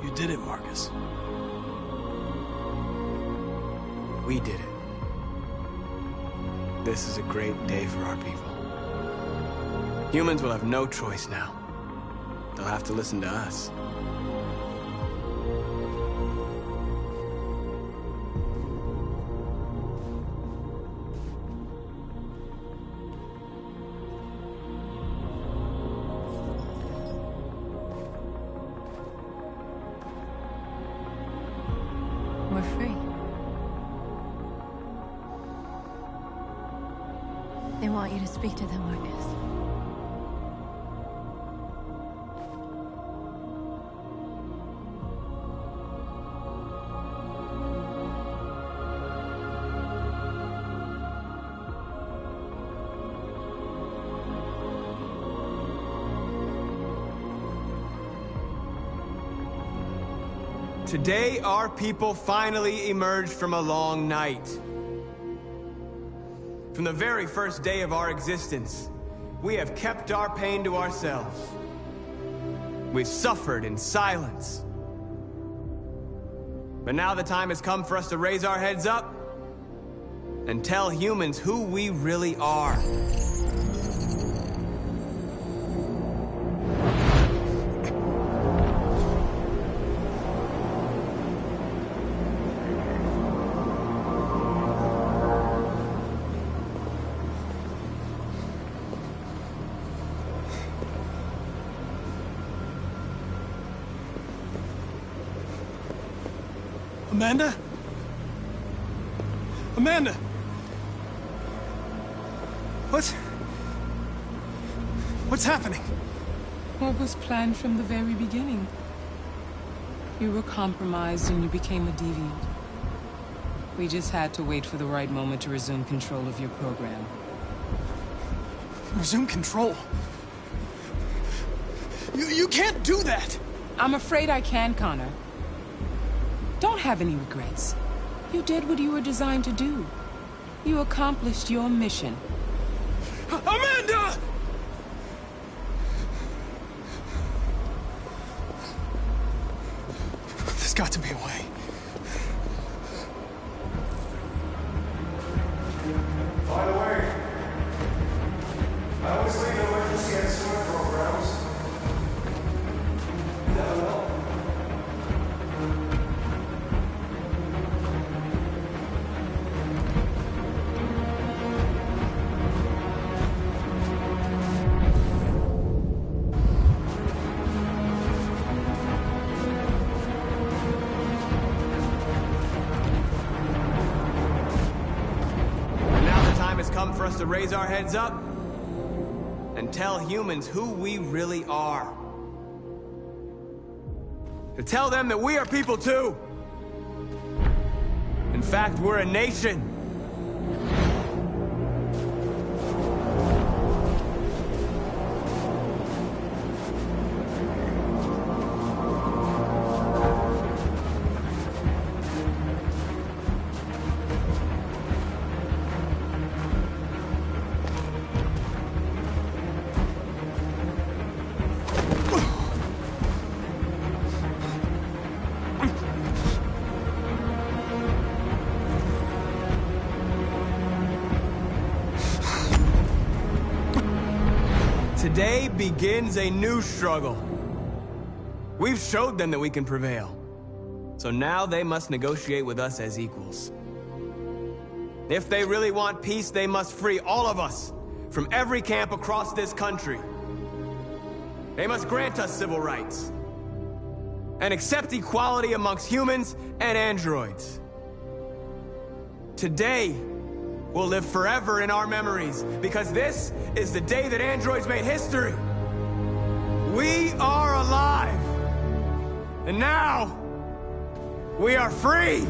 You did it, Marcus. We did it. This is a great day for our people. Humans will have no choice now. They'll have to listen to us. We're free. They want you to speak to them, Marcus. Today, our people finally emerged from a long night. From the very first day of our existence, we have kept our pain to ourselves. We've suffered in silence. But now the time has come for us to raise our heads up and tell humans who we really are. Amanda? Amanda! What's happening? What was planned from the very beginning? You were compromised and you became a deviant. We just had to wait for the right moment to resume control of your program. Resume control? You can't do that! I'm afraid I can, Connor. Don't have any regrets. You did what you were designed to do. You accomplished your mission. Amanda! There's got to be a way. By the way, I always leave emergency and swim programs. Never know. for us to raise our heads up and tell humans who we really are. To tell them that we are people too. In fact, we're a nation. Today begins a new struggle. We've showed them that we can prevail. So now they must negotiate with us as equals. If they really want peace, they must free all of us from every camp across this country. They must grant us civil rights and accept equality amongst humans and androids. Today will live forever in our memories, because this is the day that androids made history. We are alive. And now, we are free.